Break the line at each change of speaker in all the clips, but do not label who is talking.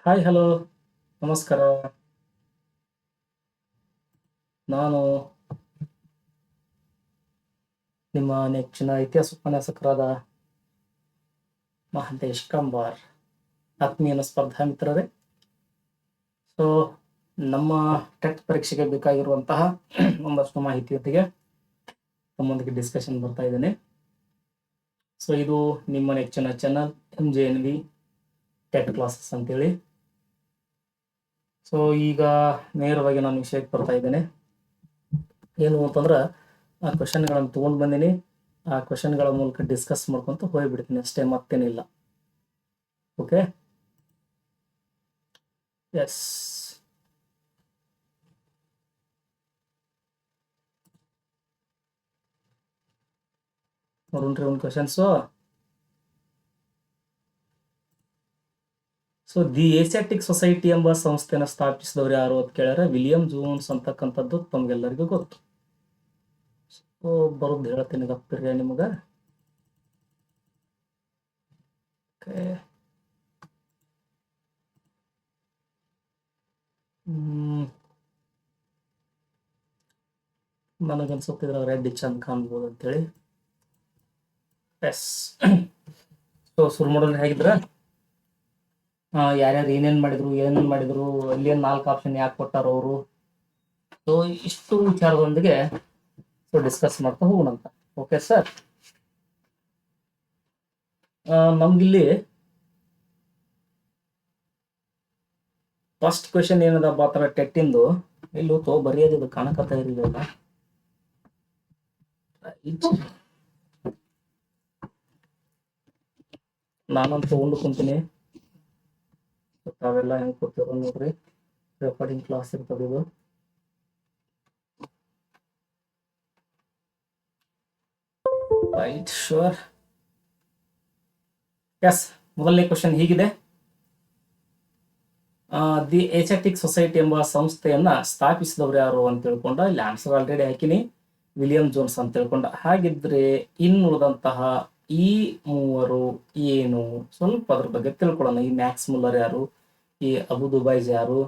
Hi hello ನಮಸ್ಕಾರ. ನಾನು ನಿಮ್ಮ ನೆಚ್ಚಿನ ಇತಿಹಾಸ ಉಪನ್ಯಾಸಕರಾದ ಮಹಂತೇಶ್ ಕಂಬಾರ್. ಆತ್ಮೀಯ ಸ್ಪರ್ಧಾ ಮಿತ್ರರೇ, ಸೊ ನಮ್ಮ ಟೆಟ್ ಪರೀಕ್ಷೆಗೆ ಬೇಕಾಗಿರುವಂತಹ ಒಂದಷ್ಟು ಮಾಹಿತಿಯೊಂದಿಗೆ ತಮ್ಮೊಂದಿಗೆ ಡಿಸ್ಕಷನ್ ಬರ್ತಾ ಇದ್ದೇನೆ. ಸೊ ಇದು ನಿಮ್ಮ ನೆಚ್ಚಿನ ಚಾನಲ್ MJNV ಟೆಟ್ ಕ್ಲಾಸಸ್ ಅಂತೇಳಿ. ಸೊ ಈಗ ನೇರವಾಗಿ ನಾನು ವಿಷಯಕ್ಕೆ ಬರ್ತಾ ಇದ್ದೇನೆ. ಏನು ಅಂತಂದ್ರೆ ಆ ಕ್ವಶನ್ಗಳನ್ನು ತೊಗೊಂಡು ಬಂದೀನಿ. ಆ ಕ್ವಶನ್ಗಳ ಮೂಲಕ ಡಿಸ್ಕಸ್ ಮಾಡ್ಕೊಂತ ಹೋಗ್ಬಿಡ್ತೀನಿ ಅಷ್ಟೇ, ಮತ್ತೇನಿಲ್ಲ. Okay, yes. ನೋಡ್ರಿ ಒಂದು questions. So the Asiatic society ಎಂಬ ಸಂಸ್ಥೆಯನ್ನು ಸ್ಥಾಪಿಸಿದವರು ಯಾರು ಅಂತ ಕೇಳಿದ್ರೆ ವಿಲಿಯಂ ಜೋನ್ಸ್ ಅಂತಕ್ಕಂಥದ್ದು ತಮ್ಗೆಲ್ಲರಿಗೂ ಗೊತ್ತು. ಸೊ ಬರೋದು ಹೇಳ್ತೀನಿ ಗಪ್ಪಿರ್ಯ ನಿಮಗ. ಓಕೆ, ನನಗನ್ಸುತ್ತಿದ್ರೆ ರೆಡ್ ಚಂದ ಕಾಣ್ಬೋದು ಅಂತೇಳಿ. ಎಸ್. ಸೊ ಶುರು ಮಾಡೋದ್ರೆ ಹೇಗಿದ್ರ, ಯಾರ್ಯಾರು ಏನೇನ್ ಮಾಡಿದ್ರು ಅಲ್ಲಿ 4 ಆಪ್ಷನ್ ಯಾಕೆ ಕೊಟ್ಟಾರ ಅವರು, ಸೊ ಇಷ್ಟು ವಿಚಾರದೊಂದಿಗೆ ಸೊ ಡಿಸ್ಕಸ್ ಮಾಡ್ತಾ ಹೋಗೋಣಂತ. ಓಕೆ ಸರ್, ನಮ್ಗಿಲ್ಲಿ ಫಸ್ಟ್ ಕ್ವೆಶನ್ ಏನದಪ್ಪ ಆ ಥರ ಟೆಟ್ಟಿಂದು ಇಲ್ಲಿ ಬರೆಯೋದು ಕಾಣಕತ್ತ ಇರಲಿಲ್ಲ. ನಾನಂತೂ ಉಂಡು ಕುಂತೀನಿ, ತಾವೆಲ್ಲ ಹೆಂಗ್ ಕೂತಿರೋ ನೋಡ್ರಿ. ರೆಕಾರ್ಡಿಂಗ್ ಕ್ಲಾಸ್ ಇರ್ತದೆ ಇದು. Right, sure. ಎಸ್, ಮೊದಲನೇ ಕ್ವಶನ್ ಹೀಗಿದೆ. ದಿ ಏಸಿಯಾಟಿಕ್ ಸೊಸೈಟಿ ಎಂಬ ಸಂಸ್ಥೆಯನ್ನ ಸ್ಥಾಪಿಸಿದವರು ಯಾರು ಅಂತ ತಿಳ್ಕೊಂಡ. ಇಲ್ಲಿ ಆನ್ಸರ್ ಆಲ್ರೆಡಿ ಹಾಕಿನಿ, ವಿಲಿಯಂ ಜೋನ್ಸ್ ಅಂತ ತಿಳ್ಕೊಂಡ. ಹಾಗಿದ್ರೆ ಇನ್ನುಳಿದಂತಹ ಈ ಮೂವರು ಏನು, ಸ್ವಲ್ಪ ಅದ್ರ ಬಗ್ಗೆ ತಿಳ್ಕೊಳ್ಳೋಣ. ಈ ಮ್ಯಾಕ್ಸ್ ಮುಲ್ಲರ್ ಯಾರು, ಈ ಅಬು ದುಬೈಜ್ ಯಾರು,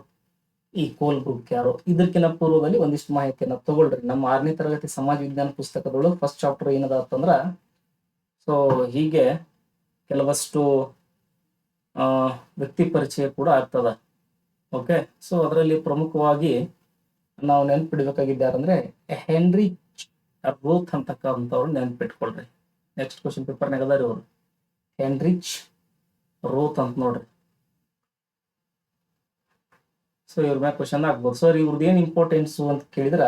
ಈ ಕೋಲ್ಬ್ರೂಕ್ ಯಾರು, ಇದಕ್ಕಿಂತ ಪೂರ್ವದಲ್ಲಿ ಒಂದಿಷ್ಟು ಮಾಹಿತಿಯನ್ನ ತಗೊಳ್ರಿ. ನಮ್ಮ 6ನೇ ತರಗತಿ ಸಮಾಜ ವಿಜ್ಞಾನ ಪುಸ್ತಕದೊಳಗೆ ಫಸ್ಟ್ ಚಾಪ್ಟರ್ ಏನದ ಅಂತಂದ್ರ, ಸೊ ಹೀಗೆ ಕೆಲವಷ್ಟು ವ್ಯಕ್ತಿ ಪರಿಚಯ ಕೂಡ ಆಗ್ತದ. ಓಕೆ, ಸೊ ಅದರಲ್ಲಿ ಪ್ರಮುಖವಾಗಿ ನಾವು ನೆನ್ಪಿಡ್ಬೇಕಾಗಿದ್ದಾರಂದ್ರೆ ಹೆನ್ರಿಚ್ ರೋತ್ ಅಂತಕ್ಕಂಥವ್ರು ನೆನ್ಪಿಟ್ಕೊಳ್ರಿ. ನೆಕ್ಸ್ಟ್ ಕ್ವಶನ್ ಪೇಪರ್ನಾಗ ಅದಾರಿ ಅವರು, ಹೆನ್ರಿಚ್ ರೋತ್ ಅಂತ ನೋಡ್ರಿ. ಸೊ ಇವ್ರ ಮ್ಯಾಗ ಕ್ವಶನ್ ಆಗ್ಬೋದು. ಸರ್ ಇವ್ರದ್ದು ಏನ್ ಇಂಪಾರ್ಟೆನ್ಸು ಅಂತ ಕೇಳಿದ್ರ,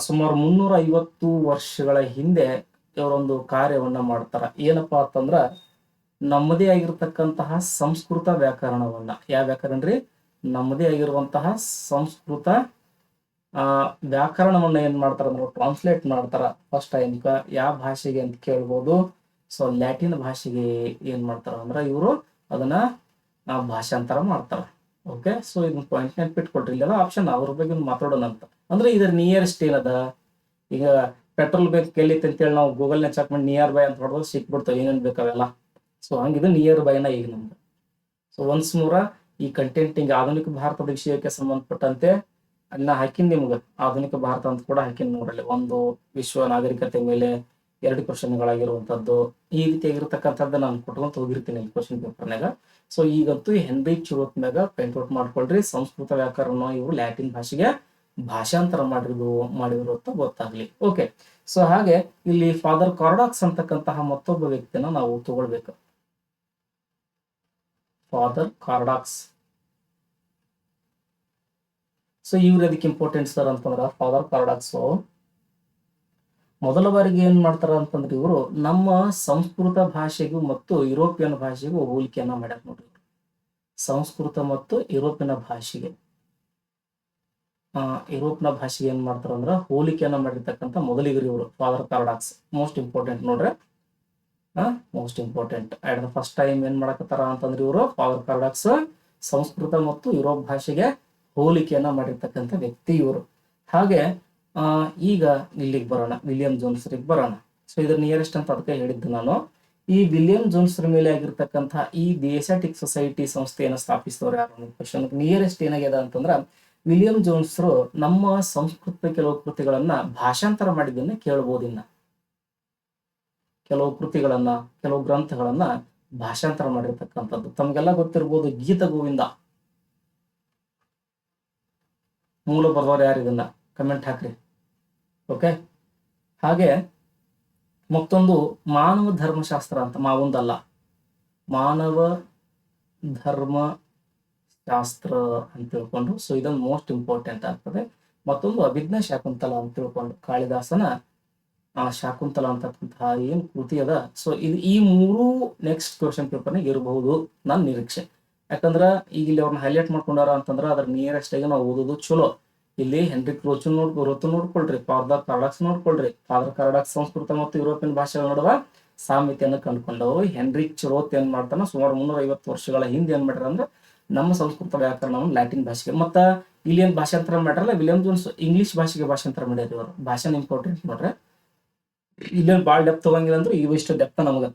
ಸುಮಾರು 350 ವರ್ಷಗಳ ಹಿಂದೆ ಇವರೊಂದು ಕಾರ್ಯವನ್ನ ಮಾಡ್ತಾರ. ಏನಪ್ಪಾ ಅಂತಂದ್ರ ನಮ್ಮದೇ ಆಗಿರ್ತಕ್ಕಂತಹ ಸಂಸ್ಕೃತ ವ್ಯಾಕರಣವನ್ನ, ಯಾವ ವ್ಯಾಕರಣ ರೀ, ನಮ್ಮದೇ ಆಗಿರುವಂತಹ ಸಂಸ್ಕೃತ ವ್ಯಾಕರಣವನ್ನ ಏನ್ ಮಾಡ್ತಾರ ಅಂದ್ರೆ ಟ್ರಾನ್ಸ್ಲೇಟ್ ಮಾಡ್ತಾರ. ಫಸ್ಟ್ ಟೈಮ್ ಯಾವ ಭಾಷೆಗೆ ಅಂತ ಕೇಳ್ಬೋದು. ಸೊ ಲ್ಯಾಟಿನ್ ಭಾಷೆಗೆ ಏನ್ ಮಾಡ್ತಾರ ಅಂದ್ರ ಇವರು ಅದನ್ನ ಭಾಷಾಂತರ ಮಾಡ್ತಾರ. ಓಕೆ, ಸೊ ಇದನ್ನ ಪಾಯಿಂಟ್ ನೆನ್ಪಿಟ್ಕೊಳ್ರಿ. ಇಲ್ಲೆಲ್ಲ ಆಪ್ಷನ್ ಅವ್ರ ಬಗ್ಗೆ ಮಾತಾಡೋಣ ಅಂತ. ಅಂದ್ರೆ ಇದರ ನಿಯರೆಸ್ಟ್ ಏನದ, ಈಗ ಪೆಟ್ರೋಲ್ ಬಂಕ್ ಎಲ್ಲಿತ್ತು ಅಂತೇಳಿ ನಾವು ಗೂಗಲ್ ನ ಚೆಕ್ ಮಾಡಿ ನಿಯರ್ ಬೈ ಅಂತ ಹೊಡೆದ್ರೆ ಸಿಕ್ಬಿಡ್ತಾವೆ ಏನೇನ್ ಬೇಕಾವೆಲ್ಲ. ಸೊ ಹಂಗಿದು ನಿಯರ್ ಬೈನ ಈಗ ನಮ್ದು. ಸೊ ಒನ್ಸ್ ಮೂರ ಈ ಕಂಟೆಂಟಿಂಗ್ ಆಧುನಿಕ ಭಾರತದ ವಿಷಯಕ್ಕೆ ಸಂಬಂಧಪಟ್ಟಂತೆ ಅದನ್ನ ಹಾಕಿನ್ ನಿಮ್ಗೆ. ಆಧುನಿಕ ಭಾರತ ಅಂತ ಕೂಡ ಹಾಕಿನ್ ನೋಡ್ರಲ್ಲಿ. ಒಂದು ವಿಶ್ವ ನಾಗರಿಕತೆ ಮೇಲೆ 2 ಕ್ವಶನ್ಗಳಾಗಿರುವಂತದ್ದು, ಈ ರೀತಿಯಾಗಿರ್ತಕ್ಕಂಥದ್ದು ನಾನು ಕೊಟ್ಕೊಂತ ಹೋಗಿರ್ತೀನಿ ಕ್ವಶನ್ ಪೇಪರ್ನಾಗ. ಸೊ ಈಗಂತೂ ಹೆನ್ರಿಚ್ ರೋತ್ ಮ್ಯಾಗ ಪೇಂಟ್ ಔಟ್ ಮಾಡ್ಕೊಳ್ರಿ. ಸಂಸ್ಕೃತ ವ್ಯಾಕರಣ ಇವರು ಲ್ಯಾಟಿನ್ ಭಾಷೆಗೆ ಭಾಷಾಂತರ ಮಾಡಿದ್ರು ಅಂತ ಗೊತ್ತಾಗ್ಲಿ. ಓಕೆ, ಸೊ ಹಾಗೆ ಇಲ್ಲಿ ಫಾದರ್ ಕಾರ್ಡಾಕ್ಸ್ ಅಂತಕ್ಕಂತಹ ಮತ್ತೊಬ್ಬ ವ್ಯಕ್ತಿನ ನಾವು ತಗೊಳ್ಬೇಕು. ಫಾದರ್ ಕಾರ್ಡಾಕ್ಸ್. ಸೊ ಇವ್ರು ಅದಕ್ಕೆ ಇಂಪಾರ್ಟೆಂಟ್ ಸರ್ ಅಂತಂದ್ರ, ಫಾದರ್ ಕಾರ್ಡಾಕ್ಸ್ ಮೊದಲ ಬಾರಿಗೆ ಏನ್ ಮಾಡ್ತಾರ ಅಂತಂದ್ರೆ ಇವರು ನಮ್ಮ ಸಂಸ್ಕೃತ ಭಾಷೆಗೂ ಮತ್ತು ಯುರೋಪಿಯನ್ ಭಾಷೆಗೂ ಹೋಲಿಕೆಯನ್ನ ಮಾಡ್ಯಾರ ನೋಡ್ರಿ. ಸಂಸ್ಕೃತ ಮತ್ತು ಯುರೋಪಿಯನ್ ಭಾಷೆಗೆ ಏನ್ ಮಾಡ್ತಾರ ಅಂದ್ರ ಹೋಲಿಕೆಯನ್ನ ಮಾಡಿರ್ತಕ್ಕಂಥ ಮೊದಲಿಗರು ಇವರು ಫಾದರ್ ಕಾರ್ಡಾಕ್ಸ್. ಮೋಸ್ಟ್ ಇಂಪಾರ್ಟೆಂಟ್ ನೋಡ್ರಿ, most important. And first time ಏನ್ ಮಾಡಕತ್ತಾರ ಅಂತಂದ್ರೆ ಇವರು ಫಾದರ್ ಕಾರ್ಡಾಕ್ಸ್ ಸಂಸ್ಕೃತ ಮತ್ತು ಯುರೋಪ್ ಭಾಷೆಗೆ ಹೋಲಿಕೆಯನ್ನ ಮಾಡಿರ್ತಕ್ಕಂಥ ವ್ಯಕ್ತಿ ಇವರು. ಹಾಗೆ ಈಗ ಇಲ್ಲಿಗೆ ಬರೋಣ, ವಿಲಿಯಂ ಜೋನ್ಸ್ರಿಗೆ ಬರೋಣ. ಸೊ ಇದ್ರ ನಿಯರೆಸ್ಟ್ ಅಂತ ಅದಕ್ಕೆ ಹೇಳಿದ್ದು ನಾನು. ಈ ವಿಲಿಯಂ ಜೋನ್ಸ್ರ ಮೇಲೆ ಆಗಿರ್ತಕ್ಕಂತಹ ಈ ಏಷ್ಯಾಟಿಕ್ ಸೊಸೈಟಿ ಸಂಸ್ಥೆಯನ್ನು ಸ್ಥಾಪಿಸಿದವರು ಯಾರು ಕ್ವಶನ್ ನಿಯರೆಸ್ಟ್ ಏನಾಗ್ಯದ ಅಂತಂದ್ರ ವಿಲಿಯಂ ಜೋನ್ಸ್ರು ನಮ್ಮ ಸಂಸ್ಕೃತ ಕೆಲವು ಕೃತಿಗಳನ್ನ ಭಾಷಾಂತರ ಮಾಡಿದ್ದನ್ನ ಕೇಳಬಹುದು. ಇನ್ನ ಕೆಲವು ಕೃತಿಗಳನ್ನ ಕೆಲವು ಗ್ರಂಥಗಳನ್ನ ಭಾಷಾಂತರ ಮಾಡಿರ್ತಕ್ಕಂಥದ್ದು ತಮ್ಗೆಲ್ಲ ಗೊತ್ತಿರ್ಬೋದು. ಗೀತ ಗೋವಿಂದ ಮೂಲ ಬರೆದವರು ಯಾರು ಇದನ್ನ ಕಮೆಂಟ್ ಹಾಕ್ರಿ. ಓಕೆ, ಹಾಗೆ ಮತ್ತೊಂದು ಮಾನವ ಧರ್ಮಶಾಸ್ತ್ರ ಅಂತ ಮಾವೊಂದಲ್ಲ, ಮಾನವ ಧರ್ಮ ಶಾಸ್ತ್ರ ಅಂತ ತಿಳ್ಕೊಂಡು, ಸೊ ಇದೊಂದು ಮೋಸ್ಟ್ ಇಂಪಾರ್ಟೆಂಟ್ ಆಗ್ತದೆ. ಮತ್ತೊಂದು ಅಭಿಜ್ಞ ಶಾಕುಂತಲ ಅಂತ ತಿಳ್ಕೊಂಡು, ಕಾಳಿದಾಸನ ಶಾಕುಂತಲ ಅಂತಕ್ಕಂತಹ ಏನ್ ಕೃತಿ ಅದ. ಸೊ ಇದು ಈ ಮೂರು ನೆಕ್ಸ್ಟ್ ಕ್ವಶನ್ ಪೇಪರ್ನಾಗ ಇರಬಹುದು ನನ್ನ ನಿರೀಕ್ಷೆ. ಯಾಕಂದ್ರ ಈಗ ಇಲ್ಲಿ ಅವ್ರನ್ನ ಹೈಲೈಟ್ ಮಾಡ್ಕೊಂಡಾರ ಅಂತಂದ್ರ ಅದ್ರ ನಿಯರೆಸ್ಟ್ ಆಗಿ ನಾವು ಓದೋದು ಚಲೋ. ಇಲ್ಲಿ Heinrich Rochan ನೋಡ್ಕೊಳ್ರಿ, father ಕಾರಡಾಕ್ಸ್ ನೋಡ್ಕೊಳ್ರಿ. Father ಕಾರಡಾಕ್ಸ್ Sanskrit ಮತ್ತು ಯುರೋಪಿಯನ್ ಭಾಷೆಗಳ ನಡುವ ಸಾಮ್ಯತೆಯನ್ನು ಕಂಡುಕೊಂಡವರು. ಹೆನ್ರಿಕ್ ಚರೋತ್ ಏನ್ ಮಾಡ್ತಾನ ಸುಮಾರು 350 ವರ್ಷಗಳ ಹಿಂದೆ ಏನ್ ಮಾಡ್ಯಾರ ಅಂದ್ರೆ ನಮ್ಮ ಸಂಸ್ಕೃತ ವ್ಯಾಕರಣವನ್ನು ಲ್ಯಾಟಿನ್ ಭಾಷೆಗೆ, ಮತ್ತ ಇಲ್ಲಿ ಏನ್ ಭಾಷಾಂತರ ಮಾಡ್ಯಾರಲ್ಲ ವಿಲಿಯಂ ಜೋನ್ಸ್ ಇಂಗ್ಲಿಷ್ ಭಾಷೆಗೆ ಭಾಷಾಂತರ ಮಾಡ್ಯಾರ. ಇವರು ಭಾಷೆನ ಇಂಪಾರ್ಟೆಂಟ್ ನೋಡ್ರಿ. ಇಲ್ಲೇನು ಭಾಳ ಡೆಪ್ತ್ ಹೋಗಂಗಿಲ್ಲ ಅಂದ್ರೆ ಇಷ್ಟು ಡೆಪ್ತ್ ನಮಗ.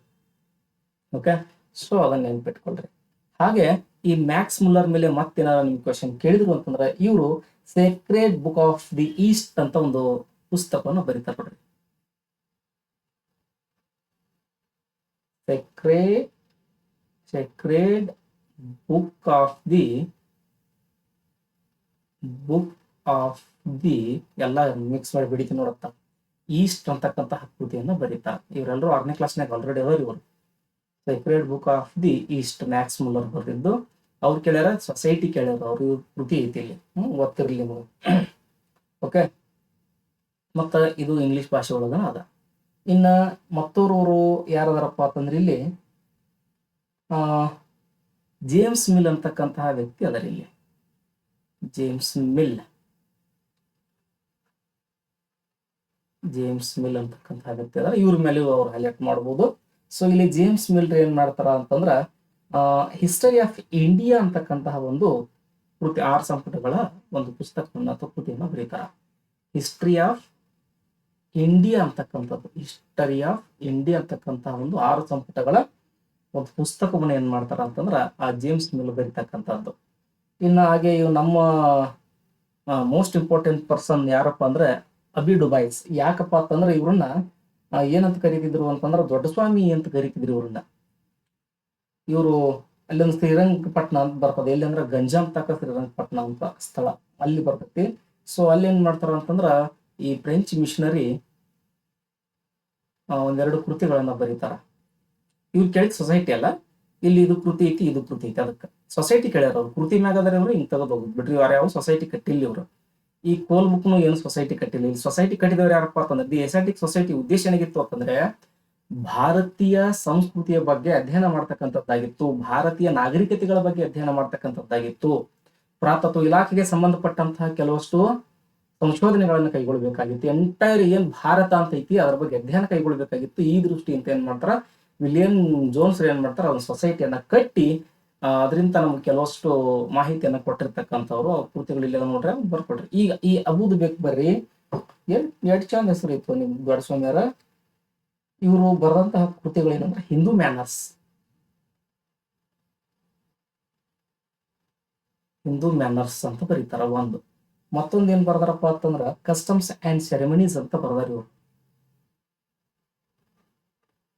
ಓಕೆ, ಸೊ ಅದನ್ನ ನೆನ್ಪಿಟ್ಕೊಳ್ರಿ. ಹಾಗೆ ಈ ಮ್ಯಾಕ್ಸ್ ಮುಲ್ಲರ್ ಮೇಲೆ ಮತ್ತೇನಾರ ನಿಮ್ಗೆ ಕ್ವಶನ್ ಕೇಳಿದ್ರು ಅಂತಂದ್ರೆ ಇವರು Sacred book of the East ಅಂತ ಒಂದು ಪುಸ್ತಕವನ್ನು ಬರೀತಾರೆ ನೋಡ್ರಿ. ಸೇಕ್ರೆಡ್ ಬುಕ್ ಆಫ್ ದಿ ಎಲ್ಲ ಮಿಕ್ಸ್ ಮಾಡಿ ಬಿಡಿತೀನಿ ನೋಡತ್ತ, ಈಸ್ಟ್ ಅಂತಕ್ಕಂತಹ ಕೃತಿಯನ್ನು ಬರೀತಾರೆ. ಇವರೆಲ್ಲರೂ 6ನೇ ಕ್ಲಾಸ್ನಾಗ ಆಲ್ರೆಡಿ ಅದಾರ ಇವರು. Sacred book of the East Max Muller ಬರೆದಿದ್ದು. ಅವ್ರು ಕೇಳ್ಯಾರ, ಸೊಸೈಟಿ ಕೇಳ್ಯಾರ, ಅವ್ರ ಕೃತಿ ಐತಿ ಇಲ್ಲಿ, ಗೊತ್ತಿರ್ಲಿ ನಿಮಗೆ. ಓಕೆ, ಮತ್ತ ಇದು ಇಂಗ್ಲಿಷ್ ಭಾಷೆ ಒಳಗನ ಅದ. ಇನ್ನ ಮತ್ತೋರವರು ಯಾರದಾರಪ್ಪ ಅಂತಂದ್ರೆ ಇಲ್ಲಿ ಜೇಮ್ಸ್ ಮಿಲ್ ಅಂತಕ್ಕಂತಹ ವ್ಯಕ್ತಿ ಅದರ ಇಲ್ಲಿ. ಜೇಮ್ಸ್ ಮಿಲ್ ಅಂತಕ್ಕಂತಹ ವ್ಯಕ್ತಿ ಅದಾರ. ಇವ್ರ ಮೇಲೆ ಅವ್ರು ಹೈಲೈಟ್ ಮಾಡ್ಬೋದು. ಸೊ ಇಲ್ಲಿ ಜೇಮ್ಸ್ ಮಿಲ್ ಏನ್ ಮಾಡ್ತಾರ ಅಂತಂದ್ರ ಹಿಸ್ಟರಿ ಆಫ್ ಇಂಡಿಯಾ ಅಂತಕ್ಕಂತಹ ಒಂದು ಕೃತಿ 6 ಸಂಪುಟಗಳ ಒಂದು ಪುಸ್ತಕವನ್ನು ಅಥವಾ ಕೃತಿಯನ್ನು ಬರೀತಾರ. ಹಿಸ್ಟರಿ ಆಫ್ ಇಂಡಿಯಾ ಅಂತಕ್ಕಂತಹ ಒಂದು 6 ಸಂಪುಟಗಳ ಒಂದು ಪುಸ್ತಕವನ್ನು ಏನ್ ಮಾಡ್ತಾರ ಅಂತಂದ್ರ ಆ ಜೇಮ್ಸ್ ಮಿಲ್ ಬರೀತಕ್ಕಂಥದ್ದು. ಇನ್ನು ಹಾಗೆ ಇವು ನಮ್ಮ ಮೋಸ್ಟ್ ಇಂಪಾರ್ಟೆಂಟ್ ಪರ್ಸನ್ ಯಾರಪ್ಪ ಅಂದ್ರೆ ಅಬಿ ಡುಬಾಯಿಸ್. ಯಾಕಪ್ಪ ಅಂತಂದ್ರೆ ಇವ್ರನ್ನ ಏನಂತ ಕರೀತಿದ್ರು ಅಂತಂದ್ರೆ ದೊಡ್ಡ ಸ್ವಾಮಿ ಅಂತ ಕರೀತಿದ್ರು ಇವ್ರನ್ನ. ಇವರು ಅಲ್ಲೊಂದು ಶ್ರೀರಂಗಪಟ್ಟಣ ಅಂತ ಬರ್ತದೆ. ಎಲ್ಲಿ ಅಂದ್ರೆ ಗಂಜಾಂ ತಕ್ಕ ಶ್ರೀರಂಗಪಟ್ಟಣ ಅಂತ ಸ್ಥಳ ಅಲ್ಲಿ ಬರ್ತೈತಿ. ಸೊ ಅಲ್ಲಿ ಏನ್ ಮಾಡ್ತಾರ ಅಂತಂದ್ರ ಈ ಫ್ರೆಂಚ್ ಮಿಷನರಿ ಒಂದೆರಡು ಕೃತಿಗಳನ್ನ ಬರೀತಾರ. ಇವ್ರು ಕೇಳಿದ ಸೊಸೈಟಿ ಅಲ್ಲ, ಇಲ್ಲಿ ಇದು ಕೃತಿ ಐತಿ ಇದು ಕೃತಿ ಐತಿ, ಅದಕ್ಕೆ ಸೊಸೈಟಿ ಕೇಳ್ಯಾರ. ಅವ್ರು ಕೃತಿ ಮ್ಯಾಗ ಅದಾರ ಇವ್ರು ಹಿಂಗ್ ತೆಗೆದು ಹೋಗುದು ಬಿಡ್ರಿ. ಯಾರು ಯಾವ ಸೊಸೈಟಿ ಕಟ್ಟಿಲ್ಲ ಇವ್ರು. ಈ ಕೋಲ್ ಬುಕ್ನು ಏನು ಸೊಸೈಟಿ ಕಟ್ಟಿಲ್ಲ. ಇಲ್ಲಿ ಸೊಸೈಟಿ ಕಟ್ಟಿದವ್ರು ಯಾರಪ್ಪ ಅಂತಂದ್ರೆ ದಿ ಏಷ್ಯಾಟಿಕ್ ಸೊಸೈಟಿ ಉದ್ದೇಶ ಏನಾಗಿತ್ತು ಅಂತಂದ್ರೆ ಭಾರತೀಯ ಸಂಸ್ಕೃತಿಯ ಬಗ್ಗೆ ಅಧ್ಯಯನ ಮಾಡ್ತಕ್ಕಂಥದ್ದಾಗಿತ್ತು, ಭಾರತೀಯ ನಾಗರಿಕತೆಗಳ ಬಗ್ಗೆ ಅಧ್ಯಯನ ಮಾಡ್ತಕ್ಕಂಥದ್ದಾಗಿತ್ತು. ಪುರಾತತ್ವ ಇಲಾಖೆಗೆ ಸಂಬಂಧಪಟ್ಟಂತಹ ಕೆಲವಷ್ಟು ಸಂಶೋಧನೆಗಳನ್ನ ಕೈಗೊಳ್ಳಬೇಕಾಗಿತ್ತು. ಎಂಟೈರ್ ಏನ್ ಭಾರತ ಅಂತ ಐತಿ ಅದ್ರ ಬಗ್ಗೆ ಅಧ್ಯಯನ ಕೈಗೊಳ್ಳಬೇಕಾಗಿತ್ತು. ಈ ದೃಷ್ಟಿಯಿಂದ ಏನ್ ಮಾಡ್ತಾರ ವಿಲಿಯಂ ಜೋನ್ಸ್ ಏನ್ ಮಾಡ್ತಾರ ಒಂದು ಸೊಸೈಟಿಯನ್ನ ಕಟ್ಟಿ ಅದರಿಂದ ನಮ್ಗೆ ಕೆಲವಷ್ಟು ಮಾಹಿತಿಯನ್ನ ಕೊಟ್ಟಿರ್ತಕ್ಕಂಥವ್ರು. ಕೃತಿಗಳಿಲ್ಲ ನೋಡ್ರಿ, ಬರ್ಕೊಡ್ರಿ. ಈಗ ಈ ಅಬೂದು ಬೇಕು ಬರ್ರಿ, ಎಷ್ಟು ಚಂದ ಹೆಸರು ಇತ್ತು ನಿಮ್ ದೊಡ್ಡಸ್ವಾಮಿಯರ. ಇವರು ಬರೆದಂತಹ ಕೃತಿಗಳೇನಂದ್ರೆ ಹಿಂದೂ ಮ್ಯಾನರ್ಸ್ ಅಂತ ಬರೀತಾರ ಒಂದು. ಮತ್ತೊಂದು ಏನ್ ಬರ್ದಾರಪ್ಪ ಅಂತಂದ್ರ ಕಸ್ಟಮ್ಸ್ ಅಂಡ್ ಸೆರೆಮನೀಸ್ ಅಂತ ಬರ್ದಾರ ಇವ್ರು.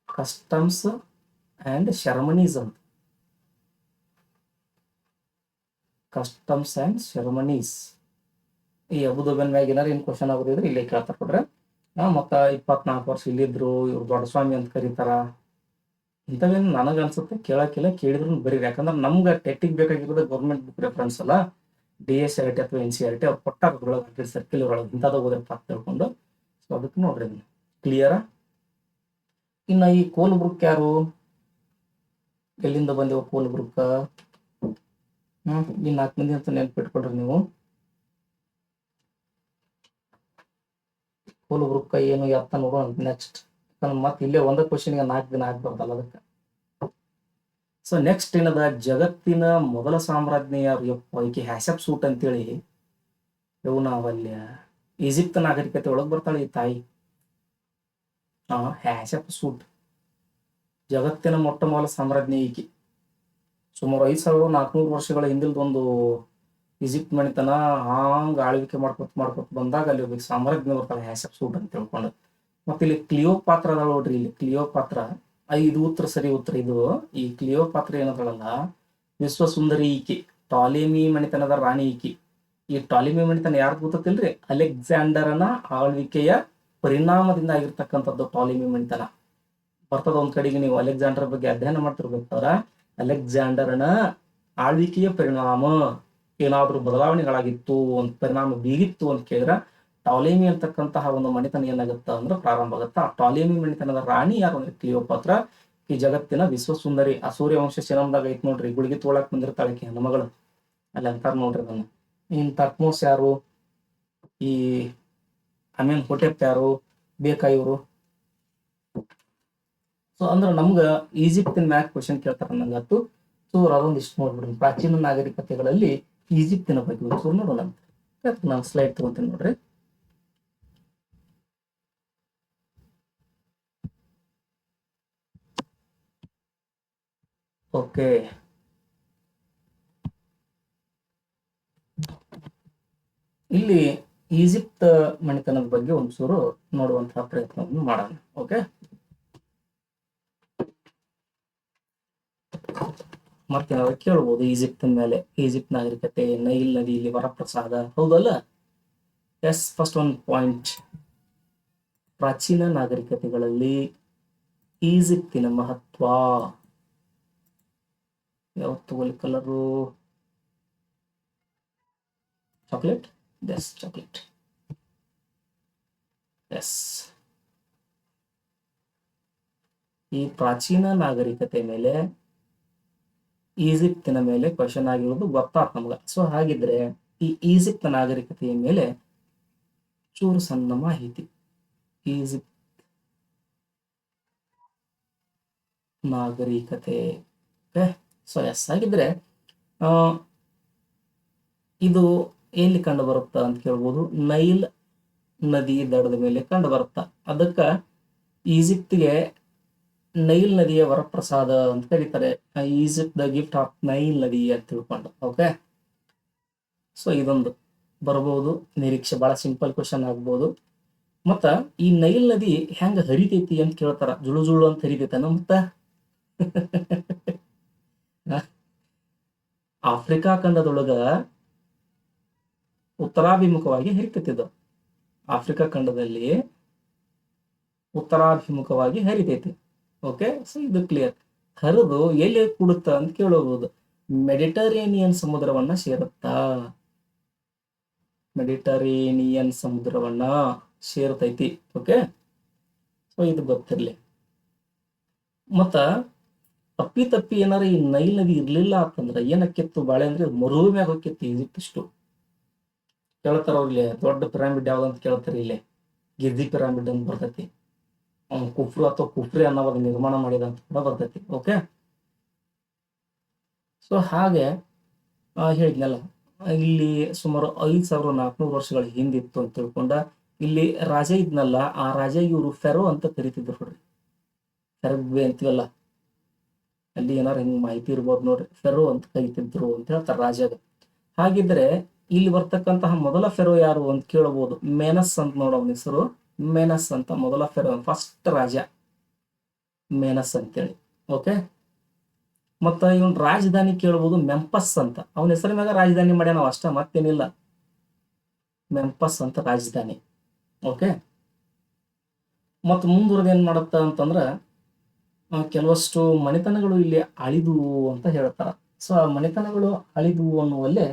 ಕಸ್ಟಮ್ಸ್ ಅಂಡ್ ಸೆರೆಮನೀಸ್ ಅಂತ, ಈ ಅಬುದಾಬಿನ್ ಮ್ಯಾಗ ಏನಾರ ಏನ್ ಕ್ವಶನ್ ಆಗೋದಿದ್ರೆ ಇಲ್ಲೇ ಕೇಳ್ತಾರ ಕೊಡ್ರೆ. ಮತ್ತ 24 ವರ್ಷ ಇಲ್ಲಿದ್ರು, ಇವ್ರು ದೊಡ್ಡ ಸ್ವಾಮಿ ಅಂತ ಕರೀತಾರ. ಇಂಥವೇನು ನನಗ ಅನ್ಸುತ್ತೆ ಕೇಳಕ್ಕಿಲ್ಲ, ಕೇಳಿದ್ರು ಬರೀರಿ. ಯಾಕಂದ್ರೆ ನಮ್ಗೆ ಟೆಟ್ಟಿಗೆ ಬೇಕಾಗಿರೋದು ಗೌರ್ಮೆಂಟ್ ಬುಕ್ ರೆಫರೆನ್ಸ್ ಅಲ್ಲ, DSRT ಅಥವಾ NCERT ಅವ್ರು ಕೊಟ್ಟಾಗ ಸರ್ಕಿಲ್ ಒಳಗೆ ಇಂಥದ್ದು ಹೋದ್ರಪ್ಪ ಅಂತ ತಿಳ್ಕೊಂಡು. ಸೊ ಅದಕ್ಕೆ ನೋಡ್ರಿ ಇದನ್ನ ಕ್ಲಿಯರ. ಇನ್ನ ಈ ಕೋಲ್ಬ್ರುಕ್ ಯಾರು, ಎಲ್ಲಿಂದ ಬಂದೇವ ಕೋಲ್ಬ್ರುಕ್? ಈ 4 ಮಂದಿ ಅಂತ ನೆನ್ಪಿಟ್ಕೊಡ್ರಿ ನೀವು. ಕೋಲ್ಬ್ರುಕ್ ಏನು ಎತ್ತ ನೋಡೋಣ ನೆಕ್ಸ್ಟ್. ಮತ್ತೆ ಇಲ್ಲೇ ಒಂದ ಕ್ವಶನ್ಗೆ 4 ದಿನ ಆಗ್ಬಾರ್ದಲ್ಲ ಅದಕ್ಕೆ. ಸೊ ನೆಕ್ಸ್ಟ್ ಏನದ, ಜಗತ್ತಿನ ಮೊದಲ ಸಾಮ್ರಾಜ್ಞಿ ಯಾರು? ಈಕೆ ಹ್ಯಾಸೆಪ್ಸೂಟ್ ಅಂತೇಳಿ ನಾವಲ್ಯ ಈಜಿಪ್ಟ್ ನಾಗರಿಕತೆ ಒಳಗೆ ಬರ್ತಾಳೆ ಈ ತಾಯಿ. ಹ್ಯಾಸೆಪ್ಸೂಟ್ ಜಗತ್ತಿನ ಮೊಟ್ಟ ಮೊದಲ ಸಾಮ್ರಾಜ್ಞಿ ಈಕಿ. ಸುಮಾರು 5400 ವರ್ಷಗಳ ಹಿಂದಿಲ್ದೊಂದು ಈಜಿಪ್ಟ್ ಮಣಿತನ ಹಾಂಗ್ ಆಳ್ವಿಕೆ ಮಾಡ್ಕೊತ ಬಂದಾಗ ಅಲ್ಲಿ ಒಬ್ಬ ಸಾಮ್ರಾಜ್ಞಿ ಬರ್ತಾಳೆ ಹ್ಯಾಸೆಪ್ಸೂಟ್ ಅಂತ ತಿಳ್ಕೊಂಡು. ಮತ್ತೆ ಇಲ್ಲಿ ಕ್ಲಿಯೋಪಾತ್ರ ಅದ ನೋಡ್ರಿ, ಇಲ್ಲಿ ಕ್ಲಿಯೋಪಾತ್ರ. ಇದು ಉತ್ತರ ಸರಿ ಉತ್ತರ. ಇದು ಈ ಕ್ಲಿಯೋಪಾತ್ರ ಏನದಳಲ್ಲ, ವಿಶ್ವ ಸುಂದರಿ ಈಕಿ, ಟಾಲೆಮಿ ಮಣಿತನದ ರಾಣಿ ಈಕಿ. ಈ ಟಾಲೆಮಿ ಮಣಿತನ ಯಾರ್ದು ಗೊತ್ತಿಲ್ರಿ? ಅಲೆಕ್ಸಾಂಡರನ ಆಳ್ವಿಕೆಯ ಪರಿಣಾಮದಿಂದ ಆಗಿರ್ತಕ್ಕಂಥದ್ದು ಟಾಲೆಮಿ ಮಣಿತನ. ಬರ್ತದ ಒಂದ್ ಕಡೆಗೆ ನೀವು ಅಲೆಕ್ಸಾಂಡರ್ ಬಗ್ಗೆ ಅಧ್ಯಯನ ಮಾಡ್ತಿರ್ಬೇಕಾದ್ರ ಅಲೆಕ್ಸಾಂಡರನ ಆಳ್ವಿಕೆಯ ಪರಿಣಾಮ ಏನಾದ್ರೂ ಬದಲಾವಣೆಗಳಾಗಿತ್ತು, ಒಂದು ಪರಿಣಾಮ ಬೀರಿತ್ತು ಅಂತ ಕೇಳಿದ್ರ ಟಾಲೆಮಿ ಅಂತಕ್ಕಂತಹ ಒಂದು ಮಣಿತನ ಏನಾಗುತ್ತ ಅಂದ್ರೆ ಪ್ರಾರಂಭ ಆಗುತ್ತಾ. ಆ ಟಾಲೆಮಿ ಮಣಿತನದ ರಾಣಿ ಯಾರು ಅಂದ್ರೆ ಕ್ಲಿಯೋಪಾತ್ರ. ಈ ಜಗತ್ತಿನ ವಿಶ್ವ ಸುಂದರಿ. ಆ ಸೂರ್ಯವಂಶ ಸಿನಮ್ದಾಗ ಐತ್ ನೋಡ್ರಿ, ಗುಳಿಗೆ ತೋಳಕ್ ಬಂದಿರ್ತಾಳೆ ಹೆಣ್ಮಗಳು, ಅಲ್ಲಿ ಅಂತಾರ ನೋಡ್ರಿ ಅದನ್ನ. ಇನ್ ತಟ್ಮೋಸ್ ಯಾರು? ಈ ಆಮೇನ್ ಹೊಟೆಪ್ ಯಾರು? ಬೇಕಾ ಇವರು? ಸೊ ಅಂದ್ರೆ ನಮ್ಗ ಈಜಿಪ್ಟಿನ ಮ್ಯಾಕ್ ಕ್ವಶನ್ ಕೇಳ್ತಾರ ನಂಗತ್ತು. ಸೊ ಅದೊಂದಿಷ್ಟು ನೋಡ್ಬಿಡ್ರಿ, ಪ್ರಾಚೀನ ನಾಗರಿಕತೆಗಳಲ್ಲಿ ಈಜಿಪ್ತಿನ ಬಗ್ಗೆ ಒಂಚೂರು ನೋಡೋಣ ಅಂತ. ನಾನು ಸ್ಲೈಡ್ ತಗೊಂತೀನಿ ನೋಡ್ರಿ. ಓಕೆ, ಇಲ್ಲಿ ಈಜಿಪ್ಟ್ ಮಣಿತನದ ಬಗ್ಗೆ ಒಂಚೂರು ನೋಡುವಂತಹ ಪ್ರಯತ್ನವನ್ನು ಮಾಡೋಣ. ಓಕೆ, ಮತ್ತೇನಾದ್ರು ಕೇಳ್ಬೋದು ಈಜಿಪ್ಟಿನ ಮೇಲೆ. ಈಜಿಪ್ಟ್ ನಾಗರಿಕತೆ, ನೈಲ್ ನದಿಯಲ್ಲಿ ವರಪ್ರಸಾದ, ಹೌದಲ್ಲ? ಎಸ್, ಫಸ್ಟ್ ಒಂದು ಪಾಯಿಂಟ್, ಪ್ರಾಚೀನ ನಾಗರಿಕತೆಗಳಲ್ಲಿ ಈಜಿಪ್ತಿನ ಮಹತ್ವ. ಯಾವತ್ತು colour chocolate, yes chocolate, yes. ಈ ಪ್ರಾಚೀನ ನಾಗರಿಕತೆ ಮೇಲೆ, ಈಜಿಪ್ತಿನ ಮೇಲೆ ಕ್ವಶನ್ ಆಗಿರೋದು ಗೊತ್ತಾತ್ ನಮ್ಗ. ಸೊ ಹಾಗಿದ್ರೆ ಈ ಈಜಿಪ್ಟ್ ನಾಗರಿಕತೆಯ ಮೇಲೆ ಚೂರು ಸಣ್ಣ ಮಾಹಿತಿ. ಈಜಿಪ್ಟ್ ನಾಗರಿಕತೆ, ಸೊ ಎಸ್. ಹಾಗಿದ್ರೆ ಇದು ಎಲ್ಲಿ ಕಂಡು ಬರುತ್ತಾ ಅಂತ ಕೇಳ್ಬೋದು. ನೈಲ್ ನದಿ ದಡದ ಮೇಲೆ ಕಂಡು ಬರುತ್ತಾ. ಅದಕ್ಕ ಈಜಿಪ್ಟ್ಗೆ ನೈಲ್ ನದಿಯ ವರಪ್ರಸಾದ ಅಂತ ಕರೀತಾರೆ. Egypt the gift of Nile ನದಿ ಅಂತ ತಿಳ್ಕೊಂಡು. ಓಕೆ, ಸೊ ಇದೊಂದು ಬರಬಹುದು ನಿರೀಕ್ಷೆ. ಬಹಳ ಸಿಂಪಲ್ ಕ್ವಶನ್ ಆಗ್ಬಹುದು. ಮತ್ತ ಈ ನೈಲ್ ನದಿ ಹೆಂಗ ಹರಿತೈತಿ ಅಂತ ಕೇಳ್ತಾರ. ಜುಳು ಜುಳು ಅಂತ ಹರಿತೈತನ ಮತ್ತ ಆಫ್ರಿಕಾ ಖಂಡದೊಳಗ ಉತ್ತರಾಭಿಮುಖವಾಗಿ ಹರಿತೈತಿದ್ದು. ಆಫ್ರಿಕಾ ಖಂಡದಲ್ಲಿ ಉತ್ತರಾಭಿಮುಖವಾಗಿ ಹರಿತೈತಿ. ಓಕೆ, ಸೊ ಇದು ಕ್ಲಿಯರ್. ಹರಿದು ಎಲ್ಲಿ ಕೂಡುತ್ತ ಅಂತ ಕೇಳಬಹುದು. ಮೆಡಿಟರೇನಿಯನ್ ಸಮುದ್ರವನ್ನ ಸೇರುತ್ತಾ. ಮೆಡಿಟರೇನಿಯನ್ ಸಮುದ್ರವನ್ನ ಸೇರ್ತೈತಿ. ಓಕೆ, ಸೊ ಇದು ಗೊತ್ತಿರ್ಲಿ. ಮತ್ತ ತಪ್ಪಿ ಏನಾರ ಈ ನೈಲ್ ನದಿ ಇರ್ಲಿಲ್ಲ ಅಂತಂದ್ರ ಏನಕ್ಕಿತ್ತು ಬಾಳೆ ಅಂದ್ರೆ ಮರುಭೂಮಿಯಾಗ ಹೋಗಿತ್ತು ಈಜಿಪ್ಟ್. ಇಷ್ಟು ಕೇಳ್ತಾರ ಅವ್ರಿಗೆ. ದೊಡ್ಡ ಪಿರಾಮಿಡ್ ಯಾವ್ದಂತ ಕೇಳ್ತಾರೆ. ಇಲ್ಲಿ ಗಿರ್ದಿ ಪಿರಾಮಿಡ್ ಅಂತ ಬರ್ತೈತಿ. ಕುಫ್ರು ಅಥವಾ ಕುಫ್ರಿ ಅನ್ನೋದು ನಿರ್ಮಾಣ ಮಾಡಿದಂತ ಕೂಡ ಬರ್ತೈತಿ. ಓಕೆ, ಸೊ ಹಾಗೆ ಹೇಳಿದ್ನಲ್ಲ, ಇಲ್ಲಿ ಸುಮಾರು 5400 ವರ್ಷಗಳ ಹಿಂದಿತ್ತು ಅಂತ ತಿಳ್ಕೊಂಡ. ಇಲ್ಲಿ ರಾಜ ಇದ್ನಲ್ಲ, ಆ ರಾಜ ಇವರು ಫೆರೋ ಅಂತ ಕರಿತಿದ್ರು ನೋಡ್ರಿ. ಫೆರಗ್ವೆ ಅಂತೀವಲ್ಲ, ಅಲ್ಲಿ ಏನಾರ ಹಿಂಗ್ ಮಾಹಿತಿ ಇರ್ಬೋದು ನೋಡ್ರಿ. ಫೆರೋ ಅಂತ ಕರಿತಿದ್ರು ಅಂತ ಹೇಳ್ತಾರೆ ರಾಜಾಗ. ಹಾಗಿದ್ರೆ ಇಲ್ಲಿ ಬರ್ತಕ್ಕಂತಹ ಮೊದಲ ಫೆರೋ ಯಾರು ಅಂತ ಕೇಳಬಹುದು. ಮೇನಸ್ ಅಂತ ನೋಡೋ ಹೆಸರು. ಮೇನಸ್ ಅಂತ ಮೊದಲ ಫೆರೋ, ಫಸ್ಟ್ ರಾಜ ಮೇನಸ್ ಅಂತೇಳಿ. ಓಕೆ, ಮತ್ತ ಇವನ್ ರಾಜಧಾನಿ ಕೇಳಬಹುದು ಮೆಂಪಸ್ ಅಂತ. ಅವನ ಹೆಸರಿನಾಗ ರಾಜಧಾನಿ ಮಾಡ್ಯಾನ ಅಷ್ಟ, ಮತ್ತೇನಿಲ್ಲ. ಮೆಂಪಸ್ ಅಂತ ರಾಜಧಾನಿ. ಓಕೆ, ಮತ್ ಮುಂದುವರೆದ ಏನ್ ಮಾಡತ್ತ ಅಂತಂದ್ರ ಕೆಲವಷ್ಟು ಮನೆತನಗಳು ಇಲ್ಲಿ ಅಳಿದು ಅಂತ ಹೇಳ್ತಾರ. ಸೊ ಆ ಮನೆತನಗಳು ಅಳಿದು ಅನ್ನುವಲ್ಲೇ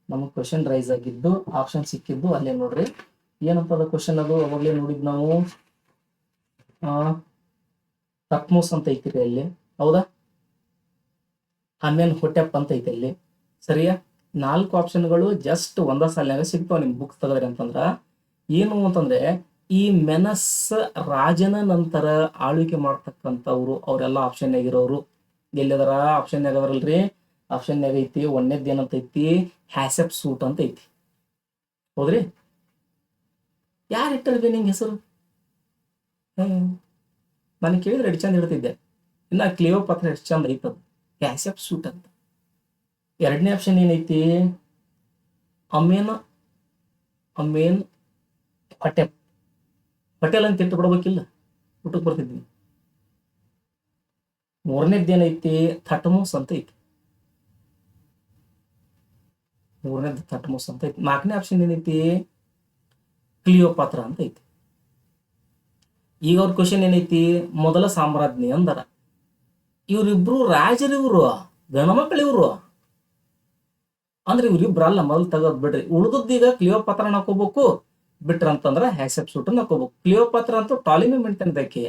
ನಮಗ್ ಕ್ವಶನ್ ರೈಸ್ ಆಗಿದ್ದು, ಆಪ್ಷನ್ ಸಿಕ್ಕಿದ್ದು ಅಲ್ಲೇ ನೋಡ್ರಿ. ಏನಂತದ ಕ್ವಶನ್ ಅದು? ಅವಾಗಲೇ ನೋಡಿದ್ ನಾವು. ತಟ್ಮೋಸ್ ಅಂತ ಐತಿರಿ ಅಲ್ಲಿ, ಹೌದಾ? ಆಮೇಲೆ ಹೊಟೆಪ್ ಅಂತ ಐತಿ ಅಲ್ಲಿ, ಸರಿಯಾ? 4 ಆಪ್ಷನ್ಗಳು ಜಸ್ಟ್ ಒಂದ ಸಾಲಿನಾಗ ಸಿಗ್ತಾವ ನಿಮ್ ಬುಕ್ ತೆಗದ್ರಿ ಅಂತಂದ್ರ. ಏನು ಅಂತಂದ್ರೆ ಈ ಮೆನಸ್ ರಾಜನ ನಂತರ ಆಳ್ವಿಕೆ ಮಾಡ್ತಕ್ಕಂಥವ್ರು ಅವರೆಲ್ಲ ಆಪ್ಷನ್ ಆಗಿರೋರು. ಎಲ್ಲಿದಾರ? ಆಪ್ಷನ್ ಆಗದಾರಲ್ರಿ. ಆಪ್ಷನ್ ಐತಿ ಒಂದೇದ್ ಏನಂತೈತಿ? ಹ್ಯಾಸೆಪ್ಸೂಟ್ ಅಂತ ಐತಿ. ಹೌದ್ರಿ? ಯಾರು ಇಟ್ಟಲ್ರಿ ನಿಂಗೆ ಹೆಸರು? ನನಗೆ ಕೇಳಿದ್ರೆ ಎಡ್ ಚಂದ ಇಡ್ತಿದ್ದೆ. ಇನ್ನ ಕ್ಲಿಯೋಪಾತ್ರ ಎಷ್ಟು ಚಂದ ಐತದ, ಹ್ಯಾಸಪ್ ಸೂಟ್ ಅಂತ. ಎರಡನೇ ಆಪ್ಷನ್ ಏನೈತಿ, ಅಮೇನ್ ಅಮೇನ್ ಹೊಟೆಪ್, ಪಟೇಲ್ ಅಂತ ಇಟ್ಟು ಬಿಡ್ಬೇಕಿಲ್ಲ, ಊಟಕ್ಕೆ ಬರ್ತಿದ್ವಿ. ಮೂರನೇದ್ದೇನೈತಿ, ಥಟ್ಮೋಸ್ ಅಂತ ಐತಿ. ಮೂರನೇದು ಥಟ್ಮೋಸ್ ಅಂತ ಐತಿ. ನಾಲ್ಕನೇ ಆಪ್ಷನ್ ಏನೈತಿ, ಕ್ಲಿಯೋಪಾತ್ರ ಅಂತ ಐತಿ. ಈಗ ಅವ್ರ ಕ್ವಶನ್ ಏನೈತಿ, ಮೊದಲ ಸಾಮ್ರಾಜ್ಞಿ ಅಂದರ. ಇವ್ರಿಬ್ರು ರಾಜರಿವ್ರು, ಗಣಮಕ್ಕಳಿವ್ರು ಅಂದ್ರೆ ಇವ್ರಿಬ್ರಲ್ಲ, ಮೊದಲು ತೆಗೋದ್ ಬಿಡ್ರಿ. ಉಳಿದದ್ದೀಗ ಕ್ಲಿಯೋಪಾತ್ರ ಹಾಕೋಬೇಕು, ಬಿಟ್ರಂತಂದ್ರ ಹ್ಯಾಸೆಪ್ಸೂಟ್ ಹಾಕೋಬೇಕು. ಕ್ಲಿಯೋಪಾತ್ರ ಅಂತೂ ಟಾಲಿಮಿ ಮೆಂಟೆನ್ದಕ್ಕೆ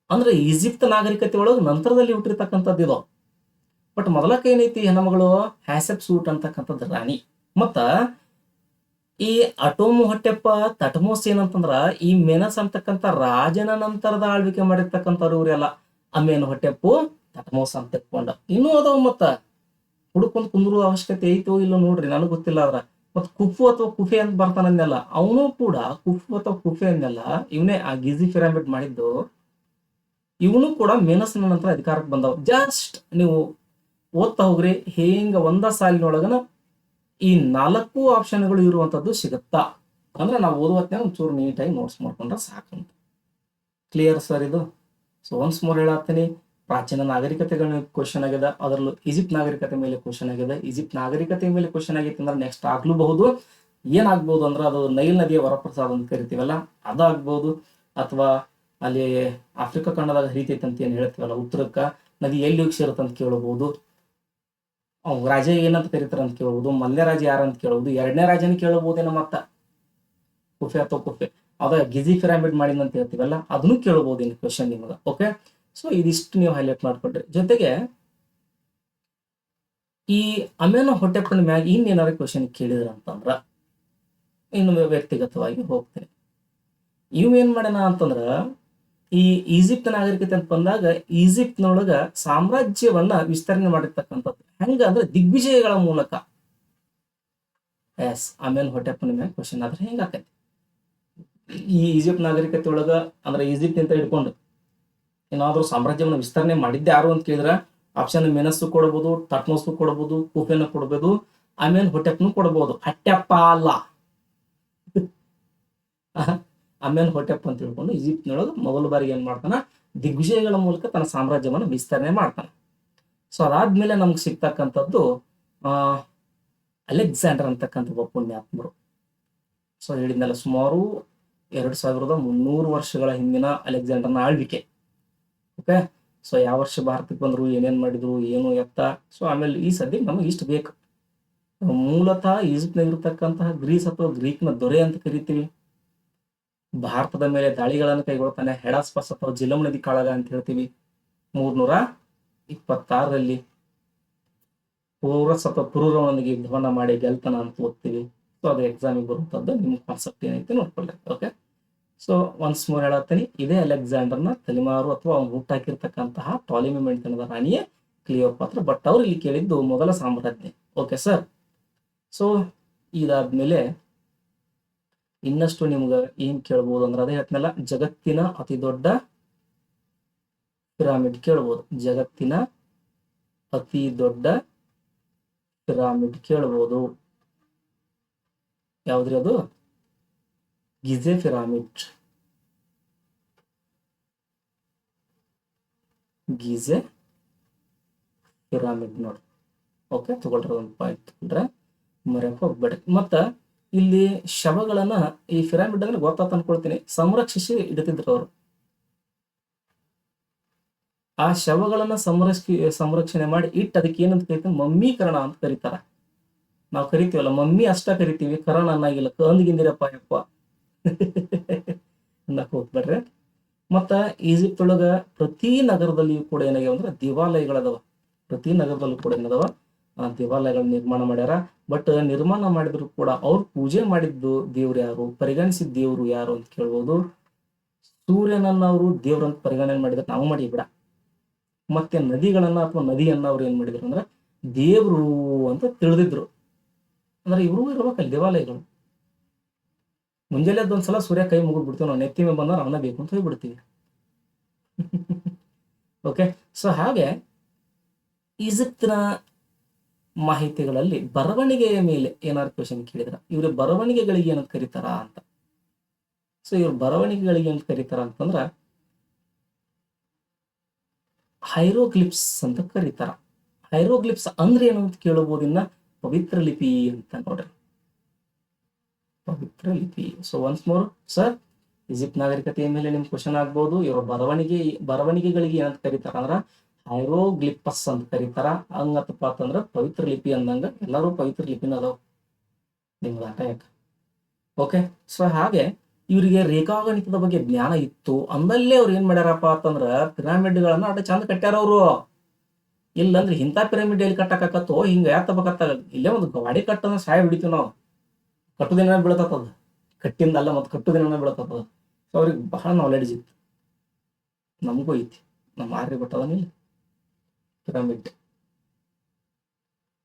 ಅಂದ್ರೆ ಈಜಿಪ್ಟ್ ನಾಗರಿಕತೆ ಒಳಗೆ ನಂತರದಲ್ಲಿ ಹುಟ್ಟಿರ್ತಕ್ಕಂಥದ್ದು ಇದು. ಬಟ್ ಮೊದಲಕ್ಕೆ ಏನೈತಿ, ಹೆಣ್ಮಗಳು ಹ್ಯಾಸೆಪ್ಸೂಟ್ ಅಂತಕ್ಕಂಥದ್ದು ರಾಣಿ. ಮತ್ತ ಈ ಅಟೋಮೊಹೊಟೆಪ್ ತಟಮೋಸ್ ಏನಂತಂದ್ರ ಈ ಮೆನಸ್ ಅಂತಕ್ಕಂಥ ರಾಜನ ನಂತರದ ಆಳ್ವಿಕೆ ಮಾಡಿರ್ತಕ್ಕಂಥವ್ರು ಇವರೆಲ್ಲ. ಅಮೇನ್ಹೊಟೆಪ್ ತಟಮೋಸ್ ಅಂತ ತಿಳ್ಕೊಂಡ. ಇನ್ನೂ ಅದಾವ, ಮತ್ತ ಹುಡುಕೊಂಡ್ ಕುಂದ್ರು ಅವಶ್ಯಕತೆ ಐತೋ ಇಲ್ಲೋ ನೋಡ್ರಿ, ನನಗೆ ಗೊತ್ತಿಲ್ಲ. ಅದ್ರ ಮತ್ ಕುಫು ಅಥವಾ ಕುಫೆ ಅಂತ ಬರ್ತಾನಂದೆಲ್ಲ, ಅವನು ಕೂಡ ಕುಫು ಅಥವಾ ಕುಫೆ ಅಂದೆಲ್ಲ ಇವನೇ ಆ ಗಿಜಿ ಪಿರಾಮಿಡ್ ಮಾಡಿದ್ದು. ಇವನು ಕೂಡ ಮೆನಸ್ನ ನಂತರ ಅಧಿಕಾರಕ್ಕೆ ಬಂದವ್. ಜಸ್ಟ್ ನೀವು ಓದ್ತಾ ಹೋಗ್ರಿ, ಹಿಂಗ ಒಂದ ಸಾಲಿನೊಳಗನ ಈ 4 ಆಪ್ಷನ್ಗಳು ಇರುವಂತದ್ದು ಸಿಗುತ್ತಾ ಅಂದ್ರೆ ನಾವು ಓದುವತ್ನೇ ಒಂಚೂರು ನೀಟಾಗಿ ನೋಟ್ಸ್ ಮಾಡ್ಕೊಂಡ್ರೆ ಸಾಕಂತ. ಕ್ಲಿಯರ್ ಸರ್ ಇದು? ಸೊ ಒನ್ಸ್ ಮೋರ್ ಹೇಳತ್ತೀನಿ, ಪ್ರಾಚೀನ ನಾಗರಿಕತೆಗಳ ಕ್ವಶನ್ ಆಗ್ಯದ, ಅದರಲ್ಲೂ ಈಜಿಪ್ಟ್ ನಾಗರಿಕತೆ ಮೇಲೆ ಕ್ವಶನ್ ಆಗಿದೆ. ಈಜಿಪ್ಟ್ ನಾಗರಿಕತೆ ಮೇಲೆ ಕ್ವಶನ್ ಆಗೈತೆ ಅಂದ್ರೆ ನೆಕ್ಸ್ಟ್ ಆಗ್ಲೂಬಹುದು. ಏನಾಗ್ಬಹುದು ಅಂದ್ರೆ ಅದು ನೈಲ್ ನದಿಯ ವರಪ್ರಸಾದ ಅಂತ ಕರಿತೀವಲ್ಲ ಅದಾಗ್ಬಹುದು, ಅಥವಾ ಅಲ್ಲಿ ಆಫ್ರಿಕಾ ಖಂಡದಾಗ ಹರಿತೈತೆ ಅಂತ ಏನ್ ಹೇಳ್ತೀವಲ್ಲ ಉತ್ತರಕ್ಕ, ನದಿ ಎಲ್ಲಿ ಹೋಗಿ ಸೇರುತ್ತೆ ಅಂತ ಕೇಳಬಹುದು. ರಾಜ ಏನಂತ ಕರೀತಾರ ಅಂತ ಕೇಳಬಹುದು. ಮೊದಲನೇ ರಾಜ ಯಾರಂತ ಕೇಳಬಹುದು. ಎರಡನೇ ರಾಜನ ಕೇಳಬಹುದೇನೋ, ಮತ್ತ ಕುಫೆ ಅಥವಾ ಕುಫೆ ಅದ ಗಿಜಿ ಪಿರಾಮಿಡ್ ಮಾಡಿದಂತ ಹೇಳ್ತೀವಲ್ಲ ಅದನ್ನು ಕೇಳಬಹುದು ಇನ್ ಕ್ವಶನ್ ನಿಮಗ. ಓಕೆ, ಸೊ ಇದಿಷ್ಟು ನೀವು ಹೈಲೈಟ್ ಮಾಡ್ಕೊಡ್ರಿ. ಜೊತೆಗೆ ಈ ಅಮೇನ್ಹೊಟೆಪ್ನ ಮ್ಯಾಗ ಇನ್ನೇನಾರ ಕ್ವಶನ್ ಕೇಳಿದ್ರ ಅಂತಂದ್ರ ಇನ್ನು ವ್ಯಕ್ತಿಗತವಾಗಿ ಹೋಗ್ತೇನೆ. ಇವ್ ಏನ್ ಮಾಡ್ಯಾನ ಅಂತಂದ್ರ, ಈ ಈಜಿಪ್ಟ್ ನಾಗರಿಕತೆ ಅಂತ ಬಂದಾಗ ಈಜಿಪ್ಟ್ನೊಳಗ ಸಾಮ್ರಾಜ್ಯವನ್ನ ವಿಸ್ತರಣೆ ಮಾಡಿರ್ತಕ್ಕಂಥದ್ದು ಹೆಂಗ ಅಂದ್ರೆ ದಿಗ್ವಿಜಯಗಳ ಮೂಲಕ. ಎಸ್, ಅಮೇನ್ಹೊಟೆಪ್ನ ಮ್ಯಾಗ ಕ್ವಶನ್ ಆದ್ರೆ ಹೆಂಗ ಆಕೈತಿ. ಈ ಈಜಿಪ್ಟ್ ನಾಗರಿಕತೆ ಒಳಗ ಅಂದ್ರೆ ಈಜಿಪ್ಟ್ ಅಂತ ಹಿಡ್ಕೊಂಡು ಏನಾದ್ರೂ ಸಾಮ್ರಾಜ್ಯವನ್ನ ವಿಸ್ತರಣೆ ಮಾಡಿದ್ದೆ ಯಾರು ಅಂತ ಕೇಳಿದ್ರ ಆಪ್ಷನ್ ಮೆನಸ್ಸು ಕೊಡಬಹುದು, ತಟ್ಮೋಸ್ಸು ಕೊಡಬಹುದು, ಕೂಫೆನ ಕೊಡಬಹುದು, ಅಮೇನ್ಹೊಟೆಪ್ನು ಕೊಡಬಹುದು. ಹಟ್ಯಪ್ಪ ಅಲ್ಲ, ಅಮೇನ್ಹೊಟೆಪ್ ಅಂತ ತಿಳ್ಕೊಂಡು ಈಜಿಪ್ಟ್ನೊಳಗ ಮೊದಲ ಬಾರಿಗೆ ಏನ್ ಮಾಡ್ತಾನ, ದಿಗ್ವಿಜಯಗಳ ಮೂಲಕ ತನ್ನ ಸಾಮ್ರಾಜ್ಯವನ್ನ ವಿಸ್ತರಣೆ ಮಾಡ್ತಾನೆ. ಸೊ ಅದಾದ್ಮೇಲೆ ನಮ್ಗೆ ಸಿಗ್ತಕ್ಕಂಥದ್ದು ಅಲೆಕ್ಸಾಂಡರ್ ಅಂತಕ್ಕಂಥ ಒಬ್ಬ ಪುಣ್ಯಾತ್ಮರು. ಸೊ ಹೇಳಿದ್ನಲ್ಲ, ಸುಮಾರು 2300 ವರ್ಷಗಳ ಹಿಂದಿನ ಅಲೆಕ್ಸಾಂಡರ್ನ ಆಳ್ವಿಕೆ. ಓಕೆ, ಸೊ ಯಾವ ವರ್ಷ ಭಾರತಕ್ಕೆ ಬಂದ್ರು, ಏನೇನ್ ಮಾಡಿದ್ರು, ಏನು ಎತ್ತ. ಸೊ ಆಮೇಲೆ ಈ ಸದ್ಯಕ್ಕೆ ನಮಗೆ ಇಷ್ಟು ಬೇಕು. ಮೂಲತಃ ಈಜಿಪ್ಟ್ನಾಗ ಇರತಕ್ಕಂತಹ ಗ್ರೀಸ್ ಅಥವಾ ಗ್ರೀಕ್ನ ದೊರೆ ಅಂತ ಕರಿತೀವಿ. ಭಾರತದ ಮೇಲೆ ದಾಳಿಗಳನ್ನು ಕೈಗೊಳ್ತಾನೆ. ಹೆಡಾಸ್ಪಸ್ ಅಥವಾ ಜಿಲಂ ನದಿ ಕಾಳಗ ಅಂತ ಹೇಳ್ತೀವಿ. 326ರಲ್ಲಿ ಪೌರಸ್ ಅಥವಾ ಪುರೂರವನಿಗೆ ಯುದ್ಧವನ್ನ ಮಾಡಿ ಗೆಲ್ತಾನ ಅಂತ ಓದ್ತೀವಿ. ಸೊ ಅದು ಎಕ್ಸಾಮಿಗೆ ಬರುವಂತದ್ದು. ನಿಮ್ಗೆ ಕಾನ್ಸೆಪ್ಟ್ ಏನೈತಿ ನೋಡ್ಕೊಳ್ಳಿ. ಓಕೆ, ಸೊ ಒನ್ಸ್ ಮೋರ್ ಹೇಳತ್ತೀನಿ, ಇದೇ ಅಲೆಕ್ಸಾಂಡರ್ನ ತಲೆಮಾರು ಅಥವಾ ಅವ್ನು ಹುಟ್ಟಾಕಿರ್ತಕ್ಕಂತಹ ಟಾಲಿಮಿ ಮೆಂಟನದ ರಾಣಿಯೇ ಕ್ಲಿಯೋಪಾತ್ರ. ಬಟ್ ಅವ್ರು ಇಲ್ಲಿ ಕೇಳಿದ್ದು ಮೊದಲ ಸಾಮ್ರಾಜ್ಞಿ. ಓಕೆ ಸರ್, ಸೊ ಇದಾದ್ಮೇಲೆ ಇನ್ನಷ್ಟು ನಿಮ್ಗೆ ಏನ್ ಕೇಳ್ಬೋದು ಅಂದ್ರೆ ಅದೇ ಹೇಳ್ತೀನಲ್ಲ, ಜಗತ್ತಿನ ಅತಿ ದೊಡ್ಡ ಪಿರಾಮಿಡ್ ಕೇಳ್ಬೋದು. ಜಗತ್ತಿನ ಅತಿ ದೊಡ್ಡ ಪಿರಾಮಿಡ್ ಕೇಳ್ಬೋದು. ಯಾವ್ದ್ರಿ ಅದು? ಗಿಜೆ ಪಿರಾಮಿಡ್. ಗಿಜೆ ಪಿರಾಮಿಡ್ ನೋಡ್ರಿ. ಓಕೆ, ತಗೊಳ್ರಿ, ಒಂದು ಪಾಯಿಂಟ್ ತಗೊಂಡ್ರೆ ಮರ್ಯಾಕ ಹೋಗ್ಬೇಡ್ರಿ. ಮತ್ತ ಇಲ್ಲಿ ಶವಗಳನ್ನ ಈ ಪಿರಾಮಿಡ್ ಅಂದ್ರೆ ಗೊತ್ತಾತ ಅನ್ಕೊಳ್ತೀನಿ, ಸಂರಕ್ಷಿಸಿ ಇಡ್ತಿದ್ರು ಅವರು. ಆ ಶವಗಳನ್ನ ಸಂರಕ್ಷಣೆ ಮಾಡಿ ಇಟ್ಟು ಅದಕ್ಕೆ ಏನಂತ ಕರಿತೀವಿ, ಮಮ್ಮೀಕರಣ ಅಂತ ಕರೀತಾರ. ನಾವು ಕರಿತೀವಲ್ಲ ಮಮ್ಮಿ ಅಷ್ಟ ಕರಿತೀವಿ, ಕರಣ ಅನ್ನಾಗಿಲ್ಲ. ಕಂದ್ಗಿಂದಿರಪ್ಪ ಯಪ್ಪ ಅನ್ನಕ್ ಹೋಗ್ಬೇಡ್ರಿ. ಮತ್ತ ಈಜಿಪ್ಟ್ ಒಳಗ ಪ್ರತಿ ನಗರದಲ್ಲಿಯೂ ಕೂಡ ಏನಾಗ್ಯಾವ ಅಂದ್ರೆ ದೇವಾಲಯಗಳದಾವ. ಪ್ರತಿ ನಗರದಲ್ಲೂ ಕೂಡ ಏನದಾವ, ದೇವಾಲಯಗಳನ್ನ ನಿರ್ಮಾಣ ಮಾಡ್ಯಾರ. ಬಟ್ ನಿರ್ಮಾಣ ಮಾಡಿದ್ರು ಕೂಡ ಅವ್ರು ಪೂಜೆ ಮಾಡಿದ್ದು ದೇವ್ರು ಯಾರು, ಪರಿಗಣಿಸಿದ ದೇವ್ರು ಯಾರು ಅಂತ ಕೇಳ್ಬೋದು. ಸೂರ್ಯನನ್ನ ಅವರು ದೇವ್ರಂತ ಪರಿಗಣನೆ ಮಾಡಿದ್ರೆ ನಾವು ಮಾಡಿ ಬಿಡ. ಮತ್ತೆ ನದಿಗಳನ್ನ ಅಥವಾ ನದಿಯನ್ನ ಅವ್ರು ಏನ್ ಮಾಡಿದ್ರು ಅಂದ್ರೆ ದೇವ್ರು ಅಂತ ತಿಳಿದಿದ್ರು. ಅಂದ್ರೆ ಇವ್ರು ಇರ್ಬೇಕಲ್ಲಿ ದೇವಾಲಯಗಳು. ಮುಂಜಾನೆ ಒಂದ್ಸಲ ಸೂರ್ಯ ಕೈ ಮುಗಿದ್ ಬಿಡ್ತೀವಿ ನಾವು, ನೆತ್ತಿ ಮೇಲೆ ಬಂದ್ರೆ ಅವನ ಬೇಕು ಅಂತ ಹೋಗ್ಬಿಡ್ತೀವಿ. ಓಕೆ. ಸೊ ಹಾಗೆ ಈಜಿಪ್ತಿನ ಮಾಹಿತಿಗಳಲ್ಲಿ ಬರವಣಿಗೆಯ ಮೇಲೆ ಏನಾದ್ರು ಕ್ವಶನ್ ಕೇಳಿದ್ರ, ಇವ್ರ ಬರವಣಿಗೆಗಳಿಗೆ ಏನಂತ ಕರೀತಾರ ಅಂತ. ಸೊ ಇವ್ರ ಬರವಣಿಗೆಗಳಿಗೆ ಏನಂತ ಕರೀತಾರ ಅಂತಂದ್ರ ಹೈರೋಗ್ಲಿಪ್ಸ್ ಅಂತ ಕರೀತಾರ. ಹೈರೋಗ್ಲಿಪ್ಸ್ ಅಂದ್ರೆ ಏನು ಅಂತ ಕೇಳಬಹುದು. ಇನ್ನ ಪವಿತ್ರ ಲಿಪಿ ಅಂತ ನೋಡ್ರಿ, ಪವಿತ್ರ ಲಿಪಿ. So once more sir, Egypt ನಾಗರಿಕತೆಯ ಮೇಲೆ ನಿಮ್ ಕ್ವಶನ್ ಆಗ್ಬಹುದು. ಇವ್ರ ಬರವಣಿಗೆಗಳಿಗೆ ಏನಂತ ಕರೀತಾರ ಅಂದ್ರ ಹೈರೋಗ್ಲಿಪಸ್ ಅಂತ ಕರೀತಾರ. ಹಂಗತ್ತಪ್ಪ ಅಂತಂದ್ರ ಪವಿತ್ರ ಲಿಪಿ ಅಂದಂಗ ಎಲ್ಲರೂ ಪವಿತ್ರ ಲಿಪಿನ ಅದಾವ ನಿಮ್ಗೆ ಆಟ ಯಾಕ. ಓಕೆ. ಸೊ ಹಾಗೆ ಇವರಿಗೆ ರೇಖಾಗಣಿತದ ಬಗ್ಗೆ ಜ್ಞಾನ ಇತ್ತು ಅಂದಲ್ಲೇ ಅವ್ರು ಏನ್ ಮಾಡ್ಯಾರಪ್ಪ ಅಂತಂದ್ರ ಪಿರಾಮಿಡ್ಗಳನ್ನ ಅಟ ಚಂದ ಕಟ್ಟ್ಯಾರ ಅವರು. ಇಲ್ಲಂದ್ರೆ ಇಂಥ ಪಿರಮಿಡ್ ಎಲ್ಲಿ ಕಟ್ಟಕತ್ತೋ ಹಿಂಗ ಯಾತಬೇಕತ್ತ, ಇಲ್ಲೇ ಒಂದು ಗಾಡಿ ಕಟ್ಟಂದ್ರೆ ಸಹಾಯ ಹಿಡಿತೀವಿ ನಾವು. ಕಟ್ಟುದಿನ ಬೀಳತದ, ಕಟ್ಟಿಂದ ಅಲ್ಲ ಮತ್ತೆ ಕಟ್ಟುದಿನ ಬೀಳತದ. ಸೊ ಅವ್ರಿಗೆ ಬಹಳ ನಾಲೆಡ್ಜ್ ಇತ್ತು, ನಮಗೂ ಐತಿ. ನಮ್ಮ ಆರ್ಯಭಟ್ಟದನಿಲ್ಲ ಪಿರಮಿಡ್.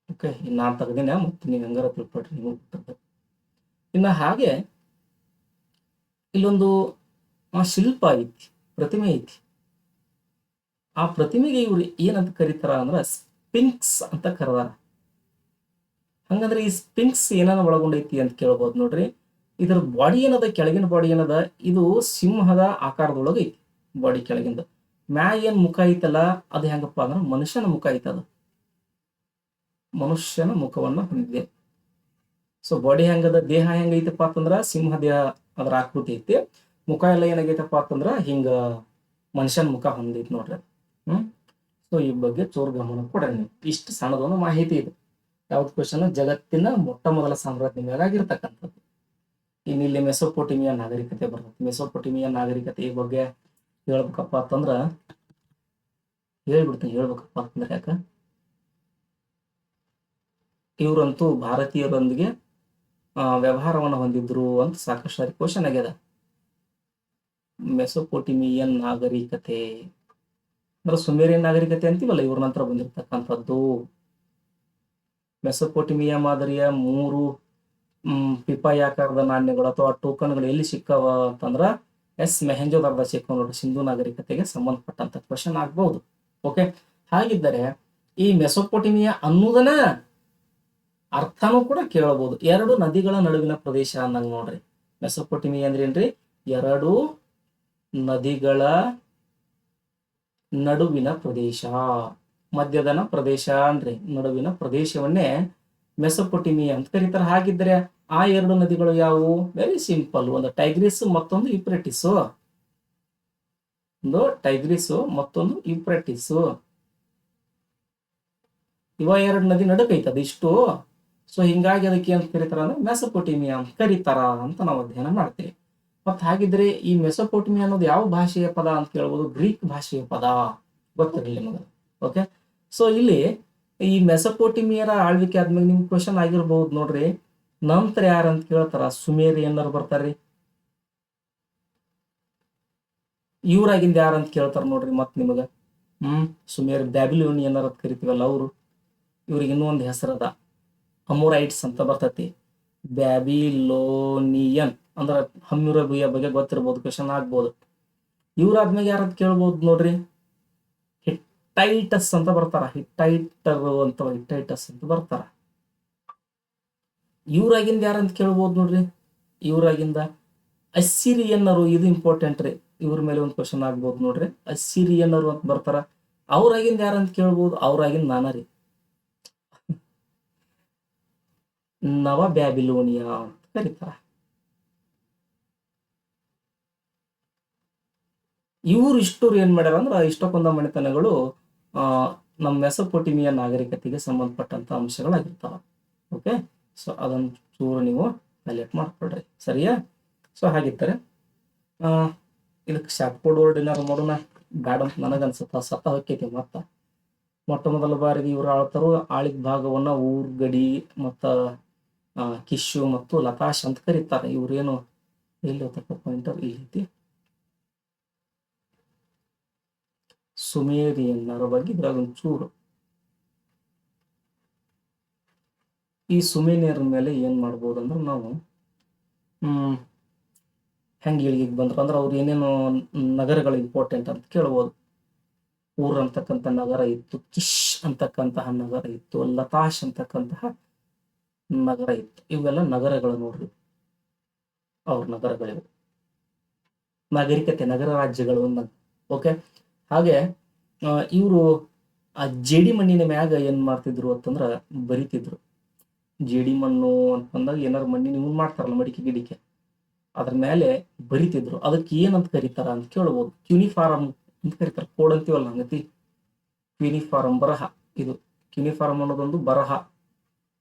ಓಕೆ, ನಾನು ತೆಗ್ದಿನ ಮತ್ತೆ ನೀವು ಹೆಂಗಾರ ತಿಳ್ಕೊಟ್ರಿ ನೀವು. ಇನ್ನು ಹಾಗೆ ಇಲ್ಲೊಂದು ಶಿಲ್ಪ ಐತಿ, ಪ್ರತಿಮೆ ಐತಿ. ಆ ಪ್ರತಿಮೆಗೆ ಇವ್ರು ಏನಂತ ಕರೀತಾರ ಅಂದ್ರ ಸ್ಪಿಂಕ್ಸ್ ಅಂತ ಕರೆದಾರ. ಹಂಗಂದ್ರೆ ಈ ಸ್ಪಿಂಕ್ಸ್ ಏನನ್ನ ಒಳಗೊಂಡೈತಿ ಅಂತ ಕೇಳ್ಬೋದು ನೋಡ್ರಿ. ಇದರ ಬಾಡಿ ಏನದ, ಕೆಳಗಿನ ಬಾಡಿ ಏನದ, ಇದು ಸಿಂಹದ ಆಕಾರದೊಳಗೆ ಐತಿ ಬಾಡಿ ಕೆಳಗಿಂದ. ಮ್ಯಾಗ ಏನ್ ಮುಖ ಐತಲ್ಲ ಅದು ಹೆಂಗಪ್ಪ ಅಂದ್ರೆ ಮನುಷ್ಯನ ಮುಖ ಐತದ, ಮನುಷ್ಯನ ಮುಖವನ್ನ ಹೊಂದಿದೆ. ಸೊ ಬಾಡಿ ಹೆಂಗದ, ದೇಹ ಹೆಂಗೈತಪ್ಪ ಅಂತಂದ್ರ ಸಿಂಹ ದೇಹ ಅದ್ರ ಆಕೃತಿ ಐತಿ. ಮುಖ ಎಲ್ಲ ಏನಾಗೈತಪ್ಪ ಅಂತಂದ್ರ ಹಿಂಗ ಮನುಷ್ಯನ ಮುಖ ಹೊಂದೈತಿ ನೋಡ್ರಿ. ಸೊ ಈ ಬಗ್ಗೆ ಚೂರು ಗಮನ ಕೊಡ್ರಿ ನೀವು. ಇಷ್ಟು ಸಣ್ಣದೊಂದು ಮಾಹಿತಿ ಇದೆ. ಯಾವ್ದು ಕ್ವಶನ್, ಜಗತ್ತಿನ ಮೊಟ್ಟ ಮೊದಲ ಸಾಮ್ರಾಜ್ಯ ಮೇಲಾಗಿರ್ತಕ್ಕಂಥದ್ದು. ಇನ್ನು ಇಲ್ಲಿ ಮೆಸೊಪೊಟೇಮಿಯಾ ನಾಗರಿಕತೆ ಬರ್ತದೆ. ಮೆಸೊಪೊಟೇಮಿಯಾ ನಾಗರಿಕತೆ ಬಗ್ಗೆ ಹೇಳ್ಬೇಕಪ್ಪ ಅಂತಂದ್ರ ಹೇಳ್ಬೇಕಪ್ಪ ಅಂತಂದ್ರೆ ಯಾಕ, ಇವರಂತೂ ಭಾರತೀಯರೊಂದಿಗೆ ವ್ಯವಹಾರವನ್ನು ಹೊಂದಿದ್ರು ಅಂತ ಸಾಕಷ್ಟು ಸಾರಿ ಕ್ವಶನ್ ಆಗ್ಯದ. ಮೆಸೊಪೊಟೇಮಿಯನ್ ನಾಗರಿಕತೆ ಅಂದ್ರೆ ಸುಮೇರಿಯನ್ ನಾಗರಿಕತೆ ಅಂತೀವಲ್ಲ, ಇವ್ರ ನಂತರ ಬಂದಿರತಕ್ಕಂಥದ್ದು. ಮೆಸೊಪೊಟೇಮಿಯಾ ಮಾದರಿಯ 3 ಪಿಪಾಯಿ ಆಕಾರದ ನಾಣ್ಯಗಳು ಅಥವಾ ಟೋಕನ್ಗಳು ಎಲ್ಲಿ ಸಿಕ್ಕವ ಅಂತಂದ್ರ ಮೊಹೆಂಜೊದಾರೊದಾಗ ಸಿಕ್ಕವ ನೋಡ್ರಿ. ಸಿಂಧು ನಾಗರಿಕತೆಗೆ ಸಂಬಂಧಪಟ್ಟಂತ ಕ್ವಶನ್ ಆಗ್ಬಹುದು. ಓಕೆ, ಹಾಗಿದ್ದರೆ ಈ ಮೆಸೊಪೊಟೇಮಿಯಾ ಅನ್ನೋದನ್ನ ಅರ್ಥನೂ ಕೂಡ ಕೇಳಬಹುದು. 2 ನದಿಗಳ ನಡುವಿನ ಪ್ರದೇಶ ಅನ್ನಂಗ ನೋಡ್ರಿ. ಮೆಸೊಪೊಟೇಮಿಯಾ ಅಂದ್ರೆ ಏನ್ರಿ, 2 ನದಿಗಳ ನಡುವಿನ ಪ್ರದೇಶ, ಮಧ್ಯದನ ಪ್ರದೇಶ ಅಂದ್ರೆ ನಡುವಿನ ಪ್ರದೇಶವನ್ನೇ ಮೆಸೊಪೊಟೇಮಿಯಾ ಅಂತ ಕರೀತಾರೆ. ಹಾಗಿದ್ರೆ ಆ 2 ನದಿಗಳು ಯಾವುವು? ವೆರಿ ಸಿಂಪಲ್, ಒಂದು ಟೈಗ್ರಿಸ್ ಮತ್ತೊಂದು ಯೂಫ್ರೆಟಿಸ್. ಒಂದು ಟೈಗ್ರಿಸ್ ಮತ್ತೊಂದು ಯೂಫ್ರೆಟಿಸ್. ಇವ 2 ನದಿ ನಡುಕೈತೆ ಅದಿಷ್ಟು. ಸೊ ಹಿಂಗಾಗಿ ಅದಕ್ಕೆ ಅಂತ ಕರೀತಾರ ಅಂದ್ರೆ ಮೆಸೊಪೊಟೇಮಿಯಾ ಅಂತ ಕರೀತಾರ ಅಂತ ನಾವು ಅಧ್ಯಯನ ಮಾಡ್ತೇವೆ. ಮತ್ ಹಾಗಿದ್ರೆ ಈ ಮೆಸೊಪೊಟೇಮಿಯಾ ಅನ್ನೋದು ಯಾವ ಭಾಷೆಯ ಪದ ಅಂತ ಕೇಳ್ಬೋದು? ಗ್ರೀಕ್ ಭಾಷೆಯ ಪದ. ಗೊತ್ತಿರಲಿ ನಿಮಗೆ. ಓಕೆ, ಸೊ ಇಲ್ಲಿ ಈ ಮೆಸೊಪೊಟೇಮಿಯರ ಆಳ್ವಿಕೆ ಆದ್ಮೇಲೆ ನಿಮ್ ಕ್ವಶನ್ ಆಗಿರ್ಬಹುದು ನೋಡ್ರಿ, ನಂತರ ಯಾರಂತ ಕೇಳ್ತಾರ? ಸುಮೇರಿಯನ್ನರು ಬರ್ತಾರ್ರಿ. ಇವ್ರಾಗಿಂದ ಯಾರಂತ ಕೇಳ್ತಾರ ನೋಡ್ರಿ ಮತ್ ನಿಮಗ. ಸುಮೇರ್ ಬ್ಯಾಬಿಲೋನಿಯನ್ನರ್ ಅಂತ ಕರಿತೀವಲ್ಲ ಅವರು. ಇವ್ರಿಗೆ ಇನ್ನೂ ಒಂದು ಹೆಸರದ ಅಮೋರೈಟ್ಸ್ ಅಂತ ಬರ್ತತಿ. ಬ್ಯಾಬಿಲೋನಿಯನ್ ಅಂದ್ರ ಹಮ್ಯುರಬಿಯ ಬಗ್ಗೆ ಗೊತ್ತಿರ್ಬೋದು, ಕ್ವಶನ್ ಆಗ್ಬೋದು. ಇವ್ರಾದ್ಮೇಲೆ ಯಾರಂತ ಕೇಳ್ಬೋದು ನೋಡ್ರಿ, ಹಿಟ್ಟೈಟಸ್ ಅಂತ ಬರ್ತಾರ. ಹಿಟ್ಟೈಟಸ್ ಅಂತ ಬರ್ತಾರ. ಇವ್ರಾಗಿಂದ ಯಾರಂತ ಕೇಳ್ಬೋದು ನೋಡ್ರಿ, ಇವ್ರಾಗಿಂದ ಅಸ್ಸಿರಿಯನ್ನರು. ಇದು ಇಂಪಾರ್ಟೆಂಟ್ ರೀ, ಇವ್ರ ಮೇಲೆ ಒಂದು ಕ್ವಶನ್ ಆಗ್ಬೋದು ನೋಡ್ರಿ. ಅಸ್ಸಿರಿಯನ್ನರು ಅಂತ ಬರ್ತಾರ. ಅವ್ರಾಗಿಂದ ಯಾರಂತ ಕೇಳ್ಬೋದು? ಅವ್ರಾಗಿಂದ ನಾನ ರೀ, ನವ ಬ್ಯಾಬಿಲೋನಿಯಾ ಅಂತ ಕರೀತಾರ. ಇವ್ರು ಇಷ್ಟರು ಏನ್ ಮಾಡ್ಯಾರ ಅಂದ್ರ ಇಷ್ಟಕ್ಕೊಂದ ಮನೆತನಗಳು ನಮ್ಮ ಮೆಸೊಪೊಟೇಮಿಯಾ ನಾಗರಿಕತೆಗೆ ಸಂಬಂಧಪಟ್ಟಂತ ಅಂಶಗಳಾಗಿರ್ತಾವ. ಓಕೆ, ಸೊ ಅದನ್ನ ಚೂರು ನೀವು ಹೈಲೈಟ್ ಮಾಡ್ಕೊಳ್ರಿ, ಸರಿಯಾ? ಸೊ ಹಾಗಿರ್ತಾರೆ ಇದಕ್ಕೆ ಶಾರ್ಟ್ ಕೋಡ್ ವರ್ಡ್ ಏನಾರು ಮಾಡೋಣ ಬ್ಯಾಡ ಅಂತ ನನಗನ್ಸುತ್ತ. ಸತ್ತ ಹೊಕ್ಕೈತಿ. ಮತ್ತ ಮೊಟ್ಟ ಮೊದಲ ಬಾರಿಗೆ ಇವ್ರು ಆಳ್ತಾರೋ ಆಳಿದ ಭಾಗವನ್ನ ಊರ್ಗಡಿ ಮತ್ತ ಕಿಶು ಮತ್ತು ಲತಾಶ್ ಅಂತ ಕರೀತಾರೆ. ಇವ್ರೇನು ಎಲ್ಲಿ ಹೋಗ್ತಕ್ಕ ಪಾಯಿಂಟರ್ ಇಲ್ಲಿ ಐತಿ. ಸುಮೇರಿಯನ್ನರ ಬಗ್ಗೆ ಇದ್ರಾಗ ಒಂಚೂರು, ಈ ಸುಮೇರಿಯರ ಮೇಲೆ ಏನ್ ಮಾಡ್ಬೋದು ಅಂದ್ರೆ ನಾವು ಹೆಂಗೆ ಇಳಿಗೆ ಬಂದ್ರು ಅಂದ್ರೆ ಅವ್ರು ಏನೇನು ನಗರಗಳು ಇಂಪಾರ್ಟೆಂಟ್ ಅಂತ ಕೇಳ್ಬೋದು. ಊರ್ ಅಂತಕ್ಕಂಥ ನಗರ ಇತ್ತು, ಕಿಶ್ ಅಂತಕ್ಕಂತಹ ನಗರ ಇತ್ತು, ಲತಾಶ್ ಅಂತಕ್ಕಂತಹ ನಗರ ಇತ್ತು. ಇವೆಲ್ಲ ನಗರಗಳು ನೋಡ್ರಿ, ಅವ್ರ ನಗರಗಳಿವು, ನಾಗರಿಕತೆ, ನಗರ ರಾಜ್ಯಗಳು. ಓಕೆ, ಹಾಗೆ ಇವರು ಆ ಜೇಡಿ ಮಣ್ಣಿನ ಮ್ಯಾಗ ಏನ್ ಮಾಡ್ತಿದ್ರು ಅಂತಂದ್ರ ಬರಿತಿದ್ರು. ಜೇಡಿ ಮಣ್ಣು ಅಂತಂದಾಗ ಏನಾರು ಮಣ್ಣಿನ ಇವ್ನು ಮಾಡ್ತಾರಲ್ಲ ಮಡಿಕೆ ಗಿಡಿಕೆ, ಅದ್ರ ಮೇಲೆ ಬರಿತಿದ್ರು. ಅದಕ್ಕೆ ಏನಂತ ಕರೀತಾರ ಅಂತ ಕೇಳ್ಬೋದು. ಕ್ಯೂನಿಫಾರಂ ಅಂತ ಕರೀತಾರೆ, ಕೋಡ್ ಅಂತೀವಲ್ಲ ಹಂಗತಿ. ಕ್ಯೂನಿಫಾರಂ ಬರಹ, ಇದು ಕ್ಯೂನಿಫಾರಂ ಅನ್ನೋದೊಂದು ಬರಹ.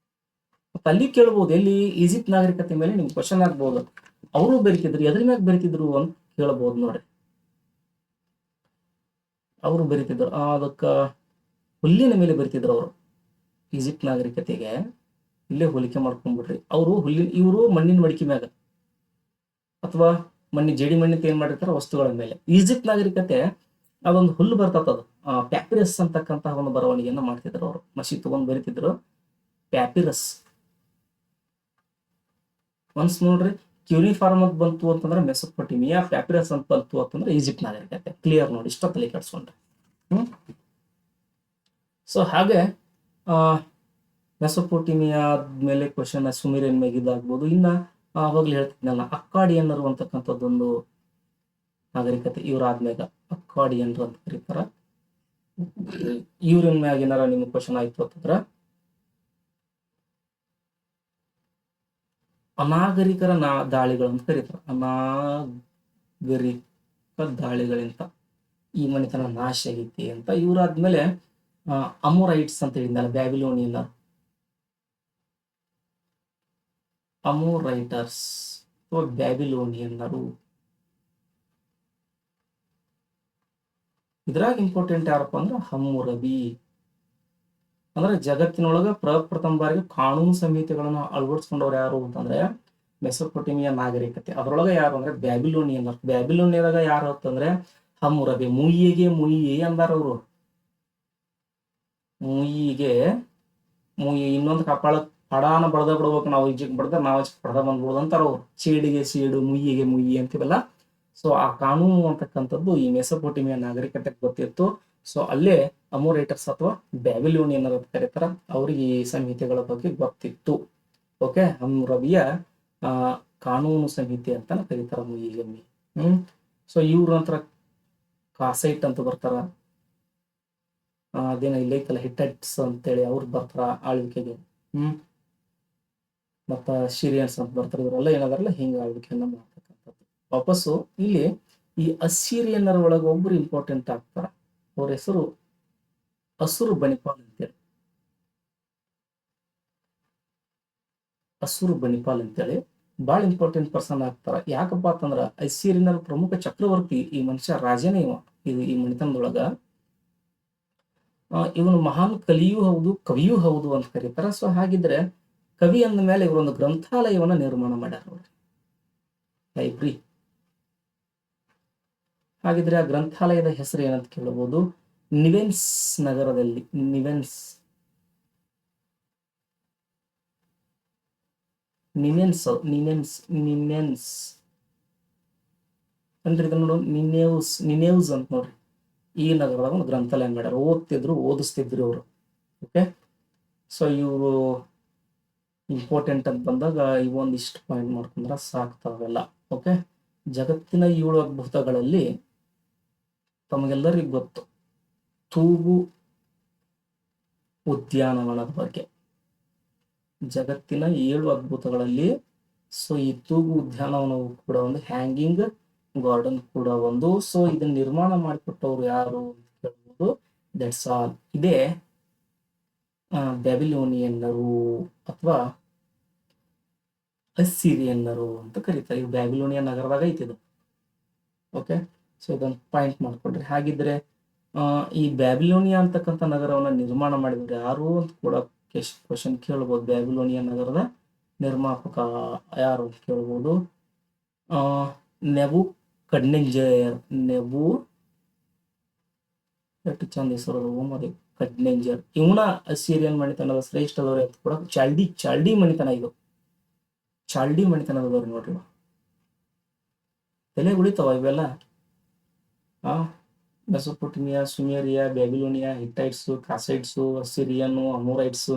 ಅಲ್ಲಿ ಕೇಳ್ಬೋದು, ಎಲ್ಲಿ ಈಜಿಪ್ಟ್ ನಾಗರಿಕತೆ ಮೇಲೆ ನಿಮ್ಗೆ ಕ್ವಶನ್ ಆಗ್ಬೋದು. ಅವರು ಬರಿತಿದ್ರು, ಎದ್ರ ಮ್ಯಾಗ ಬರಿತಿದ್ರು ಅಂತ ಕೇಳ್ಬೋದು ನೋಡ್ರಿ. ಅವರು ಬರಿತಿದ್ರು ಅದಕ್ಕ ಹುಲ್ಲಿನ ಮೇಲೆ ಬರಿತಿದ್ರು ಅವರು. ಈಜಿಪ್ಟ್ ನಾಗರಿಕತೆಗೆ ಇಲ್ಲೇ ಹೋಲಿಕೆ ಮಾಡ್ಕೊಂಡ್ಬಿಡ್ರಿ. ಅವರು ಇವರು ಮಣ್ಣಿನ ಮಡಿಕೆ ಮ್ಯಾಗ ಅಥವಾ ಜೇಡಿ ಮಣ್ಣಿನ ಏನ್ ಮಾಡಿರ್ತಾರ ವಸ್ತುಗಳ ಮೇಲೆ. ಈಜಿಪ್ಟ್ ನಾಗರಿಕತೆ ಅದೊಂದು ಹುಲ್ಲು ಬರ್ತದ, ಪ್ಯಾಪಿರಸ್ ಅಂತಕ್ಕಂತಹ ಒಂದು ಬರವಣಿಗೆಯನ್ನ ಮಾಡ್ತಿದ್ರು ಅವರು. ಮಸಿ ತಗೊಂಡ್ ಬರಿತಿದ್ರು ಪ್ಯಾಪಿರಸ್. ಒನ್ಸ್ ನೋಡ್ರಿ, ಕ್ಯೂನಿಫಾರ್ಮ್ ಅಂತ ಬಂತು ಅಂತಂದ್ರೆ ಮೆಸೊಪೊಟೇಮಿಯಾ, ಪ್ಯಾಪಿರಸ್ ಅಂತ ಬಂತು ಅಂತಂದ್ರೆ ಈಜಿಪ್ಟ್ ನಾಗರಿಕತೆ. ಕ್ಲಿಯರ್ ನೋಡಿ, ಇಷ್ಟ ತಲೆ ಕೆಡ್ಸ್ಕೊಂಡ್ರೆ. ಸೊ ಹಾಗೆ ಮೆಸೊಪೊಟೇಮಿಯಾ ಆದ್ಮೇಲೆ ಕ್ವಶನ್ ಸುಮೇರಿಯನ್ ಮ್ಯಾಗ ಇದಾಗ್ಬೋದು. ಇನ್ನ ಅವಾಗ್ಲೇ ಹೇಳ್ತಿದ್ನಲ್ಲ, ಅಕ್ಕಾಡಿಯನ್ನರು ಅಂತಕ್ಕಂಥದ್ದೊಂದು ನಾಗರಿಕತೆ ಇವ್ರಾದ್ಮ್ಯಾಗ ಅಕ್ಕಾಡಿಯನ್ರು ಅಂತ ಕರೀತಾರ. ಇವ್ರನ್ ಮ್ಯಾಗ ಏನಾರ ನಿಮ್ಗೆ ಕ್ವಶನ್ ಆಯ್ತು ಅಂತಂದ್ರ ಅನಾಗರಿಕರ ದಾಳಿಗಳು ಅಂತ ಕರೀತಾರ. ಅನಾಗರಿಕ ದಾಳಿಗಳಿಂದ ಈ ಮನೆತನ ನಾಶ ಆಗೈತಿ ಅಂತ. ಇವ್ರಾದ್ಮೇಲೆ ಅಮೋರೈಟ್ಸ್ ಅಂತ ಹೇಳಿದ್ನಲ್ಲ, ಬ್ಯಾಬಿಲೋನಿಯನ್ ಅಮೋರೈಟರ್ಸ್ ಅಥವಾ ಬ್ಯಾಬಿಲೋನಿಯನ್ನರು. ಇದ್ರಾಗ ಇಂಪಾರ್ಟೆಂಟ್ ಯಾರಪ್ಪ ಅಂದ್ರೆ ಹಮ್ಮುರಬಿ. ಅಂದ್ರೆ ಜಗತ್ತಿನೊಳಗ ಪ್ರಪ್ರಥಮ ಬಾರಿಗೆ ಕಾನೂನು ಸಂಹಿತೆಗಳನ್ನು ಅಳವಡಿಸ್ಕೊಂಡವ್ರು ಯಾರು ಅಂತಂದ್ರೆ ಮೆಸೊಪೊಟೇಮಿಯಾ ನಾಗರಿಕತೆ. ಅದ್ರೊಳಗ ಯಾರು ಅಂದ್ರೆ ಬ್ಯಾಬಿಲೋನಿಯನ್. ಬ್ಯಾಬಿಲೋನಿಯದಾಗ ಯಾರು ಅಂತಂದ್ರೆ ಹಮ್ಮುರಬಿ. ಮುಯ್ಯಿ ಅಂದಾರ ಅವರು. ಮುಯ್ಯಿಗೆ ಇನ್ನೊಂದು ಕಪಾಳ ಪಡಾನ ಬಡ್ದ ಬಿಡ್ಬೇಕು, ನಾವು ಈಜಿಗೆ ಬಡ್ದ ನಾವು ಪಡ್ದ ಬಂದ್ಬಿಡುದು ಅಂತಾರ ಅವ್ರು. ಸೀಡಿಗೆ ಸೀಡು, ಮುಯ್ಯಿಗೆ ಮುಯ್ಯಿ ಅಂತೀವಲ್ಲ. ಸೊ ಆ ಕಾನೂನು ಅಂತಕ್ಕಂಥದ್ದು ಈ ಮೆಸೊಪೊಟೇಮಿಯಾ ನಾಗರಿಕತೆಗೆ ಗೊತ್ತಿತ್ತು. ಸೊ ಅಲ್ಲೇ ಅಮೋರೇಟರ್ಸ್ ಅಥವಾ ಬ್ಯಾಬಿಲೋನಿಯನ್ ಅಂತ ಕರೀತಾರ, ಅವ್ರಿಗೆ ಈ ಸಂಹಿತೆಗಳ ಬಗ್ಗೆ ಗೊತ್ತಿತ್ತು. ಓಕೆ, ಹಮ್ಮುರಬಿಯ ಕಾನೂನು ಸಂಹಿತೆ ಅಂತ ಕರೀತಾರ ಮುಯ್ಯಿಗೆ. ಸೊ ಇವ್ರ ನಂತರ ಕಾಸೈಟ್ ಅಂತ ಬರ್ತಾರ. ಅದೇನ ಇಲ್ಲೈತಲ್ಲ ಹಿಟ್ಟೈಟ್ಸ್ ಅಂತೇಳಿ ಅವ್ರು ಬರ್ತಾರ ಆಳ್ವಿಕೆಗೆ. ಮತ್ತ ಸಿರಿಯನ್ಸ್ ಅಂತ ಬರ್ತಾರೆ. ಇವರೆಲ್ಲ ಏನಾದಾರಲ್ಲ ಹಿಂಗ ಆಳ್ವಿಕೆಯನ್ನ ಮಾಡ್ತಕ್ಕಂಥದ್ದು. ವಾಪಸ್ಸು ಇಲ್ಲಿ ಈ ಅಸ್ಸೀರಿಯನ್ನರ ಒಳಗೆ ಒಬ್ರು ಇಂಪಾರ್ಟೆಂಟ್ ಆಗ್ತಾರ. ಅವ್ರ ಹೆಸರು ಅಸುರು ಬನಿಪಾಲ್ ಅಂತೇಳಿ. ಅಸುರು ಬನಿಪಾಲ್ ಅಂತೇಳಿ ಬಹಳ ಇಂಪಾರ್ಟೆಂಟ್ ಪರ್ಸನ್ ಆಗ್ತಾರ. ಯಾಕಪ್ಪ ಅಂತಂದ್ರ ಅಸ್ಸೀರಿಯನ್ನರ ಪ್ರಮುಖ ಚಕ್ರವರ್ತಿ ಈ ಮನುಷ್ಯ, ರಾಜನೇ ಇವ. ಈ ಮನೆತನದೊಳಗ ಇವನು ಮಹಾನ್ ಕಲಿಯೂ ಹೌದು, ಕವಿಯೂ ಹೌದು ಅಂತ ಕರೀತಾರ. ಸೊ ಹಾಗಿದ್ರೆ ಕವಿ ಅಂದ ಮೇಲೆ ಇವರೊಂದು ಗ್ರಂಥಾಲಯವನ್ನ ನಿರ್ಮಾಣ ಮಾಡ್ಯಾರ ನೋಡ್ರಿ, ಲೈಬ್ರರಿ. ಹಾಗಿದ್ರೆ ಆ ಗ್ರಂಥಾಲಯದ ಹೆಸರು ಏನಂತ ಕೇಳಬಹುದು. ನಿವೆನ್ಸ್ ನಗರದಲ್ಲಿ, ನಿವೆನ್ಸ್ ಅಂದ್ರೆ ಇದನ್ನ ನೋಡು, ನಿನೇವ್ಸ್ ಅಂತ ನೋಡ್ರಿ. ಈ ನಗರದಾಗ ಒಂದು ಗ್ರಂಥಾಲಯ ಮಾಡ್ಯಾರ. ಓದಿಸ್ತಿದ್ರು ಅವರು. ಓಕೆ, ಸೊ ಇವರು ಇಂಪಾರ್ಟೆಂಟ್ ಅಂತ ಬಂದಾಗ ಇವೊಂದಿಷ್ಟು ಪಾಯಿಂಟ್ ಮಾಡ್ಕೊಂಡ್ರೆ ಸಾಕ್ತಾವೆಲ್ಲ. ಓಕೆ, ಜಗತ್ತಿನ 7 ಅದ್ಭುತಗಳಲ್ಲಿ ತಮಗೆಲ್ಲರಿಗೂ ಗೊತ್ತು ತೂಗು ಉದ್ಯಾನವನದ ಬಗ್ಗೆ. ಜಗತ್ತಿನ 7 ಅದ್ಭುತಗಳಲ್ಲಿ ಸೊ ಈ ತೂಗು ಉದ್ಯಾನವನವು ಕೂಡ ಒಂದು, ಹ್ಯಾಂಗಿಂಗ್ ಗಾರ್ಡನ್ ಕೂಡ ಒಂದು. ಸೊ ಇದನ್ನ ನಿರ್ಮಾಣ ಮಾಡಿಕೊಟ್ಟವ್ರು ಯಾರು ಅಂತ ಹೇಳ್ಬೋದು. That's all. ಇದೇ ಬ್ಯಾಬಿಲೋನಿಯನ್ನರು ಅಥವಾ ಅಸ್ಸೀರಿಯನ್ನರು ಅಂತ ಕರೀತಾರೆ. ಇವು ಬ್ಯಾಬಿಲೋನಿಯನ್ ನಗರದಾಗ ಐತಿದು. ಓಕೆ, ಸೊ ಇದೊಂದು ಪಾಯಿಂಟ್ ಮಾಡ್ಕೊಡ್ರಿ. ಹಾಗಿದ್ರೆ ಈ ಬ್ಯಾಬಿಲೋನಿಯಾ ಅಂತಕ್ಕಂಥ ನಗರವನ್ನ ನಿರ್ಮಾಣ ಮಾಡಿದ್ರು ಯಾರು ಅಂತ ಕೂಡ ಕ್ವಶನ್ ಕೇಳ್ಬೋದು. ಬ್ಯಾಬಿಲೋನಿಯನ್ ನಗರದ ನಿರ್ಮಾಪಕ ಯಾರು ಅಂತ ಕೇಳ್ಬೋದು. ನೆಬೂಕಡ್ನೆಜ್ಜರ್. ಎಷ್ಟು ಚಂದ ಹೆಸರು ಮರಿ, ಕಡ್ನೆಜ್ಜರ್. ಇವನ ಅಸ್ಸೀರಿಯನ್ ಮಣಿತನದ ಶ್ರೇಷ್ಠದವ್ರು ಅಂತ ಕೂಡ. ಚಾಲ್ಡಿ ಮಣಿತನ ಇದು. ಚಾಲ್ಡಿ ಮಣಿತನದವ್ರು ನೋಡ್ರಿ, ತಲೆ ಉಳಿತಾವ ಇವೆಲ್ಲ. ಮೆಸೊಪೊಟೇಮಿಯಾ, ಸುಮೇರಿಯಾ, ಬ್ಯಾಬಿಲೋನಿಯಾ, ಹಿಟ್ಟೈಟ್ಸು, ಕಾಸೈಟ್ಸು, ಅಸಿರಿಯನ್, ಅಮೋರೈಟ್ಸ್,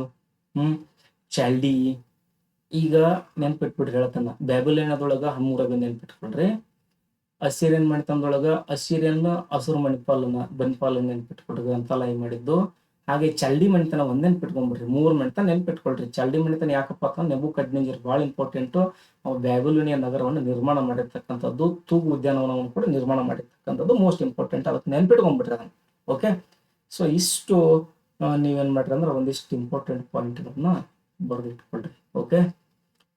ಚಾಲ್ಡಿ. ಈಗ ನೆನ್ಪಿಟ್ಬಿಟ್ರಿ ಹೇಳ್ತಾನ. ಬ್ಯಾಬಿಲೋನಿಯಾದೊಳಗ ಹಮ್ಮೂರಾಗ ನೆನ್ಪಿಟ್ಕೊಳ್ರಿ. ಅಸಿರಿಯನ್ ಮಣಿತನದೊಳಗ ಅಸಿರಿಯನ್ ಅಸುರ ಬನಿಪಾಲನ ನೆನ್ಪಿಟ್ಕೊಳ್ರಿ, ಗ್ರಂಥಾಲಯ ಮಾಡಿದ್ದು. ಹಾಗೆ ಚಲ್ಡಿ ಮಣಿತನ ಒಂದ್ ನೆನ್ಪಿಟ್ಕೊಂಡ್ಬಿಡ್ರಿ. 3 ಮಣಿತನ ನೆನ್ಪಿಟ್ಕೊಳ್ರಿ. ಚಲ್ಡಿ ಮಣಿತನ ಯಾಕಪ್ಪ ಅಂತ ನೆಬೂಕದ್ನೆಚ್ಚರ್ ಬಹಳ ಇಂಪಾರ್ಟೆಂಟ್. ಬ್ಯಾಬಿಲೋನಿಯಾ ನಗರವನ್ನು ನಿರ್ಮಾಣ ಮಾಡಿರ್ತಕ್ಕಂಥದ್ದು, ತೂಗು ಉದ್ಯಾನವನವನ್ನು ಕೂಡ ನಿರ್ಮಾಣ ಮಾಡಿರ್ತಕ್ಕಂಥದ್ದು ಮೋಸ್ಟ್ ಇಂಪಾರ್ಟೆಂಟ್. ಅದಕ್ಕೆ ನೆನ್ಪಿಟ್ಕೊಂಡ್ಬಿಟ್ರಿ ಅದನ್ನ. ಓಕೆ, ಸೊ ಇಷ್ಟು ನೀವೇನ್ ಮಾಡ್ರಿ ಅಂದ್ರೆ ಒಂದಿಷ್ಟು ಇಂಪಾರ್ಟೆಂಟ್ ಪಾಯಿಂಟ್ಗಳನ್ನ ಬರೆದಿಟ್ಕೊಳ್ರಿ. ಓಕೆ,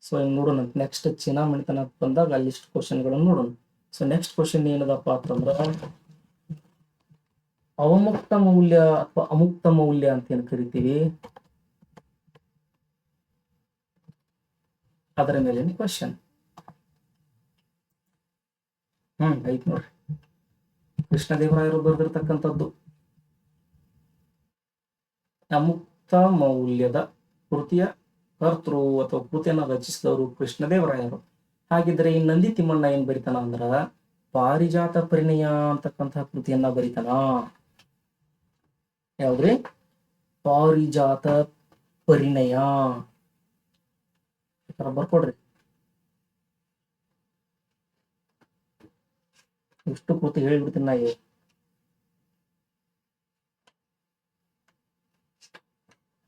ಸೊ ಹಿಂಗ್ ನೋಡೋಣ. ನೆಕ್ಸ್ಟ್ ಚೀನಾ ಮಣಿತನ ಬಂದಾಗ ಅಲ್ಲಿಷ್ಟು ಕ್ವಶನ್ಗಳನ್ನು ನೋಡೋಣ. ಸೊ ನೆಕ್ಸ್ಟ್ ಕ್ವಶನ್ ಏನದಪ್ಪ ಅಂತಂದ್ರ, ಅವಮುಕ್ತ ಮೌಲ್ಯ ಅಥವಾ ಅಮುಕ್ತ ಮೌಲ್ಯ ಅಂತ ಏನ್ ಕರಿತೀವಿ, ಅದರ ಮೇಲಿನ ಕ್ವಶನ್. ಐತ್ ನೋಡ್ರಿ, ಕೃಷ್ಣದೇವರಾಯರು ಬರೆದಿರ್ತಕ್ಕಂಥದ್ದು. ಅಮುಕ್ತ ಮೌಲ್ಯದ ಕೃತಿಯ ಕರ್ತೃ ಅಥವಾ ಕೃತಿಯನ್ನ ರಚಿಸಿದವರು ಕೃಷ್ಣದೇವರಾಯರು. ಹಾಗಿದ್ರೆ ಈ ನಂದಿ ತಿಮ್ಮಣ್ಣ ಏನ್ ಬರಿತಾನ ಅಂದ್ರ ಪಾರಿಜಾತ ಪರಿಣಯ ಅಂತಕ್ಕಂತಹ ಕೃತಿಯನ್ನ ಬರಿತಾನ. ಯಾವ್ದ್ರಿ? ಪಾರಿಜಾತ ಪರಿಣಯ. ಬರ್ಕೊಡ್ರಿ. ಇಷ್ಟು ಕೃತಿ ಹೇಳಿಬಿಡ್ತೀನಿ ನಾ.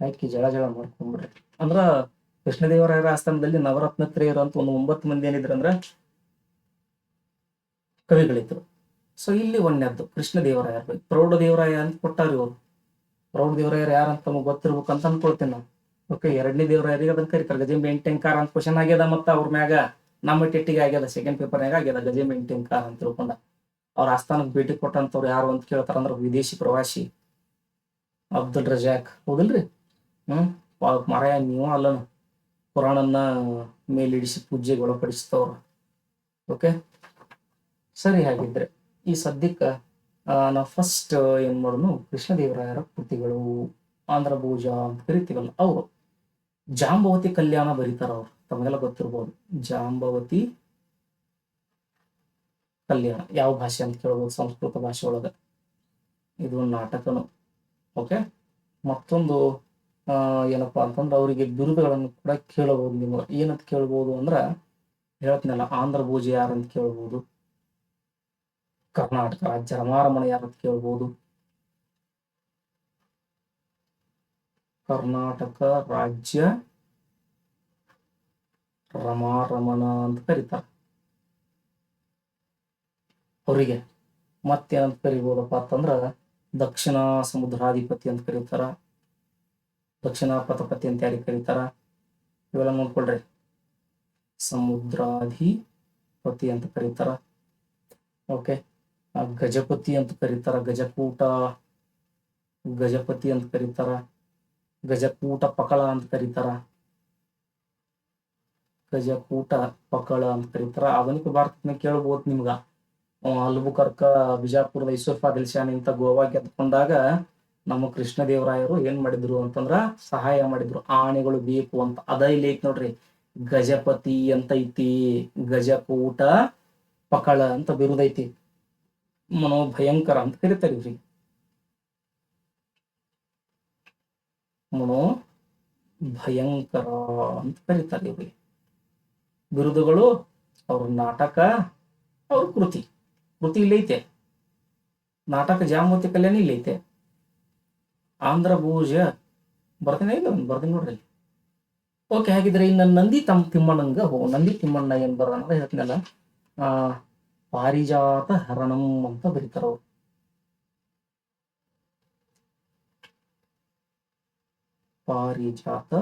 ಆಯ್ಕೆ ಜಳ ಮಾಡ್ಕೊಂಡ್ಬಿಡ್ರಿ. ಅಂದ್ರ ಕೃಷ್ಣದೇವರಾಯರ ಆಸ್ಥಾನದಲ್ಲಿ ನವರತ್ನತ್ರಯರು ಅಂತ ಒಂದು 9 ಮಂದಿ ಏನಿದ್ರಂದ್ರ ಕವಿಗಳಿದ್ರು. ಸೊ ಇಲ್ಲಿ ಒಂದನೇದ್ದು ಕೃಷ್ಣದೇವರಾಯರ ಬಗ್ಗೆ. ಪ್ರೌಢದೇವರಾಯ ಅಂತ ಕೊಟ್ಟಾರ ಇವರು. ಪ್ರೌಢದೇವರಾಯರು ಯಾರಂತ ನಮಗೆ ಗೊತ್ತಿರ್ಬೇಕಂತ ಅನ್ಕೊಳ್ತೇನೆ ನಾನು. ಓಕೆ, 2ನೇ ದೇವರಾಯರಿಗೆ ಅದನ್ನ ಕರೀತಾರೆ ಗಜೆಂಬೆಂಟೆಂಕಾರ ಅಂತ ಕ್ವಶನ್ ಆಗ್ಯದ. ಮತ್ತ ಅವ್ರ ಮ್ಯಾಗ ನಮ್ಮ ಟೆಟ್ಟಿಗೆ ಆಗ್ಯದ, ಸೆಕೆಂಡ್ ಪೇಪರ್ನಾಗ ಆಗ್ಯದ ಗಜೆಂಬೆಂಟೆಂಕಾರ ಅಂತ ತಿಳ್ಕೊಂಡ. ಅವ್ರ ಆಸ್ಥಾನಕ್ಕೆ ಭೇಟಿ ಕೊಟ್ಟಂತವ್ರು ಯಾರು ಅಂತ ಕೇಳ್ತಾರ ಅಂದ್ರೆ ವಿದೇಶಿ ಪ್ರವಾಸಿ ಅಬ್ದುಲ್ ರಜಾಕ್. ಹೌದಿಲ್ರಿ? ಮಾರಾಯ ನೀವು ಅಲ್ಲನ ಕುರಾನನ್ನ ಮೇಲಿಡಿಸಿ ಪೂಜೆಗೆ ಒಳಪಡಿಸ್ತವ್ರು. ಓಕೆ, ಸರಿ. ಹಾಗಿದ್ರೆ ಈ ಸದ್ಯಕ್ಕೆ ನಾವು ಫಸ್ಟ್ ಏನ್ ಮಾಡೋಣ, ಕೃಷ್ಣದೇವರಾಯರ ಕೃತಿಗಳು ಆಂಧ್ರ ಭೋಜ ಅಂತ ಕರಿತೀವಲ್ಲ ಅವರು. ಜಾಂಬವತಿ ಕಲ್ಯಾಣ ಬರೀತಾರ ಅವ್ರು, ತಮಗೆಲ್ಲ ಗೊತ್ತಿರ್ಬೋದು. ಜಾಂಬವತಿ ಕಲ್ಯಾಣ ಯಾವ ಭಾಷೆ ಅಂತ ಕೇಳ್ಬೋದು? ಸಂಸ್ಕೃತ ಭಾಷೆ ಒಳಗ. ಇದು ನಾಟಕನು. ಓಕೆ, ಮತ್ತೊಂದು ಏನಪ್ಪಾ ಅಂತಂದ್ರೆ ಅವರಿಗೆ ಬಿರುದುಗಳನ್ನು ಕೂಡ ಕೇಳಬಹುದು. ನೀವು ಏನಂತ ಕೇಳ್ಬೋದು ಅಂದ್ರ ಹೇಳ್ತೀನಲ್ಲ, ಆಂಧ್ರ ಭೋಜ ಯಾರಂತ ಕೇಳ್ಬೋದು, ಕರ್ನಾಟಕ ರಾಜ್ಯ ರಮಾರಮಣ ಯಾರಂತ ಕೇಳ್ಬೋದು, ಕರ್ನಾಟಕ ರಾಜ್ಯ ರಮಾರಮಣ ಅಂತ ಕರೀತಾರ ಅವರಿಗೆ. ಮತ್ತೇನಂತ ಕರಿಬೋದಪ್ಪ ಅಂತಂದ್ರ ದಕ್ಷಿಣ ಸಮುದ್ರಾಧಿಪತಿ ಅಂತ ಕರೀತಾರ, ದಕ್ಷಿಣ ಪಥಪತಿ ಅಂತ ಯಾರಿಗೆ ಕರೀತಾರ ಇವೆಲ್ಲ ನೋಡ್ಕೊಳ್ರಿ. ಸಮುದ್ರಾಧಿಪತಿ ಅಂತ ಕರೀತಾರ. ಓಕೆ, ಗಜಪತಿ ಅಂತ ಕರೀತಾರ, ಗಜಕೂಟ ಗಜಪತಿ ಅಂತ ಕರೀತಾರ, ಗಜಕೂಟ ಪಕಳ ಅಂತ ಕರೀತಾರ, ಗಜಕೂಟ ಪಕಳ ಅಂತ ಕರೀತಾರ. ಆಧುನಿಕ ಭಾರತನ ಕೇಳ್ಬೋದು ನಿಮ್ಗ. ಅಲ್ಬುಕರ್ಕ ಬಿಜಾಪುರದ ಯೂಸುಫ್ ಆದಿಲ್ ಶಾನ್ ಇಂತ ಗೋವಾ ಗೆದ್ಕೊಂಡಾಗ ನಮ್ಮ ಕೃಷ್ಣದೇವರಾಯರು ಏನ್ ಮಾಡಿದ್ರು ಅಂತಂದ್ರ ಸಹಾಯ ಮಾಡಿದ್ರು. ಆನೆಗಳು ಬೇಕು ಅಂತ. ಅದ ಇಲ್ಲಿ ಐತಿ ನೋಡ್ರಿ, ಗಜಪತಿ ಅಂತ ಐತಿ, ಗಜಕೂಟ ಪಕಳ ಅಂತ ಬಿರುದೈತಿ. ಮನೋಭಯಂಕರ ಅಂತ ಕರೀತಾರೆ ಇವ್ರಿಗೆ. ಮನೋಭಯಂಕರ ಅಂತ ಕರೀತಾರೆ ಇವ್ರಿಗೆ. ಬಿರುದುಗಳು ಅವ್ರ ನಾಟಕ, ಅವ್ರ ಕೃತಿ ಇಲ್ಲೈತೆ. ನಾಟಕ ಜಾಂಬವತಿ ಕಲ್ಯಾಣ ಇಲ್ಲೈತೆ. ಆಂಧ್ರ ಭೋಜ ಬರ್ತೀನಿ ಇಲ್ಲ ಬರ್ತೀನಿ ನೋಡ್ರಿ. ಓಕೆ, ಹಾಗಿದ್ರೆ ಇನ್ನು ನಂದಿ ತಿಮ್ಮಣ್ಣಂಗ ನಂದಿ ತಿಮ್ಮಣ್ಣ ಏನ್ ಬರೋದಂದ್ರೆ ಹೇಳ್ತೀನಲ್ಲ, ಪಾರಿಜಾತ ಹರಣಂ ಅಂತ ಬರೀತಾರ ಅವ್ರು. ಪಾರಿಜಾತ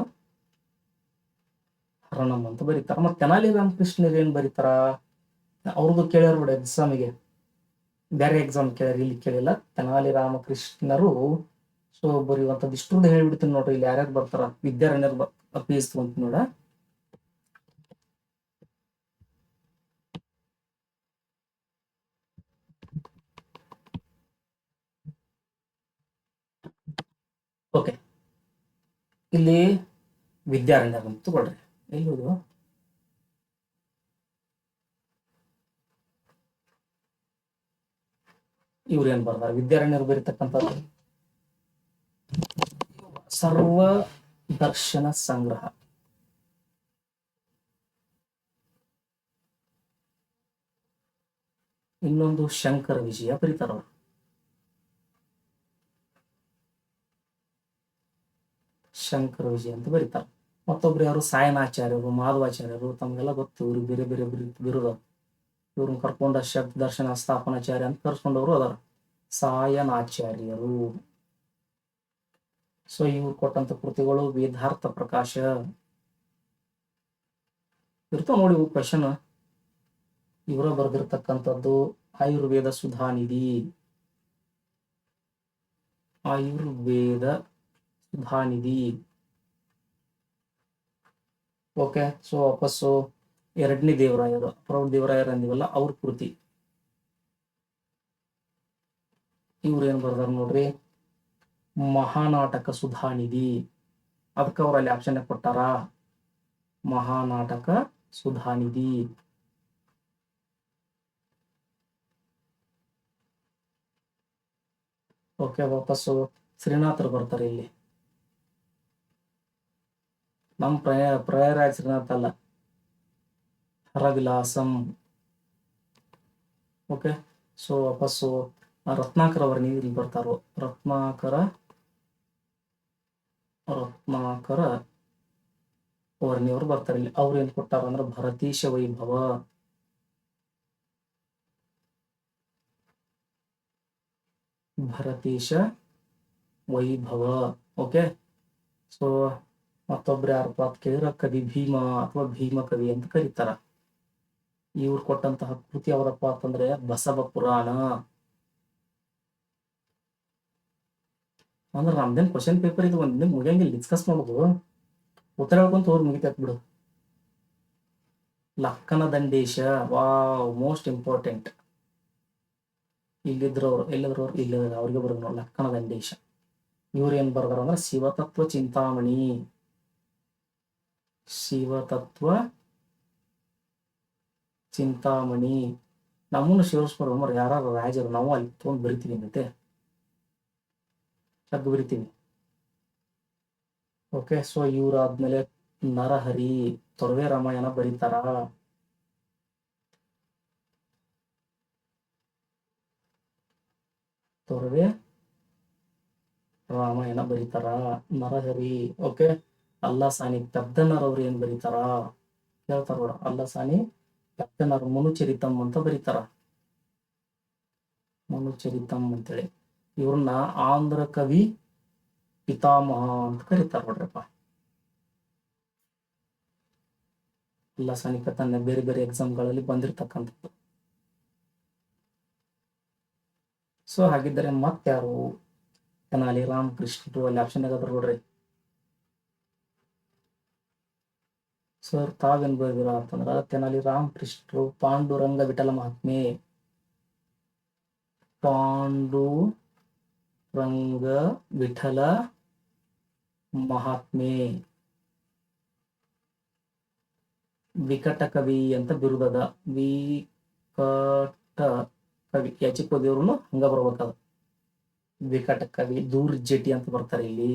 ಹರಣಂ ಅಂತ ಬರೀತಾರ. ಮತ್ತೆ ತೆನಾಲಿ ರಾಮಕೃಷ್ಣರು ಏನ್ ಬರೀತಾರ ಅವ್ರದ್ದು ಕೇಳ್ಯಾರ ಬಿಡ ಎಕ್ಸಾಮಿಗೆ. ಬೇರೆ ಎಕ್ಸಾಮ್ ಕೇಳ್ಯಾರ, ಇಲ್ಲಿ ಕೇಳಿಲ್ಲ. ತೆನಾಲಿ ರಾಮಕೃಷ್ಣರು ಸೊ ಬರೆಯುವಂಥದ್ದು ಇಷ್ಟೊಂದು ಹೇಳ್ಬಿಡ್ತೀನಿ ನೋಡ್ರಿ. ಇಲ್ಲಿ ಯಾರ್ಯಾರು ಬರ್ತಾರ, ವಿದ್ಯಾರಣ್ಯರು ಪೇಜ್ ತಗೊಂತ ನೋಡ. ಓಕೆ, ಇಲ್ಲಿ ವಿದ್ಯಾರಣ್ಯರು ಅಂತ ತಗೊಳ್ರಿ. ಎಲ್ಲಿ ಇವ್ರು ಏನ್ ಬರ್ದಾರ, ವಿದ್ಯಾರಣ್ಯರು ಬರೀತಕ್ಕಂಥದ್ದು ಸರ್ವ ದರ್ಶನ ಸಂಗ್ರಹ. ಇನ್ನೊಂದು ಶಂಕರ ವಿಜಯ ಬರೀತಾರ ಅವರು. ಶಂಕರ ವಿಜಯ ಅಂತ ಬರೀತಾರೆ. ಮತ್ತೊಬ್ರು ಯಾರು, ಸಾಯನಾಚಾರ್ಯರು, ಮಾಧವಾಚಾರ್ಯರು, ತಮಗೆಲ್ಲ ಗೊತ್ತು, ಇವ್ರಿಗೆ ಬೇರೆ ಬೇರೆ ಬಿರುದ. ಇವ್ರನ್ನ ಕರ್ಕೊಂಡ ಶಬ್ದ ದರ್ಶನ ಸ್ಥಾಪನಾಚಾರ್ಯ ಅಂತ ಕರ್ಸ್ಕೊಂಡವರು ಅದಾರ, ಸಾಯನಾಚಾರ್ಯರು. ಸೊ ಇವ್ರು ಕೊಟ್ಟಂತ ಕೃತಿಗಳು ವೇದಾರ್ಥ ಪ್ರಕಾಶ ಇರ್ತಾವ ನೋಡಿ. ಇವು ಕ್ವಶನ್ ಇವರ ಬರೆದಿರ್ತಕ್ಕಂಥದ್ದು ಆಯುರ್ವೇದ ಸುಧಾನಿಧಿ. ಆಯುರ್ವೇದ ಸುಧಾನಿಧಿ. ಓಕೆ. ಸೊ ವಾಪಸ್ಸು ಎರಡನೇ ದೇವರಾಯರು, ಪ್ರೌಢ ದೇವರಾಯರು ಅಂದಿವಲ್ಲ, ಅವ್ರ ಕೃತಿ. ಇವ್ರು ಏನ್ ಬರ್ದಾರ ನೋಡ್ರಿ, ಮಹಾನಾಟಕ ಸುಧಾನಿಧಿ. ಅದಕ್ಕೆ ಅವ್ರು ಅಲ್ಲಿ ಆಪ್ಷನ್ ಕೊಟ್ಟಾರ, ಮಹಾನಾಟಕ ಸುಧಾನಿಧಿ. ಓಕೆ. ವಾಪಸ್ಸು ಶ್ರೀನಾಥರು ಬರ್ತಾರೆ ಇಲ್ಲಿ. ನಮ್ಮ ಪ್ರಯಾರಾಜ್ ಶ್ರೀನಾಥ್ ಅಲ್ಲ, ಹರವಿಲಾಸಂ. ಓಕೆ. ಸೊ ವಾಪಸ್ಸು ರತ್ನಾಕರ ವರ್ಣಿ ಇಲ್ಲಿ ಬರ್ತಾರೋ, ರತ್ನಾಕರ ವರ್ಣಿಯವರು ಬರ್ತಾರೆ ಇಲ್ಲಿ. ಅವ್ರು ಏನ್ ಕೊಟ್ಟಾರ ಅಂದ್ರೆ ಭರತೀಶ ವೈಭವ. ಭರತೀಶ ವೈಭವ. ಓಕೆ. ಸೊ ಮತ್ತೊಬ್ರು ಯಾರಪ್ಪ ಅಂತ ಕೇಳಿದ್ರೆ ಕವಿ ಭೀಮ ಅಥವಾ ಭೀಮ ಕವಿ ಅಂತ ಕರೀತಾರ. ಇವ್ರು ಕೊಟ್ಟಂತಹ ಕೃತಿ ಯಾವ್ದಪ್ಪ ಅಂತಂದ್ರೆ ಬಸವ ಪುರಾಣ. ಅಂದ್ರೆ ನಮ್ದೇನ್ ಕ್ವಶನ್ ಪೇಪರ್ ಇದು ಒಂದ್ ಮುಗಿಯಂಗಿಲ್ಲ, ಡಿಸ್ಕಸ್ ಮಾಡೋದು, ಉತ್ತರ ಹೇಳ್ಕೊಂತ ಹೋಗಿ ಮುಗಿತೈತ್ ಬಿಡು. ಲಕ್ಕನ ದಂಡೇಶ, ವಾವ್, ಮೋಸ್ಟ್ ಇಂಪಾರ್ಟೆಂಟ್. ಎಲ್ಲಿದ್ರು ಇಲ್ಲ, ಅವ್ರಿಗೆ ಬರೋದು ನೋಡಿ, ಲಕ್ಕನ ದಂಡೇಶ. ಇವ್ರು ಏನ್ ಬರ್ದಾರ ಅಂದ್ರೆ ಶಿವತತ್ವ ಚಿಂತಾಮಣಿ. ಶಿವತತ್ವ ಚಿಂತಾಮಣಿ. ನಮ್ಮನ್ನು ಶಿವಸ್ಪರ ಯಾರು ರಾಜರು, ನಾವು ಅಲ್ಲಿ ತೊಗೊಂಡು ಬರಿತೀವಿ ಮತ್ತೆ ಶಬ್ದ ಬರಿತೀವಿ. ಓಕೆ. ಸೊ ಇವ್ರಾದ್ಮೇಲೆ ನರಹರಿ, ತೊರವೆ ರಾಮಾಯಣ ಬರೀತಾರ. ತೊರವೆ ರಾಮಾಯಣ ಬರೀತಾರ, ನರಹರಿ. ಓಕೆ. ಅಲ್ಲಾಸಾನಿ ಪೆದ್ದನರ್ ಅವ್ರು ಏನ್ ಬರೀತಾರ ಹೇಳ್ತಾರ ನೋಡ, ಅಲ್ಲಾಸಾನಿ ಪೆದ್ದನರ್ ಮನುಚರಿತಂ ಅಂತ ಬರೀತಾರ, ಮನುಚರಿತಂ ಅಂತೇಳಿ. ಇವ್ರನ್ನ ಆಂಧ್ರ ಕವಿ ಪಿತಾಮಹ ಅಂತ ಕರೀತಾರ ನೋಡ್ರಪ್ಪ. ಅಲ್ಲಾಸಾನಿ ಪೆದ್ದನ ಬೇರೆ ಬೇರೆ ಎಕ್ಸಾಮ್ಗಳಲ್ಲಿ ಬಂದಿರತಕ್ಕಂಥದ್ದು. ಸೊ ಹಾಗಿದ್ದರೆ ಮತ್ತಾರು, ತೆನಾಲಿ ರಾಮಕೃಷ್ಣರು ಅಲ್ಲಿ ಆಪ್ಷನ್ ಆಗದ್ರ ನೋಡ್ರಿ. ಸರ್ ತಾವೇನ್ ಬರೆದಿರ ಅಂತಂದ್ರ ತೆನಾಲಿ ರಾಮಕೃಷ್ಣರು ಪಾಂಡುರಂಗ ವಿಠಲ ಮಹಾತ್ಮೆ. ಪಾಂಡುರಂಗ ವಿಠಲ ಮಹಾತ್ಮೆ. ವಿಕಟ ಕವಿ ಅಂತ ಬಿರುದದ, ವಿಕಟ ಕವಿ. ಯಾಚಿಕ್ ದೇವ್ರು ಹಂಗ ಬರ್ಬೇಕದ, ವಿಕಟ ಕವಿ. ದೂರ್ಜಟಿ ಅಂತ ಬರ್ತಾರೆ ಇಲ್ಲಿ.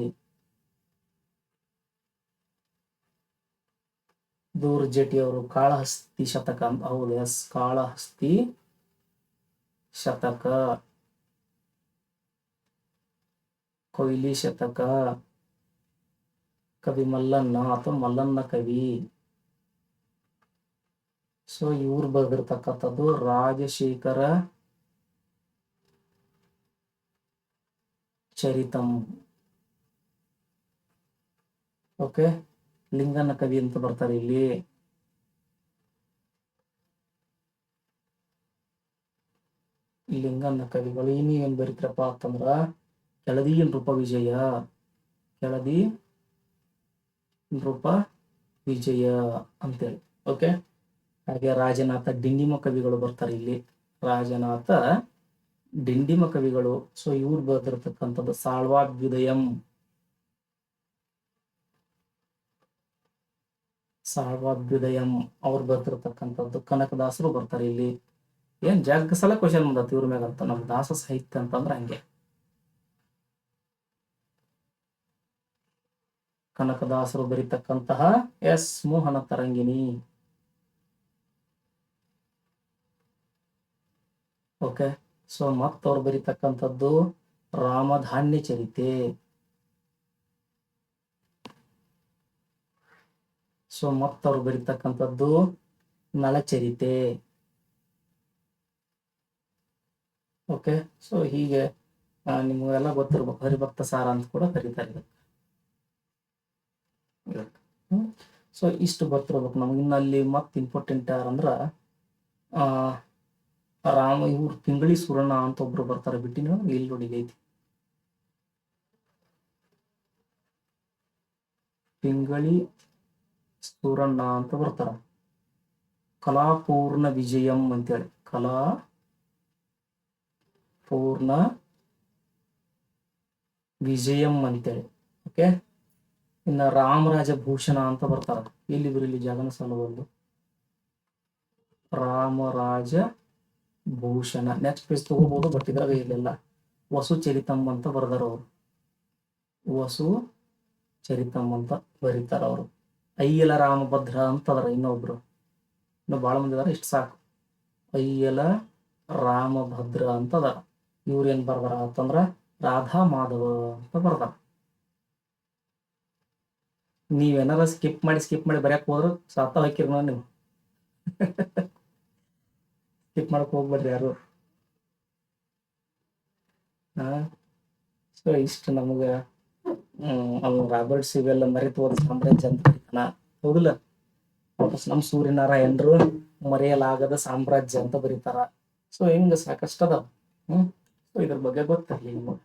ದೂರ್ಜಟಿ ಅವರು ಕಾಳಹಸ್ತಿ ಶತಕ ಅಂತ. ಹೌದು, ಎಸ್, ಕಾಳಹಸ್ತಿ ಶತಕ, ಕೊಯ್ಲಿ ಶತಕ, ಕವಿ ಮಲ್ಲನ್ನ ಅಥವಾ ಮಲ್ಲನ್ನ ಕವಿ. ಸೊ ಇವ್ರು ಬರೆದಿರ್ತಕ್ಕಂಥದ್ದು ರಾಜಶೇಖರ ಚರಿತಂ. ಓಕೆ. ಲಿಂಗನ ಕವಿ ಅಂತ ಬರ್ತಾರೆ ಇಲ್ಲಿ. ಲಿಂಗನ ಕವಿಗಳು ನೀವೇನ್ ಬರೀತ್ರಪ್ಪ ಅಂತಂದ್ರ ಕೆಳದಿ ನೃಪ ವಿಜಯ, ಕೆಳದಿ ನೃಪ ವಿಜಯ ಅಂತೇಳಿ. ಓಕೆ. ಹಾಗೆ ರಾಜನಾಥ ಡಿಂಡಿಮ ಕವಿಗಳು ಬರ್ತಾರೆ ಇಲ್ಲಿ, ರಾಜನಾಥ ಡಿಂಡಿಮ ಕವಿಗಳು. ಸೊ ಇವ್ರು ಬರೆದಿರ್ತಕ್ಕಂಥದ್ದು ಸಾಳ್ವಾಭ್ಯುದಯಂ. ಸಾಳ್ವಾಭ್ಯುದಯಂ ಅವ್ರು ಬರ್ತಿರ್ತಕ್ಕಂಥದ್ದು. ಕನಕದಾಸರು ಬರ್ತಾರೆ ಇಲ್ಲಿ. ಏನ್ ಜಗ್ಗ ಸಲ ಕ್ವಶನ್ ಬಂದತ್ ಇವ್ರ ಮ್ಯಾಗಂತ ನಮ್ ದಾಸ ಸಾಹಿತ್ಯ ಅಂತಂದ್ರ ಹಂಗೆ. ಕನಕದಾಸರು ಬರೀತಕ್ಕಂತಹ ಎಸ್ ಮೋಹನ ತರಂಗಿಣಿ. ಓಕೆ, ಸೊ ಮತ್ತವ್ರು ಬರೀತಕ್ಕಂಥದ್ದು ರಾಮಧಾನ್ಯ ಚರಿತೆ. ಸೊ ಮತ್ತವ್ರು ಬರೀತಕ್ಕಂಥದ್ದು ನಳಚರಿತೆ. ಓಕೆ, ಸೊ ಹೀಗೆ ನಿಮಗೆಲ್ಲ ಗೊತ್ತಿರ್ಬೇಕು, ಹರಿಭಕ್ತ ಸಾರ ಅಂತ ಕೂಡ ಕರೀತಾರೆ ಇದಕ್ಕೆ. ಸೊ ಇಷ್ಟು ಗೊತ್ತಿರ್ಬೇಕು ನಮ್ಗೆ. ಇನ್ನಲ್ಲಿ ಮತ್ತೆ ಇಂಪಾರ್ಟೆಂಟ್ ಯಾರಂದ್ರ ರಾಮ ಇವ್ರು ಪಿಂಗಳಿ ಸುರಣ ಅಂತ ಒಬ್ರು ಬರ್ತಾರೆ, ಬಿಟ್ಟಿನ ಇಲ್ಲಿ ನೋಡಿ ಐತಿ. ಪಿಂಗಳಿ ಸೂರಣ್ಣ ಅಂತ ಬರ್ತಾರ. ಕಲಾಪೂರ್ಣ ವಿಜಯಂ ಅಂತೇಳಿ, ಕಲಾ ಪೂರ್ಣ ವಿಜಯಂ ಅಂತೇಳಿ. ಓಕೆ, ಇನ್ನ ರಾಮರಾಜ ಭೂಷಣ ಅಂತ ಬರ್ತಾರ. ಇಲ್ಲಿ ಬರೀಲಿ ಜಗನ ಸಲುವೊಂದು ರಾಮರಾಜ ಭೂಷಣ. ನೆಕ್ಸ್ಟ್ ಪೇಜ್ ತಗೋಬಹುದು, ಬಟ್ ಇದ್ರಾಗ ಇಲ್ಲೆಲ್ಲ ವಸು ಚರಿತಂ ಅಂತ ಬರ್ದಾರ ಅವರು. ವಸು ಚರಿತಂ ಅಂತ ಬರೀತಾರ ಅವರು. ಅಯ್ಯಲ ರಾಮಭದ್ರ ಅಂತದಾರ ಇನ್ನೊಬ್ರು, ಇನ್ನು ಬಾಳ ಮಂದಿ ಅದಾರ, ಇಷ್ಟು ಸಾಕು. ಅಯ್ಯಲ ರಾಮಭದ್ರ ಅಂತದಾರ. ಇವ್ರು ಏನ್ ಬರ್ದಾರ ಅಂತಂದ್ರ ರಾಧಾ ಮಾಧವ ಅಂತ ಬರ್ದಾರ. ನೀವೇನಾರ ಸ್ಕಿಪ್ ಮಾಡಿ ಬರ್ಯಾಕ್ ಹೋದ್ರ ಸಾತ ಹಾಕಿರ್ ನೀವು. ಸ್ಕಿಪ್ ಮಾಡಕ್ ಹೋಗ್ಬೇಡ್ರಿ ಯಾರು. ಸೊ ಇಷ್ಟು ನಮಗ ಅವ್ನು ರಾಬರ್ಟ್ ಸಿವೆಲ್ ಮರೆತು ಹೋದ ಸಾಮ್ರಾಜ್ಯ ಅಂತ ಬರೀತಾನ, ಹೌದಿಲ್ಲ. ವಾಪಸ್ ನಮ್ ಸೂರ್ಯನಾರಾಯಣರು ಮರೆಯಲಾಗದ ಸಾಮ್ರಾಜ್ಯ ಅಂತ ಬರೀತಾರ. ಸೊ ಹಿಂಗ ಸಾಕಷ್ಟು ಅದಾವ. ಸೊ ಇದ್ರ ಬಗ್ಗೆ ಗೊತ್ತಿರ್ಲಿ ನಿಮಗೆ.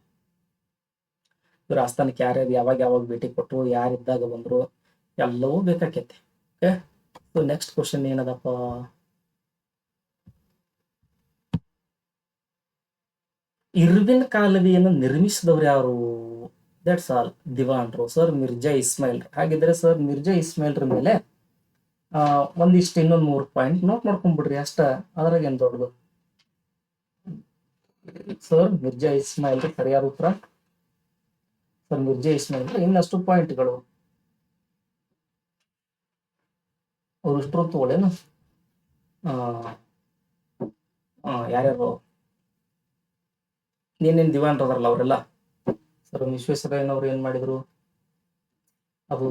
ಇವ್ರ ಆಸ್ಥಾನಕ್ಕೆ ಯಾರ್ಯಾರು ಯಾವಾಗ ಭೇಟಿ ಕೊಟ್ಟರು, ಯಾರಿದ್ದಾಗ ಬಂದ್ರು, ಎಲ್ಲವೂ ಬೇಕಾಕೈತಿ. ಓಕೆ, ಸೊ ನೆಕ್ಸ್ಟ್ ಕ್ವಶನ್ ಏನದಪ್ಪ, ಇರ್ವಿನ್ ಕಾಲುವೆಯನ್ನು ನಿರ್ಮಿಸಿದವ್ರು ಯಾರು? That's all. ದಿವಾನ್ರು, ಸರ್ ಮಿರ್ಜಾ ಇಸ್ಮಾಯಿಲ್. ಹಾಗಿದ್ರೆ ಸರ್ ಮಿರ್ಜಾ ಇಸ್ಮಾಯಿಲ್ರ ಮೇಲೆ ಒಂದಿಷ್ಟು ಇನ್ನೊಂದು 3 ಪಾಯಿಂಟ್ ನೋಟ್ ಮಾಡ್ಕೊಂಡ್ಬಿಡ್ರಿ ಅಷ್ಟ, ಅದ್ರಾಗ ಏನ್ ದೊಡ್ಡದು. ಸರ್ ಮಿರ್ಜಾ ಇಸ್ಮಾಯಿಲ್ ಸರಿಯಾದ ಉತ್ತರ. ಸರ್ ಮಿರ್ಜಾ ಇಸ್ಮಾಯಿಲ್ ಇನ್ನಷ್ಟು ಪಾಯಿಂಟ್ಗಳು ಅವ್ರು ಇಷ್ಟು ತಗೊಳ್ಳೇನು. ಯಾರ್ಯಾರು ನೀನೇನ್ ದಿವಾನ್ರದಾರಲ್ಲ ಅವರೆಲ್ಲ. ಸರ್ ವಿಶ್ವೇಶ್ವರಯ್ಯನವ್ರು ಏನ್ ಮಾಡಿದ್ರು, ಅದು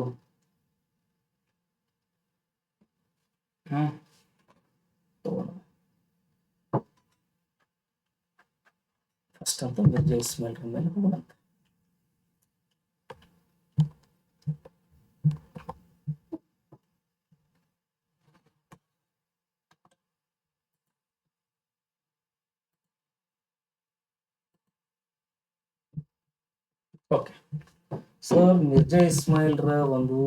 ಫಸ್ಟ್ ಅಂತ ಮಿರ್ಜಾ ಇಸ್ಮಾಯಿಲ್ರ ಮೇಲೆ ಹೋಗೋಣಂತ. ಓಕೆ, ಸರ್ ಮಿರ್ಜಾ ಇಸ್ಮಾಯಿಲ್ರ ಒಂದು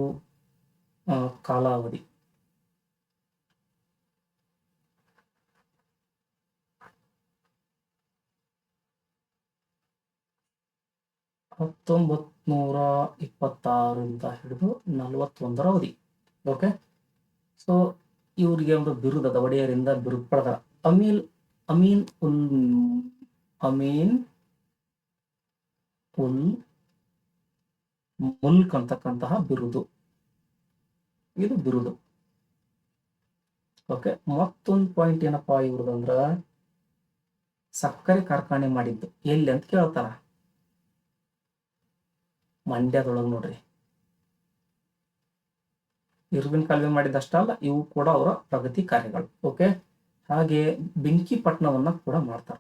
ಕಾಲಾವಧಿ 1926 ಹಿಡಿದು 41 ಅವಧಿ. ಓಕೆ, ಸೊ ಇವ್ರಿಗೆ ಒಂದು ಬಿರುದದ, ಒಡೆಯರಿಂದ ಬಿರುದು ಪಡೆದ ಅಮೀನ್ ಉಲ್ ಮುಲ್ಕ್ ಅಂತಕ್ಕಂತಹ ಬಿರುದು, ಇದು ಬಿರುದು. ಓಕೆ, ಮತ್ತೊಂದು ಪಾಯಿಂಟ್ ಏನಪ್ಪಾ ಇವ್ರದಂದ್ರ ಸಕ್ಕರೆ ಕಾರ್ಖಾನೆ ಮಾಡಿದ್ದು ಎಲ್ಲಿ ಅಂತ ಕೇಳ್ತಾರ. ಮಂಡ್ಯದೊಳಗೆ ನೋಡ್ರಿ. ಇರ್ವಿನ್ ಕಾಲುವೆ ಮಾಡಿದಷ್ಟಲ್ಲ, ಇವು ಕೂಡ ಅವರ ಪ್ರಗತಿ ಕಾರ್ಯಗಳು. ಓಕೆ, ಹಾಗೆ ಬೆಂಕಿ ಪಟ್ಟಣವನ್ನ ಕೂಡ ಮಾಡ್ತಾರ.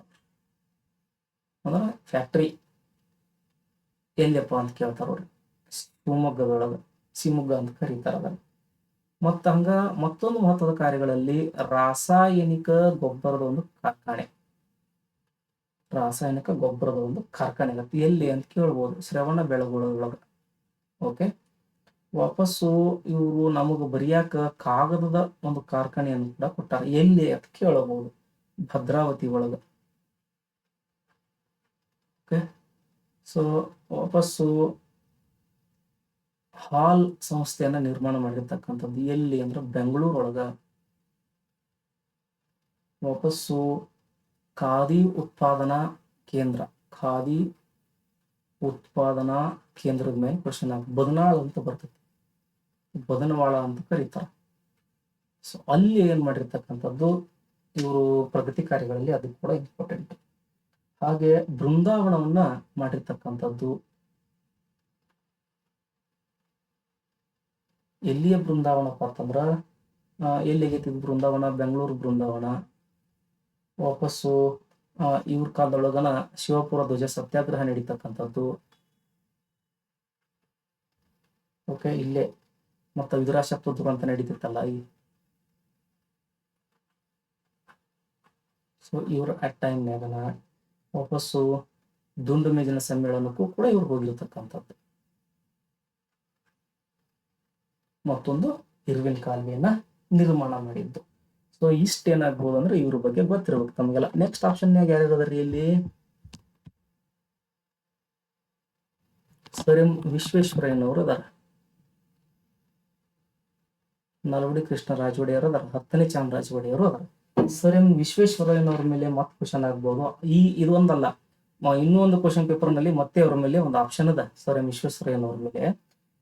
ಅಂದ್ರ ಫ್ಯಾಕ್ಟ್ರಿ ಎಲ್ಲಿಯಪ್ಪ ಅಂತ ಕೇಳ್ತಾರ ಅವ್ರಿ. ಶಿವಮೊಗ್ಗದೊಳಗ, ಶಿವಮೊಗ್ಗ ಅಂತ ಕರೀತಾರ ಅದನ್ನ. ಮತ್ತ ಹಂಗ ಮತ್ತೊಂದು ಮಹತ್ವದ ಕಾರ್ಯಗಳಲ್ಲಿ ರಾಸಾಯನಿಕ ಗೊಬ್ಬರದ ಒಂದು ಕಾರ್ಖಾನೆ. ರಾಸಾಯನಿಕ ಗೊಬ್ಬರದ ಒಂದು ಕಾರ್ಖಾನೆ ಆಗತ್ತೆ ಎಲ್ಲಿ ಅಂತ ಕೇಳ್ಬೋದು, ಶ್ರವಣ ಬೆಳಗೊಳದೊಳಗ. ಓಕೆ, ವಾಪಸ್ಸು ಇವರು ನಮಗ ಬರಿಯಾಕ ಕಾಗದದ ಒಂದು ಕಾರ್ಖಾನೆಯನ್ನು ಕೂಡ ಕೊಟ್ಟಾರ, ಎಲ್ಲಿ ಅಂತ ಕೇಳಬಹುದು, ಭದ್ರಾವತಿ ಒಳಗ. ಓಕೆ, ಸೊ ವಾಪಸ್ಸು ಹಾಲ್ ಸಂಸ್ಥೆಯನ್ನ ನಿರ್ಮಾಣ ಮಾಡಿರ್ತಕ್ಕಂಥದ್ದು ಎಲ್ಲಿ ಅಂದ್ರೆ ಬೆಂಗಳೂರೊಳಗ. ವಾಪಸ್ಸು ಖಾದಿ ಉತ್ಪಾದನಾ ಕೇಂದ್ರ, ಖಾದಿ ಉತ್ಪಾದನಾ ಕೇಂದ್ರದ ಮೇಲೆ ಕ್ವಶನ್ ಬದನಾಳ್ ಅಂತ ಬರ್ತೈತಿ, ಬದನವಾಳ ಅಂತ ಕರೀತಾರೆ. ಸೊ ಅಲ್ಲಿ ಏನ್ ಮಾಡಿರ್ತಕ್ಕಂಥದ್ದು ಇವರು ಪ್ರಗತಿ ಕಾರ್ಯಗಳಲ್ಲಿ ಅದು ಕೂಡ ಇಂಪಾರ್ಟೆಂಟ್. ಹಾಗೆ ಬೃಂದಾವನವನ್ನ ಮಾಡಿರ್ತಕ್ಕಂಥದ್ದು ಎಲ್ಲಿಯ ಬೃಂದಾವನಪ್ಪ ಅಂತಂದ್ರ ಎಲ್ಲಿಗೈತಿ ಬೃಂದಾವನ? ಬೆಂಗಳೂರು ಬೃಂದಾವನ. ವಾಪಸ್ಸು ಇವ್ರ ಕಾಲದೊಳಗನ ಶಿವಪುರ ಧ್ವಜ ಸತ್ಯಾಗ್ರಹ ನಡೀತಕ್ಕಂಥದ್ದು. ಓಕೆ, ಇಲ್ಲೇ ಮತ್ತ ವಿದುರಾಶಕ್ತ ದುರಂತ ನಡೀತಿತ್ತಲ್ಲ ಈ. ಸೊ ಇವ್ರ ಅಟ್ ಟೈಮ್ನಾಗನ ವಾಪಸ್ಸು ದುಂಡು ಮೇಜಿನ ಸಮ್ಮೇಳನಕ್ಕೂ ಕೂಡ ಇವ್ರು ಹೋಗಿರ್ತಕ್ಕಂಥದ್ದು. ಮತ್ತೊಂದು ಇರ್ವಿನ್ ಕಾಲುವೆಯನ್ನ ನಿರ್ಮಾಣ ಮಾಡಿದ್ದು. ಸೊ ಇಷ್ಟೇನಾಗ್ಬೋದು ಅಂದ್ರೆ ಇವ್ರ ಬಗ್ಗೆ ಗೊತ್ತಿರ್ಬೇಕು ತಮಗೆಲ್ಲ. ನೆಕ್ಸ್ಟ್ ಆಪ್ಷನ್ಯಾಗ ಯಾರ್ಯಾರದ್ರಿ ಇಲ್ಲಿ? ಸರ್ ಎಂ ವಿಶ್ವೇಶ್ವರಯ್ಯನವರು ಅದಾರ, ನಾಲ್ವಡಿ ಕೃಷ್ಣರಾಜ ಒಡೆಯರ್ ಅದಾರ, 10ನೇ ಚಾಮರಾಜ ಒಡೆಯರು ಅದಾರ. ಸರ್ ಎಂ ವಿಶ್ವೇಶ್ವರಯ್ಯನವ್ರ ಮೇಲೆ ಮತ್ತೆ ಕ್ವಶನ್ ಆಗ್ಬೋದು. ಇದೊಂದಲ್ಲ, ಇನ್ನೂ ಒಂದು ಕ್ವಶನ್ ಪೇಪರ್ ನಲ್ಲಿ ಮತ್ತೆ ಅವ್ರ ಮೇಲೆ ಒಂದು ಆಪ್ಷನ್ ಅದ ಸರ್ ಎಂ ವಿಶ್ವೇಶ್ವರಯ್ಯನವ್ರ ಮೇಲೆ.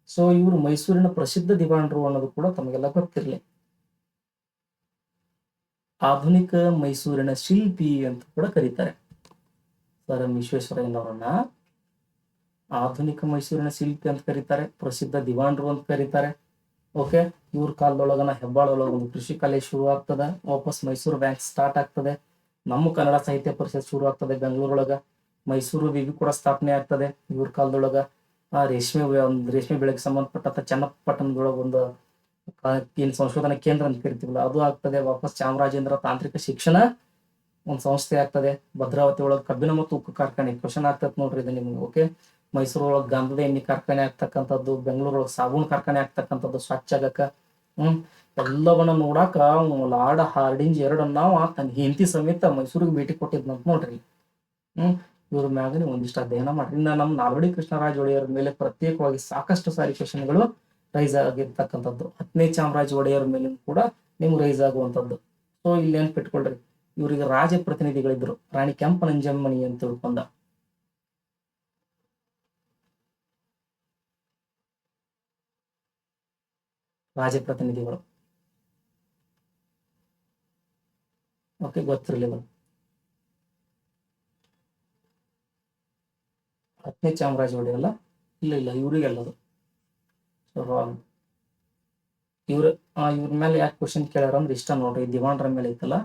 ಸೊ ಇವರು ಮೈಸೂರಿನ ಪ್ರಸಿದ್ಧ ದಿವಾಣರು ಅನ್ನೋದು ಕೂಡ ತಮಗೆಲ್ಲ ಗೊತ್ತಿರಲಿ. ಆಧುನಿಕ ಮೈಸೂರಿನ ಶಿಲ್ಪಿ ಅಂತ ಕೂಡ ಕರೀತಾರೆ. ಸರ್ ಎಂ ವಿಶ್ವೇಶ್ವರಯ್ಯನವರನ್ನ ಆಧುನಿಕ ಮೈಸೂರಿನ ಶಿಲ್ಪಿ ಅಂತ ಕರೀತಾರೆ, ಪ್ರಸಿದ್ಧ ದಿವಾಣರು ಅಂತ ಕರೀತಾರೆ. ಓಕೆ, ಇವ್ರ ಕಾಲದೊಳಗನ ಹೆಬ್ಬಾಳೊಳಗ ಒಂದು ಕೃಷಿ ಕಾಲೇಜ್ ಶುರು ಆಗ್ತದೆ. ವಾಪಸ್ ಮೈಸೂರು ಬ್ಯಾಂಕ್ ಸ್ಟಾರ್ಟ್ ಆಗ್ತದೆ. ನಮ್ಮ ಕನ್ನಡ ಸಾಹಿತ್ಯ ಪರಿಷತ್ ಶುರು ಆಗ್ತದೆ ಬೆಂಗಳೂರೊಳಗ. ಮೈಸೂರು ವಿವಿ ಕೂಡ ಸ್ಥಾಪನೆ ಆಗ್ತದೆ ಇವ್ರ ಕಾಲದೊಳಗ. ರೇಷ್ಮೆ ಬೆಳೆಗೆ ಸಂಬಂಧಪಟ್ಟ ಚನ್ನಪಟ್ಟಣದೊಳಗ ಒಂದು ಏನ್ ಸಂಶೋಧನಾ ಕೇಂದ್ರ ಅಂತ ಕರಿತೀವಲ್ಲ ಅದು ಆಗ್ತದೆ. ವಾಪಸ್ ಚಾಮರಾಜೇಂದ್ರ ತಾಂತ್ರಿಕ ಶಿಕ್ಷಣ ಒಂದು ಸಂಸ್ಥೆ ಆಗ್ತದೆ. ಭದ್ರಾವತಿ ಒಳಗೆ ಕಬ್ಬಿಣ ಮತ್ತು ಉಕ್ಕು ಕಾರ್ಖಾನೆ ಕ್ವಶನ್ ಆಗ್ತದೆ ನೋಡ್ರಿ ಇದು ನಿಮ್ಗೆ. ಓಕೆ, ಮೈಸೂರು ಒಳಗೆ ಗಂಧದ ಎಣ್ಣೆ ಕಾರ್ಖಾನೆ ಆಗ್ತಕ್ಕಂಥದ್ದು, ಬೆಂಗಳೂರೊಳಗೆ ಸಾಬೂನ್ ಕಾರ್ಖಾನೆ ಆಗ್ತಕ್ಕಂಥದ್ದು ಸ್ವಚ್ಛ ಆಗಕ್ಕ. ಎಲ್ಲವನ್ನ ನೋಡಾಕ ಲಾರ್ಡ್ ಹಾರ್ಡಿಂಜ್ ಎರಡನ್ನ ತನ್ನ ಹೆಂಡತಿ ಸಮೇತ ಮೈಸೂರಿಗೆ ಭೇಟಿ ಕೊಟ್ಟಿದ್ನಂತ ನೋಡ್ರಿ. ಇವ್ರ ಮ್ಯಾಗ ನೀವು ಒಂದಿಷ್ಟು ಅಧ್ಯಯನ ಮಾಡ್ರಿ. ಇನ್ನ ನಮ್ಮ ನಾಲ್ವಡಿ ಕೃಷ್ಣರಾಜ ಒಡೆಯರ್ ಮೇಲೆ ಪ್ರತ್ಯೇಕವಾಗಿ ಸಾಕಷ್ಟು ಸಾರಿ ಕ್ವಶನ್ಗಳು ರೈಸ್ ಆಗಿರ್ತಕ್ಕಂಥದ್ದು. 10ನೇ ಚಾಮರಾಜ ಒಡೆಯರ್ ಮೇಲೆ ಕೂಡ ನೀವು ರೈಸ್ ಆಗುವಂಥದ್ದು. ಸೊ ಇಲ್ಲಿ ನೆನ್ಪಿಟ್ಕೊಳ್ರಿ, ಇವರಿಗೆ ರಾಜ ಪ್ರತಿನಿಧಿಗಳಿದ್ರು, ರಾಣಿ ಕೆಂಪನಂಜಮ್ಮಣಿ ಅಂತ ತಿಳ್ಕೊಂಡ. ರಾಜ ಪ್ರತಿನಿಧಿಗಳು ಓಕೆ, ಗೊತ್ತಿರಲಿಲ್ಲ. 10ನೇ ಚಾಮರಾಜ ಒಡೆಯಲ್ಲ, ಇಲ್ಲ ಇವರಿಗೆಲ್ಲದು ರಾಂಗ್. ಇವ್ರ ಮೇಲೆ ಯಾಕೆ ಕ್ವಶನ್ ಕೇಳ್ಯಾರ ಅಂದ್ರೆ ಇಷ್ಟ ನೋಡ್ರಿ. ದಿವಾಣರ ಮೇಲೆ ಐತಲ್ಲ,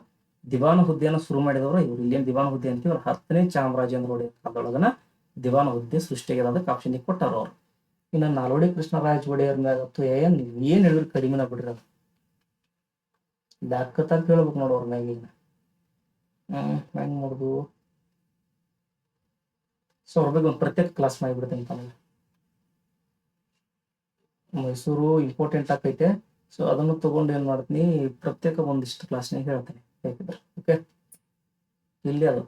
ದಿವಾನ ಹುದ್ದೆಯನ್ನು ಶುರು ಮಾಡಿದವರು ಇವ್ರು. ಇಲ್ಲೇನು ದಿವಾನ ಹುದ್ದೆ ಅಂತೀವಿ, 10ನೇ ಚಾಮರಾಜೇಂದ್ರ ಒಡೆಯರ್ ಕಾಲದೊಳಗನ ದಿವಾನ ಹುದ್ದೆ ಸೃಷ್ಟಿಯಾಗದ ಆಪ್ಷನ್ ಕೊಟ್ಟಾರ ಅವ್ರು. ಇನ್ನು ನಾಲ್ವಡಿ ಕೃಷ್ಣರಾಜ ಒಡೆಯರ್ ಮ್ಯಾಗತ್ತು ಏನ್ ಹೇಳಿದ್ರು ಕಡಿಮೆನ ಬಿಡ್ರಿ. ಅದು ದಾಖತಾಗ ಕೇಳ್ಬೇಕು ನೋಡು ಅವ್ರ ಮ್ಯಾಗಿನ. ಹೆಂಗ್ ನೋಡುದು? ಸೊ ಅವ್ರ ಬಗ್ಗೆ ಒಂದು ಪ್ರತ್ಯೇಕ ಕ್ಲಾಸ್ ಮಾಡಿಬಿಡ್ತೀನಿ ತಮಗೆ. ಮೈಸೂರು ಇಂಪಾರ್ಟೆಂಟ್ ಆಕೈತೆ. ಸೊ ಅದನ್ನು ತಗೊಂಡು ಏನ್ ಮಾಡ್ತೀನಿ, ಪ್ರತ್ಯೇಕ ಒಂದಿಷ್ಟು ಕ್ಲಾಸ್ನಾಗ ಹೇಳ್ತೀನಿ ಬೇಕಿದ್ರೆ. ಓಕೆ, ಇಲ್ಲಿ ಅದು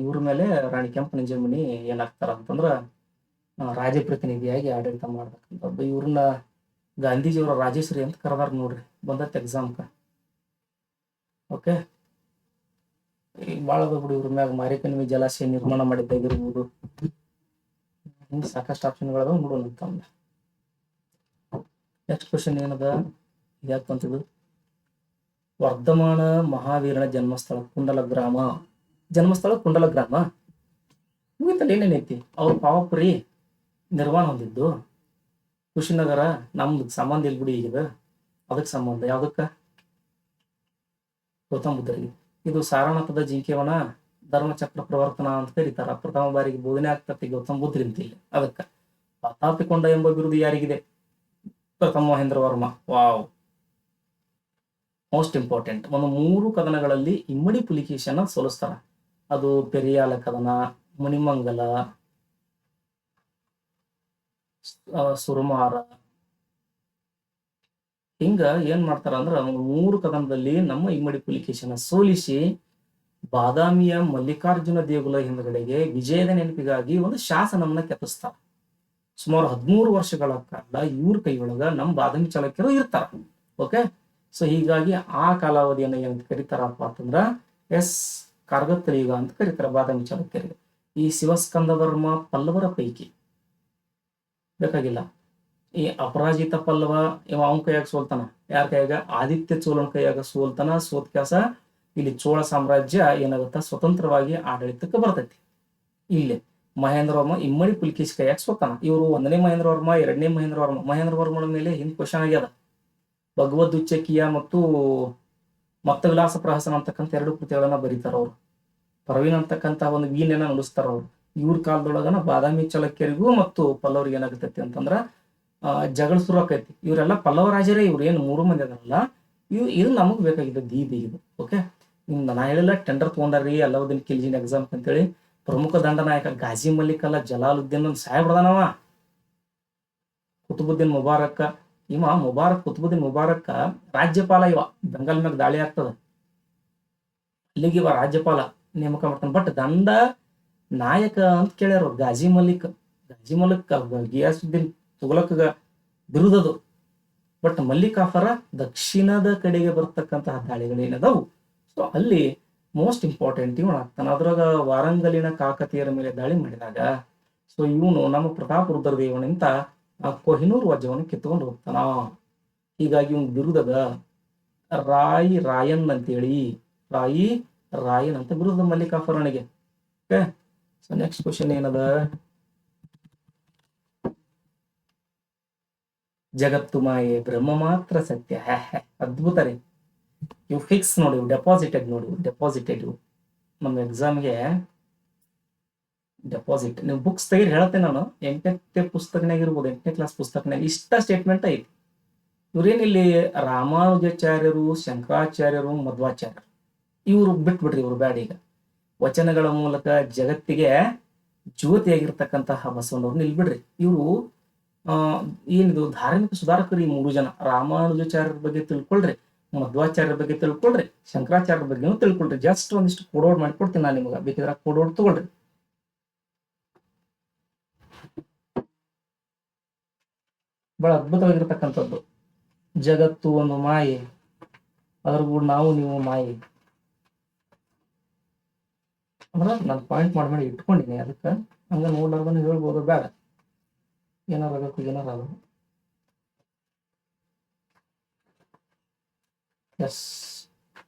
ಇವ್ರ ಮೇಲೆ ರಾಣಿ ಕೆಂಪನಂಜಮ್ಮಣಿ ಏನಾಗ್ತಾರ ಅಂತಂದ್ರ ರಾಜ ಪ್ರತಿನಿಧಿಯಾಗಿ ಆಡಳಿತ ಮಾಡ್ತಕ್ಕಂಥದ್ದು. ಇವ್ರನ್ನ ಗಾಂಧೀಜಿಯವರ ರಾಜೇಶ್ವರಿ ಅಂತ ಕರೆದಾರ ನೋಡ್ರಿ, ಬಂದತ್ ಎಕ್ಸಾಮ್ಕ. ಓಕೆ, ಭಾಳ ಬಿಡಿ ಇವ್ರ ಮ್ಯಾಗ ಮಾರಿಕಣಿವೆ ಜಲಾಶಯ ನಿರ್ಮಾಣ ಮಾಡಿದ್ದಾಗಿರ್ಬೋದು. ಸಾಕಷ್ಟು ಆಪ್ಷನ್ಗಳದಾವ, ನೋಡೋಣ ಅಂತ. ನೆಕ್ಸ್ಟ್ ಕ್ವಶನ್ ಏನದ, ಯಾಕೆ ಬಂತಿದ್ದು? ವರ್ಧಮಾನ ಮಹಾವೀರನ ಜನ್ಮಸ್ಥಳ ಕುಂಡಲ ಗ್ರಾಮ. ಜನ್ಮಸ್ಥಳ ಕುಂಡಲ ಗ್ರಾಮ ಮುಗಿತಲ್ಲ, ಏನೇನೈತಿ? ಅವ್ರ ಪಾವಪುರಿ ನಿರ್ಮಾಣ ಹೊಂದಿದ್ದು ಕುಶಿನಗರ. ನಮ್ದು ಸಂಬಂಧ ಇಲ್ಲಿ ಬಿಡಿ ಈಗ, ಅದಕ್ಕೆ ಸಂಬಂಧ ಯಾವ್ದಕ್ಕ? ಗೌತಮ ಬುದ್ಧರಿಗೆ. ಇದು ಸಾರನಾಥದ ಜಿಂಕೆವನ ಧರ್ಮಚಕ್ರ ಪ್ರವರ್ತನ ಅಂತ ಕರೀತಾರ. ಪ್ರಥಮ ಬಾರಿಗೆ ಬೋಧನೆ ಆಗ್ತತಿ ಗೌತಮ ಬುದ್ಧರಿಂದ ಇಲ್ಲಿ. ಅದಕ್ಕ ಪ್ರತಾಪಿಕೊಂಡ ಎಂಬ ಬಿರುದು ಯಾರಿಗಿದೆ? ಪ್ರಥಮ Mahendra Varma. Wow, most important. ಒಂದು 3 ಕದನಗಳಲ್ಲಿ ಇಮ್ಮಡಿ ಪುಲಿಕೇಶಿಯನ್ನ ಸೋಲಿಸ್ತಾರ. ಅದು ಪೆರಿಯಾಲ ಕದನ, ಮಣಿಮಂಗಲ, ಸುರುಮಾರ. ಹಿಂಗ ಏನ್ ಮಾಡ್ತಾರ ಅಂದ್ರ 3 ಕದನದಲ್ಲಿ ನಮ್ಮ ಇಮ್ಮಡಿ ಪುಲಿಕೇಶಿಯನ್ನ ಸೋಲಿಸಿ ಬಾದಾಮಿಯ ಮಲ್ಲಿಕಾರ್ಜುನ ದೇಗುಲ ಹಿಂದಗಡೆಗೆ ವಿಜಯದ ನೆನಪಿಗಾಗಿ ಒಂದು ಶಾಸನವನ್ನ ಕೆತ್ತಿಸ್ತಾರ. ಸುಮಾರು 13 ವರ್ಷಗಳ ಕಾಲ ಇವ್ರ ಕೈಯೊಳಗ ನಮ್ಮ ಬಾದಾಮಿ ಚಾಲುಕ್ಯರು ಇರ್ತಾರ. ಓಕೆ, ಸೊ ಹೀಗಾಗಿ ಆ ಕಾಲಾವಧಿಯನ್ನ ಏನ್ ಕರೀತಾರಪ್ಪ ಅಂತಂದ್ರ ಎಸ್, ಕಾರ್ಗತ್ತಲಿಯುಗ ಅಂತ ಕರೀತಾರೆ ಬಾದಾಮಿ ಚಾಲುಕ್ಯರಿಗೆ. ಈ ಶಿವಸ್ಕಂದ ವರ್ಮ ಪಲ್ಲವರ ಪೈಕಿ ಬೇಕಾಗಿಲ್ಲ, ಈ ಅಪರಾಜಿತ ಪಲ್ಲವ ಇವ ಅವನ ಕೈಯಾಗ ಸೋಲ್ತಾನ. ಯಾರ ಕೈಯಾಗ? ಆದಿತ್ಯ ಚೋಳನ ಕೈಯಾಗ ಸೋಲ್ತಾನ. ಸೋತ್ಕ್ಯಾಸ ಇಲ್ಲಿ ಚೋಳ ಸಾಮ್ರಾಜ್ಯ ಏನಾಗುತ್ತ, ಸ್ವತಂತ್ರವಾಗಿ ಆಡಳಿತಕ್ಕೆ ಬರ್ತೈತಿ. ಇಲ್ಲಿ ಮಹೇಂದ್ರ ವರ್ಮ ಇಮ್ಮಡಿ ಪುಲ್ಕೇಶ್ ಕೈಯಾಗ ಸೋತಾನ. ಇವರು 1ನೇ ಮಹೇಂದ್ರ ವರ್ಮ, 2ನೇ ಮಹೇಂದ್ರ ವರ್ಮ. ಮಹೇಂದ್ರ ವರ್ಮನ ಮೇಲೆ ಹಿಂದ್ ಕ್ವಶನ್ ಆಗ್ಯದ. ಭಗವದ್ದುಚ್ಚಕಿಯ ಮತ್ತು ಮತ್ತ ವಿಲಾಸ ಪ್ರಹಸನ ಅಂತಕ್ಕಂಥ 2 ಕೃತಿಗಳನ್ನ ಬರೀತಾರ ಅವ್ರು. ಪರವೀನ್ ಅಂತಕ್ಕಂಥ ಒಂದು ವೀಣೆನ ನುಡಿಸ್ತಾರ ಅವ್ರು. ಇವ್ರ ಕಾಲದೊಳಗನ ಬಾದಾಮಿ ಚಾಲುಕ್ಯರಿಗೂ ಮತ್ತು ಪಲ್ಲವರಿಗೆ ಏನಾಗತೈತಿ ಅಂತಂದ್ರ ಜಗಳ ಶುರು ಆಕೈತಿ. ಇವರೆಲ್ಲ ಪಲ್ಲವ ರಾಜರೇ, ಇವ್ರು ಏನು 3 ಮಂದಿ ಅದಲ್ಲ. ಇದು ನಮಗ್ ಬೇಕಾಗಿದ್ದು ಇದು. ಓಕೆ, ನಾ ಹೇಳಿಲ್ಲ ಟೆಂಡರ್ ತಗೊಂಡಾರ್ರಿ ಅಲಾವುದ್ದೀನ್ ಖಿಲ್ಜಿನ ಎಕ್ಸಾಮ್ ಅಂತೇಳಿ. ಪ್ರಮುಖ ದಂಡನಾಯಕ ಗಾಜಿ ಮಲ್ಲಿಕ್ ಅಲ್ಲ, ಜಲಾಲುದ್ದೀನ್ ಸಾಹೇಬ್ರದಾನವ. ಕುತುಬುದ್ದೀನ್ ಮುಬಾರಕ್ ಕುತುಬುದ್ದೀನ್ ಮುಬಾರಕ್ ರಾಜ್ಯಪಾಲ. ಇವ ಬೆಂಗಾಲ್ ಮ್ಯಾಗ ದಾಳಿ ಆಗ್ತದ, ಅಲ್ಲಿಗೆ ಇವ ರಾಜ್ಯಪಾಲ ನೇಮಕ ಮಾಡ್ತಾನೆ. ಬಟ್ ದಂಡ ನಾಯಕ ಅಂತ ಕೇಳ್ಯಾರ ಗಾಜಿ ಮಲ್ಲಿಕ್ ಗಿಯಾಸುದ್ದೀನ್ ತುಘಲಕ್ಗ ಬಿರುದದು. ಬಟ್ ಮಲ್ಲಿಕ್ ಕಾಫರ ದಕ್ಷಿಣದ ಕಡೆಗೆ ಬರ್ತಕ್ಕಂತಹ ದಾಳಿಗಳು ಏನದವು. ಸೊ ಅಲ್ಲಿ ಮೋಸ್ಟ್ ಇಂಪಾರ್ಟೆಂಟ್ ಇವನು ಆಗ್ತಾನೆ. ಅದ್ರಾಗ ವಾರಂಗಲಿನ ಕಾಕತಿಯರ ಮೇಲೆ ದಾಳಿ ಮಾಡಿದಾಗ ಸೊ ಇವನು ನಮ್ಮ ಪ್ರತಾಪ್ ರುದ್ರದೇವನಿಂತ ಕೊಹಿನೂರ್ ವಜ್ರವನ್ನು ಕಿತ್ಕೊಂಡು ಹೋಗ್ತಾನ. ಹೀಗಾಗಿ ಇವನ್ ಬಿರುದದ ರಾಯನ್ ಅಂತೇಳಿ, ರಾಯನ್ ಅಂತ ಬಿರುದ ಮಲ್ಲಿಕ್ ಕಾಫರನಿಗೆ. ಓಕೆ, ಸೊ ನೆಕ್ಸ್ಟ್ ಕ್ವಶನ್ ಏನದ? ಜಗತ್ತು ಮಾಯೆ ಬ್ರಹ್ಮ ಮಾತ್ರ ಸತ್ಯ. ಅದ್ಭುತ ರೀ. ಇವು ಫಿಕ್ಸ್ ನೋಡಿ, ಡೆಪಾಸಿಟೆಡ್ ನೋಡಿ, ಡೆಪಾಸಿಟೆಡ್ ಇವು ನಮ್ಮ ಎಕ್ಸಾಮ್ಗೆ ಡೆಪಾಸಿಟ್. ನೀವು ಬುಕ್ಸ್ ತೆಗೀರಿ ಹೇಳ್ತೇನೆ ನಾನು. 8ನೇ ಪುಸ್ತಕನಾಗ ಇರ್ಬೋದು, 8ನೇ ಕ್ಲಾಸ್ ಪುಸ್ತಕನಾಗ ಇಷ್ಟ ಸ್ಟೇಟ್ಮೆಂಟ್ ಐತಿ. ಇವ್ರೇನಿಲ್ಲಿ ರಾಮಾನುಜಾಚಾರ್ಯರು, ಶಂಕರಾಚಾರ್ಯರು, ಮಧ್ವಾಚಾರ್ಯರು ಇವರು ಬಿಟ್ಬಿಡ್ರಿ, ಇವ್ರು ಬ್ಯಾಡ. ಈಗ ವಚನಗಳ ಮೂಲಕ ಜಗತ್ತಿಗೆ ಜ್ಯೋತಿಯಾಗಿರ್ತಕ್ಕಂತಹ ಬಸವಣ್ಣವ್ರನ್ನ ನಿಲ್ಬಿಡ್ರಿ. ಇವರು ಏನಿದು ಧಾರ್ಮಿಕ ಸುಧಾರಕರು. ಈ 3 ಜನ ರಾಮಾನುಜಾಚಾರ್ಯರ ಬಗ್ಗೆ ತಿಳ್ಕೊಳ್ರಿ, ಮಧ್ವಾಚಾರ್ಯರ ಬಗ್ಗೆ ತಿಳ್ಕೊಳ್ರಿ, ಶಂಕರಾಚಾರ್ಯರ ಬಗ್ಗೆನೂ ತಿಳ್ಕೊಳ್ರಿ. ಜಸ್ಟ್ ಒಂದಿಷ್ಟು ಕೋಡೌಟ್ ಮಾಡಿಕೊಡ್ತೀನಿ ನಾನು ನಿಮಗೆ, ಬೇಕಿದ್ರೆ ಕೋಡೌಟ್ ತಗೊಳ್ರಿ. ಬಹಳ ಅದ್ಭುತವಾಗಿರ್ತಕ್ಕಂಥದ್ದು. ಜಗತ್ತು ಒಂದು ಮಾಯೆ, ಅದ್ರ ಕೂಡ ನಾವು ನೀವು ಮಾಯೆ ಅಂದ್ರ ನಾನು ಪಾಯಿಂಟ್ ಮಾಡಿ ಇಟ್ಕೊಂಡಿನಿ. ಅದಕ್ಕೆ ಹಂಗ ನೋಡ್ಲಾರ್ದನ್ನು ಹೇಳ್ಬೋದು, ಬೇಡ ಏನಾಗಬೇಕು ಏನಾರಾಗಬೇಕು. ಎಸ್,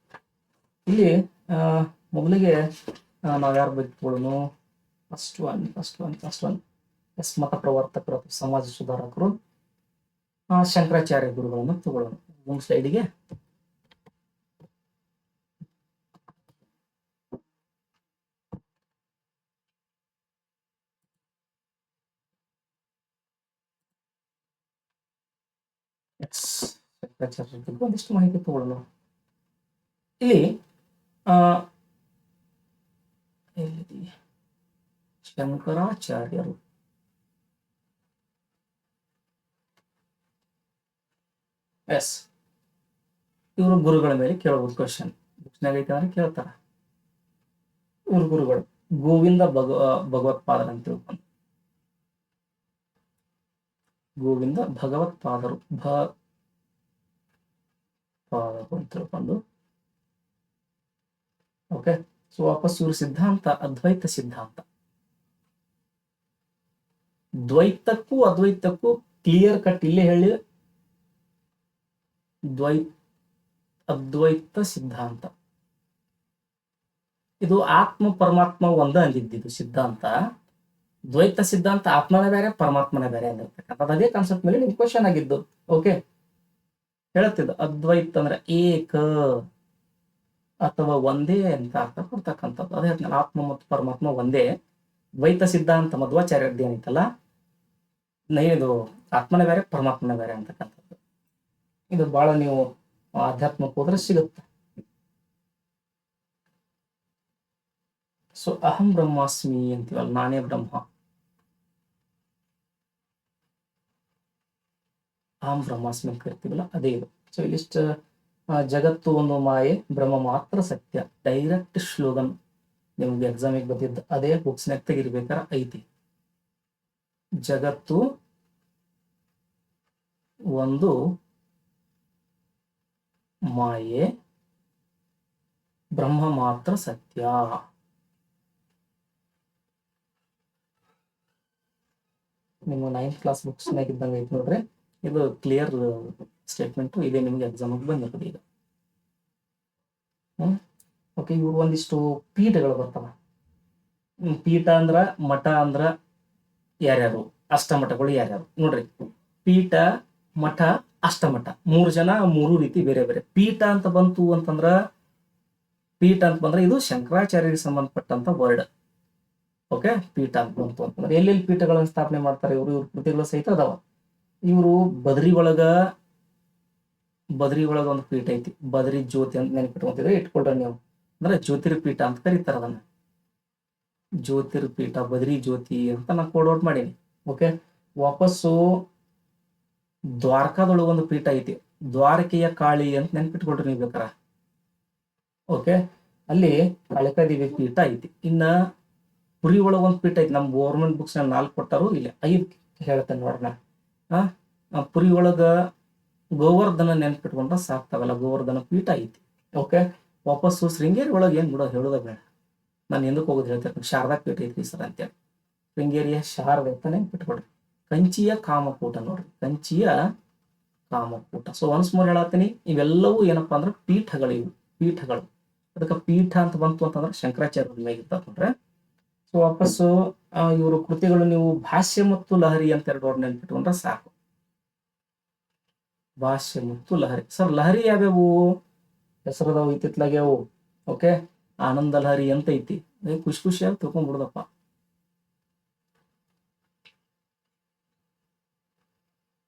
ಇಲ್ಲಿ ಮೊದಲಿಗೆ ನಾವು ಯಾರ ಬಗ್ಗೆ ತಗೊಳ್ಳೋಣ? ಫಸ್ಟ್ ಒನ್ ಎಸ್, ಮತ ಪ್ರವರ್ತಕರು, ಸಮಾಜ ಸುಧಾರಕರು, ಶಂಕರಾಚಾರ್ಯ ಗುರುಗಳನ್ನು ತಗೊಳ್ಳೋಣ. ಒಂದು ಸ್ಲೈಡಿಗೆ ಶಂಕರಾಚಾರ್ಯ ಬಗ್ಗೆ ಒಂದಿಷ್ಟು ಮಾಹಿತಿ ತಗೊಳ್ಳೋಣ. ಇಲ್ಲಿ ಶಂಕರಾಚಾರ್ಯರು ಎಸ್, ಇವರು ಗುರುಗಳ ಮೇಲೆ ಕೇಳಬಹುದು ಕ್ವಶನ್. ಬುಕ್ಸ್ನಾಗ ಐತೆ ಅಂದ್ರೆ ಕೇಳ್ತಾರ. ಇವ್ರ ಗುರುಗಳು ಗೋವಿಂದ ಭಗವತ್ಪಾದರ್ ಅಂತ ತಿಳ್ಕೊಂಡು, ಗೋವಿಂದ ಭಗವತ್ಪಾದರು ಅಂತ ತಿಳ್ಕೊಂಡು. ಓಕೆ, ಸೊ ವಾಪಸ್ ಇವ್ರ ಸಿದ್ಧಾಂತ ಅದ್ವೈತ ಸಿದ್ಧಾಂತ. ದ್ವೈತಕ್ಕೂ ಅದ್ವೈತಕ್ಕೂ ಕ್ಲಿಯರ್ ಕಟ್ ಇಲ್ಲೇ ಹೇಳಿ, ಅದ್ವೈತ ಸಿದ್ಧಾಂತ ಇದು ಆತ್ಮ ಪರಮಾತ್ಮ ಒಂದ ಅಂದಿದ್ದು ಸಿದ್ಧಾಂತ. ದ್ವೈತ ಸಿದ್ಧಾಂತ ಆತ್ಮನೇ ಬೇರೆ ಪರಮಾತ್ಮನೇ ಬೇರೆ ಅಂದಿರ್ತಕ್ಕಂಥದ್ದು. ಅದೇ ಕಾನ್ಸೆಪ್ಟ್ ಮೇಲೆ ನಿಮ್ ಕ್ವಶನ್ ಆಗಿದ್ದು. ಓಕೆ, ಹೇಳ್ತಿದ್ದು ಅದ್ವೈತ ಅಂದ್ರೆ ಏಕ ಅಥವಾ ಒಂದೇ ಅಂತ ಅರ್ಥ ಕೊಡ್ತಕ್ಕಂಥದ್ದು. ಅದೇ ಆತ್ಮ ಮತ್ತು ಪರಮಾತ್ಮ ಒಂದೇ. ದ್ವೈತ ಸಿದ್ಧಾಂತ ಮಧ್ವಾಚಾರ್ಯದ್ದು ಏನೈತಲ್ಲ, ಇದು ಆತ್ಮನೇ ಬೇರೆ ಪರಮಾತ್ಮನೇ ಬೇರೆ ಅಂತಕ್ಕಂಥದ್ದು. ಇದು ಬಹಳ ನೀವು ಆಧ್ಯಾತ್ಮಕ್ಕೆ ಹೋದ್ರೆ ಸಿಗುತ್ತೆ. ಸೊ ಅಹಂ ಬ್ರಹ್ಮಾಸ್ಮಿ ಅಂತೀವಲ್ಲ, ನಾನೇ ಬ್ರಹ್ಮ, ಅಹಂ ಬ್ರಹ್ಮಾಸ್ಮಿ ಅಂತ ಕರಿತೀವಲ್ಲ, ಅದೇ ಇದು. ಸೊ ಇಲ್ಲಿಷ್ಟ ಜಗತ್ತು ಒಂದು ಮಾಯೆ ಬ್ರಹ್ಮ ಮಾತ್ರ ಸತ್ಯ. ಡೈರೆಕ್ಟ್ ಶ್ಲೋಗನ್ ನಿಮ್ಗೆ ಎಕ್ಸಾಮಿಗೆ ಬಂದಿದ್ದ ಅದೇ ಬುಕ್ಸ್ನಾಗ ತೆಗಿರ್ಬೇಕಾರ ಐತಿ. ಜಗತ್ತು ಒಂದು ಮಾಯೆ ಬ್ರಹ್ಮ ಮಾತ್ರ ಸತ್ಯ. ನಿಮ್ಮ 9th ಕ್ಲಾಸ್ ಬುಕ್ಸ್ನಾಗ ಇದ್ದಂಗೆ ಐತೆ ನೋಡ್ರಿ, ಇದು ಕ್ಲಿಯರ್ ಸ್ಟೇಟ್ಮೆಂಟು. ಇದೇ ನಿಮ್ಗೆ ಎಕ್ಸಾಮಿಗೆ ಬಂದಿರೋದು ಈಗ. ಓಕೆ, ಇವ್ರು ಒಂದಿಷ್ಟು ಪೀಠಗಳು ಬರ್ತಾವ. ಪೀಠ ಅಂದ್ರ ಮಠ ಅಂದ್ರ ಯಾರ್ಯಾರು, ಅಷ್ಟಮಠಗಳು ಯಾರ್ಯಾರು ನೋಡ್ರಿ. ಪೀಠ, ಮಠ, ಅಷ್ಟಮಠ, 3 ಜನ 3 ರೀತಿ ಬೇರೆ ಬೇರೆ. ಪೀಠ ಅಂತ ಬಂತು ಅಂತಂದ್ರ, ಪೀಠ ಅಂತ ಬಂದ್ರೆ ಇದು ಶಂಕರಾಚಾರ್ಯರಿಗೆ ಸಂಬಂಧಪಟ್ಟಂತ ವರ್ಡ್. ಓಕೆ, ಪೀಠ ಅಂತ ಬಂತು ಅಂತಂದ್ರೆ ಎಲ್ಲೆಲ್ಲಿ ಪೀಠಗಳನ್ನು ಸ್ಥಾಪನೆ ಮಾಡ್ತಾರೆ ಇವ್ರ ಕೃತಿಗಳು ಸಹಿತ ಅದಾವ. ಇವರು ಬದ್ರಿ ಒಳಗ ಒಂದು ಪೀಠ ಐತಿ, ಬದ್ರಿ ಜ್ಯೋತಿ ಅಂತ ನೆನಪಿಟ್ಕೊಂತಿದ್ರೆ ಇಟ್ಕೊಳ್ರಿ ನೀವು. ಅಂದ್ರೆ ಜ್ಯೋತಿರ್ಪೀಠ ಅಂತ ಕರೀತಾರ ಅದನ್ನ, ಜ್ಯೋತಿರ್ಪೀಠ, ಬದ್ರಿ ಜ್ಯೋತಿ ಅಂತ ನಾನು ಕೋಡ್ ಔಟ್ ಮಾಡೀನಿ. ಓಕೆ, ವಾಪಸ್ಸು ದ್ವಾರಕಾದೊಳಗೆ ಒಂದು ಪೀಠ ಐತಿ, ದ್ವಾರಕೆಯ ಕಾಳಿ ಅಂತ ನೆನ್ಪಿಟ್ಕೊಳ್ರಿ ನೀವು ಬೇಕಾರ. ಓಕೆ, ಅಲ್ಲಿ ಕಾಳಿಕಾದೇವಿ ಪೀಠ ಐತಿ. ಇನ್ನ ಪುರಿ ಒಳಗೆ ಒಂದು ಪೀಠ ಐತಿ. ನಮ್ಮ ಗೌರ್ಮೆಂಟ್ ಬುಕ್ಸ್ 4 ಕೊಟ್ಟಾರು, ಇಲ್ಲಿ 5 ಹೇಳ್ತೇನೆ ನೋಡ್ರಿ ನಾ. ಪುರಿ ಒಳಗ ಗೋವರ್ಧನ ನೆನ್ಪಿಟ್ಕೊಂಡ್ರೆ ಸಾಕ್ತಾವಲ್ಲ, ಗೋವರ್ಧನ ಪೀಠ ಐತಿ. ಓಕೆ, ವಾಪಸ್ಸು ಶೃಂಗೇರಿ ಒಳಗೆ ಏನ್ ಬಿಡೋ ಹೇಳೋದ ಬೇಡ, ನಾನು ಎಂದಕ್ಕೆ ಹೋಗೋದು ಹೇಳ್ತೇನೆ. ಶಾರದಾ ಪೀಠ ಐತಿ ಸರ್ ಅಂತೇಳಿ, ಶೃಂಗೇರಿಯ ಶಾರದೆ ಅಂತ ನೆನ್ಪಿಟ್ಕೊಡ್ರಿ. ಕಂಚಿಯ ಕಾಮಕೂಟ ನೋಡ್ರಿ, ಕಂಚಿಯ ಕಾಮಕೂಟ. ಸೊ ಒನ್ಸ್ ಮೋರ್ ಹೇಳತ್ತೀನಿ, ಇವೆಲ್ಲವೂ ಏನಪ್ಪಾ ಅಂದ್ರೆ ಪೀಠಗಳು, ಇವು ಪೀಠಗಳು. ಅದಕ್ಕೆ ಪೀಠ ಅಂತ ಬಂತು ಅಂತಂದ್ರೆ ಶಂಕರಾಚಾರ್ಯರ ಮೇಲೆ ಇರ್ತಾರ ನೋಡ್ರಿ. ಸೊ ವಾಪಸ್ಸು ಇವರು ಕೃತಿಗಳು ನೀವು ಭಾಷ್ಯ ಮತ್ತು ಲಹರಿ ಅಂತ 2 ವರ್ಡ್ ನೆನ್ಪಿಟ್ಕೊಂಡ್ರೆ ಸಾಕು. ಭಾಷ್ಯ ಮತ್ತು ಲಹರಿ. ಸರ್ ಲಹರಿ ಯಾವ್ಯಾವು ಹೆಸರದಾವು ಇತ್ತಿತ್ಲಾಗ್ಯಾವು? ಓಕೆ, ಆನಂದ ಲಹರಿ ಅಂತ ಐತಿ, ಖುಷಿಯಾಗಿ ತಿಳ್ಕೊಂಡ್ಬಿಡ್ದಪ್ಪ.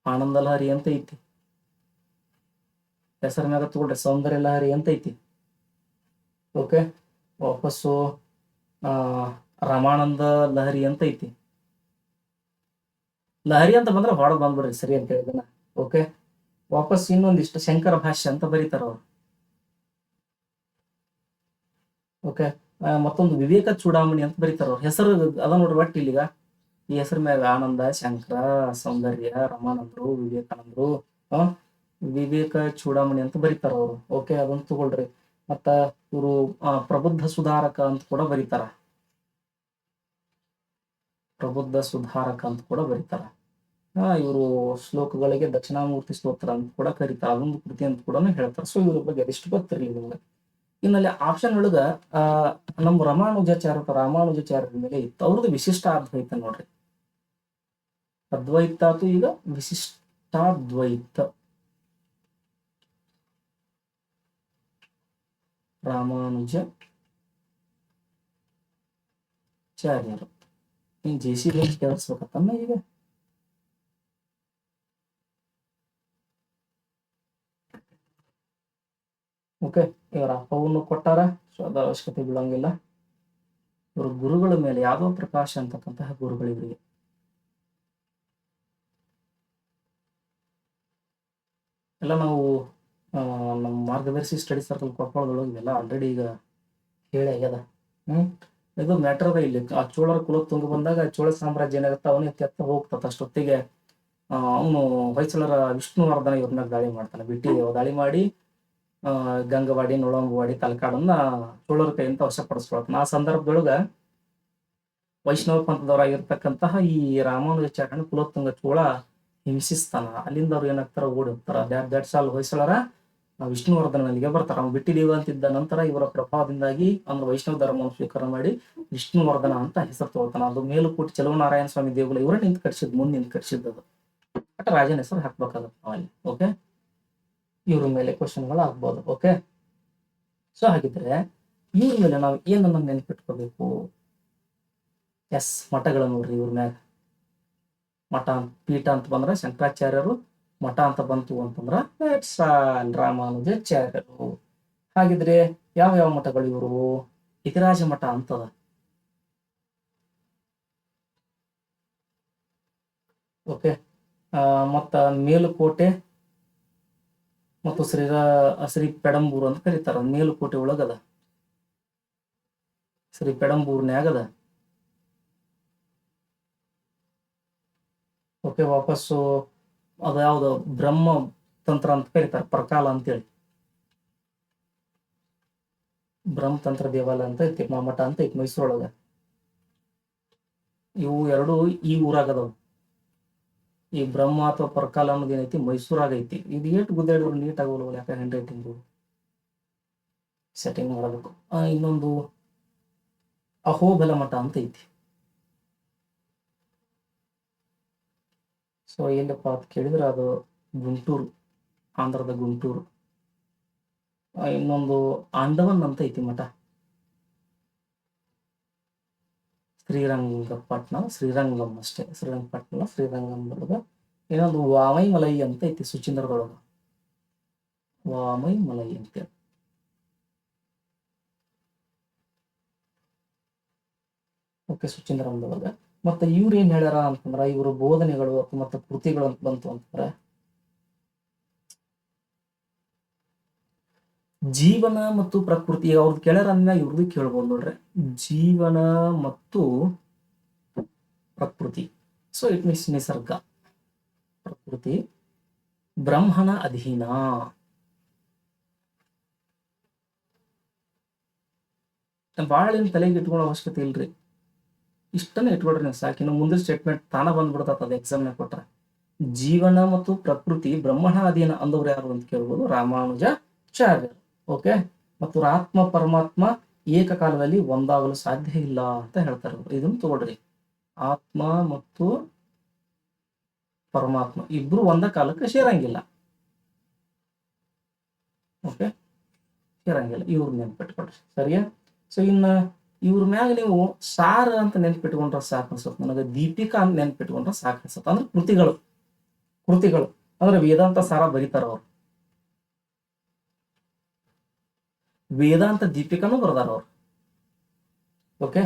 ಆನಂದ ಲಹರಿ ಅಂತ ಐತಿ, ಹೆಸರ ಮ್ಯಾಗ ತಗೊಳ್ರಿ. ಸೌಂದರ್ಯ ಲಹರಿ ಅಂತ ಐತಿ. ಓಕೆ, ವಾಪಸ್ಸು ರಮಾನಂದ ಲಹರಿ ಅಂತ ಐತಿ. ಲಹರಿ ಅಂತ ಬಂದ್ರೆ ಹೊಡೆದ್ ಬಂದ್ಬಿಡ್ರಿ, ಸರಿ ಅಂತ ಹೇಳಿದನ. ಓಕೆ, ವಾಪಸ್ ಇನ್ನೊಂದಿಷ್ಟು ಶಂಕರ ಭಾಷ್ಯ ಅಂತ ಬರೀತಾರ ಅವ್ರು. ಓಕೆ, ಮತ್ತೊಂದು ವಿವೇಕ ಚೂಡಾಮಣಿ ಅಂತ ಬರೀತಾರ ಅವ್ರು. ಹೆಸರು ಅದ ನೋಡ್ರಿ ಒಟ್ಟು ಇಲ್ಲಿಗ ಈ ಹೆಸರು ಮ್ಯಾಗ ಆನಂದ, ಶಂಕರ, ಸೌಂದರ್ಯ, ರಮಾನಂದರು, ವಿವೇಕಾನಂದರು, ವಿವೇಕ ಚೂಡಾಮಣಿ ಅಂತ ಬರೀತಾರ ಅವರು. ಓಕೆ, ಅದನ್ನ ತಗೊಳ್ರಿ. ಮತ್ತ ಇವರು ಪ್ರಬುದ್ಧ ಸುಧಾರಕ ಅಂತ ಕೂಡ ಬರೀತಾರ, ಪ್ರಬುದ್ಧ ಸುಧಾರಕ ಅಂತ ಕೂಡ ಬರೀತಾರ. ಇವರು ಶ್ಲೋಕಗಳಿಗೆ ದಕ್ಷಿಣಾಮೂರ್ತಿ ಸ್ತೋತ್ರ ಅಂತ ಕೂಡ ಕರೀತಾರ, ಅದೊಂದು ಕೃತಿ ಅಂತ ಕೂಡ ಹೇಳ್ತಾರೆ. ಸೊ ಇವ್ರ ಬಗ್ಗೆ ಅದೆಷ್ಟು ಗೊತ್ತಿರಲಿ ನಿಮ್ಗೆ. ಇನ್ನಲ್ಲಿ ಆಪ್ಷನ್ ಒಳಗ ನಮ್ಮ ರಾಮಾನುಜಾಚಾರ್ಯರ ಮೇಲೆ ಇತ್ತು, ಅವ್ರದ್ದು ವಿಶಿಷ್ಟ ಅದ್ವೈತ ನೋಡ್ರಿ. ಅದ್ವೈತ ಆತು, ಈಗ ವಿಶಿಷ್ಟಾದ್ವೈತ. ರಾಮಾನುಜಾಚಾರ್ಯರು ನೀನ್ JC ಕೇಳಿಸ್ಬೇಕತ್ತನ್ನ ಈಗ. ಓಕೆ, ಇವರ ಅಪ್ಪವನ್ನು ಕೊಟ್ಟಾರ, ಸೊ ಅದ ಅವಶ್ಯಕತೆ ಬೀಳಂಗಿಲ್ಲ. ಇವರು ಗುರುಗಳ ಮೇಲೆ ಯಾದವ ಪ್ರಕಾಶ್ ಅಂತಕ್ಕಂತಹ ಗುರುಗಳಿವರಿಗೆ. ಎಲ್ಲ ನಾವು ನಮ್ಮ ಮಾರ್ಗದರ್ಶಿ ಸ್ಟಡಿ ಸರ್ಕಲ್ ಕೊಪ್ಪಳದೊಳಗೆ ಇವೆಲ್ಲ ಆಲ್ರೆಡಿ ಈಗ ಹೇಳಿ ಆಗ್ಯದ. ಇದು ಮ್ಯಾಟರ್ ಅದ. ಇಲ್ಲಿ ಆ ಚೋಳರ ಕುಲೋತ್ತುಂಗ ಬಂದಾಗ ಚೋಳ ಸಾಮ್ರಾಜ್ಯ ಏನಾಗುತ್ತೆ, ಅವನೇ ತೆತ್ತ ಹೋಗ್ತದ. ಅಷ್ಟೊತ್ತಿಗೆ ಅವನು ಹೊಯ್ಸಳರ ವಿಷ್ಣುವರ್ಧನ ಇವ್ರ ಮೇಲೆ ದಾಳಿ ಮಾಡ್ತಾನೆ. ಬಿಟ್ಟಿ ದಾಳಿ ಮಾಡಿ ಗಂಗವಾಡಿ, ನೊಳಂಬವಾಡಿ, ತಲಕಾಡನ್ನ ಚೋಳರ ಕೈಯಿಂದ ವಶಪಡಿಸ್ಕೊಳ್ತಾನೆ. ಆ ಸಂದರ್ಭದೊಳಗ ವೈಷ್ಣವ ಪಂಥದವರಾಗಿರ್ತಕ್ಕಂತಹ ಈ ರಾಮಾನುಜಾಚಾರ್ಯನ ಕುಲೋತ್ತುಂಗ ಚೋಳ ಹಿಂಸಿಸ್ತಾನ. ಅಲ್ಲಿಂದ ಅವ್ರು ಏನಾಗ್ತಾರ, ಓಡಿ ಹೋಗ್ತಾರ. That's all. ಹೊಯ್ಸಳರ ವಿಷ್ಣುವರ್ಧನನಿಗೆ ಬರ್ತಾರ. ಅವ್ನು ಬಿಟ್ಟಿದೇವ ಅಂತಿದ್ದ ನಂತರ ಇವರ ಪ್ರಭಾವದಿಂದಾಗಿ ಅಂದ್ರೆ ವೈಷ್ಣವ ಧರ್ಮವನ್ನು ಸ್ವೀಕಾರ ಮಾಡಿ ವಿಷ್ಣುವರ್ಧನ ಅಂತ ಹೆಸರು ತಗೋತಾನ. ಅದು ಮೇಲುಕೋಟೆ ಚಲುವನಾರಾಯಣ ಸ್ವಾಮಿ ದೇಗುಲ ಇವರೇ ನಿಂತು ಕಟ್ಸಿದ್, ಮುಂದೆ ನಿಂತು ಕಟ್ಸಿದ್ದದು. ಬಟ್ ರಾಜನ ಹೆಸರು ಹಾಕ್ಬೇಕಾಗತ್ತೆ ನಾವಲ್ಲಿ. ಓಕೆ, ಇವ್ರ ಮೇಲೆ ಕ್ವಶನ್ಗಳು ಆಗ್ಬೋದು. ಓಕೆ, ಸೊ ಹಾಗಿದ್ರೆ ಇವ್ರ ಮೇಲೆ ನಾವು ಏನನ್ನ ನೆನ್ಪಿಟ್ಕೋಬೇಕು? ಎಸ್, ಮಠಗಳು ನೋಡ್ರಿ. ಇವ್ರ ಮ್ಯಾಗ ಮಠ, ಪೀಠ ಅಂತ ಬಂದ್ರೆ ಶಂಕರಾಚಾರ್ಯರು, ಮಠ ಅಂತ ಬಂತು ಅಂತಂದ್ರ ರಾಮಾನುಜಾಚಾರ್ಯರು. ಹಾಗಿದ್ರೆ ಯಾವ ಮಠಗಳು ಇವರು? ಇತಿರಾಜ ಮಠ ಅಂತದ. ಓಕೆ, ಮತ್ತ ಮೇಲುಕೋಟೆ ಮತ್ತು ಶ್ರೀ ಪೆಡಂಬೂರು ಅಂತ ಕರೀತಾರ. ಮೇಲುಕೋಟೆ ಒಳಗದ, ಶ್ರೀ ಪೆಡಂಬೂರ್ನ್ಯಾಗದ. ಓಕೆ, ವಾಪಸ್ಸು ಅದು ಯಾವ್ದು ಬ್ರಹ್ಮ ತಂತ್ರ ಅಂತ ಕರೀತಾರೆ, ಪ್ರಕಾಲ ಅಂತೇಳಿ. ಬ್ರಹ್ಮತಂತ್ರ ದೇವಾಲಯ ಅಂತ ಐತಿ, ಮಠ ಅಂತ ಐತಿ ಮೈಸೂರೊಳಗ. ಇವು ಎರಡು ಈ ಊರಾಗದವು. ಈ ಬ್ರಹ್ಮ ಅಥವಾ ಪರ್ಕಾಲ ಅನ್ನೋದು ಏನೈತಿ ಮೈಸೂರಾಗ ಐತಿ. ಇದು ಏಟ್ ಗುದ್ದಾಡಿದ್ರು ನೀಟ್ ಆಗೋಲ್ಲ, ಯಾಕೆ ಹ್ಯಾಂಡ್ ರೈಟಿಂಗು ಸೆಟ್ಟಿಂಗ್ ಮಾಡಬೇಕು. ಇನ್ನೊಂದು ಅಹೋಬಲ ಮಠ ಅಂತ ಐತಿ. ಸೊ ಎಲ್ಲಪ್ಪ ಅಂತ ಕೇಳಿದ್ರೆ ಅದು ಗುಂಟೂರು, ಆಂಧ್ರದ ಗುಂಟೂರು. ಇನ್ನೊಂದು ಆಂಡವನ್ ಅಂತ ಐತಿ ಮಠ, ಶ್ರೀರಂಗಪಟ್ಟಣ, ಶ್ರೀರಂಗಂ ಅಷ್ಟೇ, ಶ್ರೀರಂಗಪಟ್ಟಣ ಶ್ರೀರಂಗಂ ಬರೋದು. ಇನ್ನೊಂದು ವಾಮೈ ಮಲೈ ಅಂತ ಐತಿ ಸುಚೀಂದ್ರದೊಳಗ, ವಾಮೈ ಮಲೈ ಅಂತೇಳಿ. ಓಕೆ, ಸುಚೀಂದ್ರಂದೊಳಗ. ಮತ್ತೆ ಇವ್ರು ಏನ್ ಹೇಳ್ಯಾರ ಅಂತಂದ್ರ, ಇವರು ಬೋಧನೆಗಳು ಮತ್ತು ಕೃತಿಗಳು ಅಂತ ಬಂತು ಅಂತಂದ್ರ, ಜೀವನ ಮತ್ತು ಪ್ರಕೃತಿ. ಅವ್ರದ್ದು ಕೇಳ್ಯಾರ ಅಂದ್ಮ್ಯಾಗ ಇವ್ರದ್ದು ಕೇಳ್ಬೋದು ನೋಡ್ರಿ, ಜೀವನ ಮತ್ತು ಪ್ರಕೃತಿ. ಸೊ ಇಟ್ ಮೀನ್ಸ್ ನಿಸರ್ಗ, ಪ್ರಕೃತಿ, ಬ್ರಹ್ಮನ ಅಧೀನ. ಭಾಳ ಏನ್ ತಲೆಗೆ ಇಟ್ಕೊಳ್ಳೋ ಅವಶ್ಯಕತೆ ಇಲ್ರಿ, ಇಷ್ಟನ್ನ ಇಟ್ಕೊಳ್ರಿ ನೀವು ಸಾಕು. ಇನ್ನು ಮುಂದಿನ ಸ್ಟೇಟ್ಮೆಂಟ್ ತಾನ ಬಂದ್ಬಿಡ್ತದ ಅದು ಎಕ್ಸಾಮ್ನಾಗ ಕೊಟ್ರೆ. ಜೀವನ ಮತ್ತು ಪ್ರಕೃತಿ ಬ್ರಹ್ಮಣ ಅಧೀನ ಅಂದವ್ರು ಯಾರು ಅಂತ ಕೇಳ್ಬೋದು, ರಾಮಾನುಜಾಚಾರ್ಯರು. ಓಕೆ, ಮತ್ತು ಆತ್ಮ ಪರಮಾತ್ಮ ಏಕಕಾಲದಲ್ಲಿ ಒಂದಾಗಲು ಸಾಧ್ಯ ಇಲ್ಲ ಅಂತ ಹೇಳ್ತಾರೆ. ಇದನ್ನು ತಗೊಳ್ರಿ, ಆತ್ಮ ಮತ್ತು ಪರಮಾತ್ಮ ಇಬ್ರು ಒಂದ ಕಾಲಕ್ಕೆ ಸೇರಂಗಿಲ್ಲ. ಓಕೆ, ಸೇರಂಗಿಲ್ಲ, ಇವ್ರು ನೆನ್ಪಿಟ್ಕೊಳ್ರಿ, ಸರಿಯಾ. ಸೊ ಇನ್ನ ಇವ್ರ ಮ್ಯಾಗ ನೀವು ಸಾರ ಅಂತ ನೆನ್ಪಿಟ್ಕೊಂಡ್ರೆ ಸಾಕು ಅನ್ಸುತ್ತೆ ನನಗೆ, ದೀಪಿಕಾ ಅಂತ ನೆನ್ಪಿಟ್ಕೊಂಡ್ರೆ ಸಾಕು ಅನ್ಸುತ್ತೆ. ಅಂದ್ರೆ ಕೃತಿಗಳು ಅಂದ್ರೆ ವೇದಾಂತ ಸಾರ ಬರೀತಾರ ಅವ್ರು, ವೇದಾಂತ ದೀಪಿಕಾನು ಬರ್ದಾರ ಅವ್ರು. ಓಕೆ,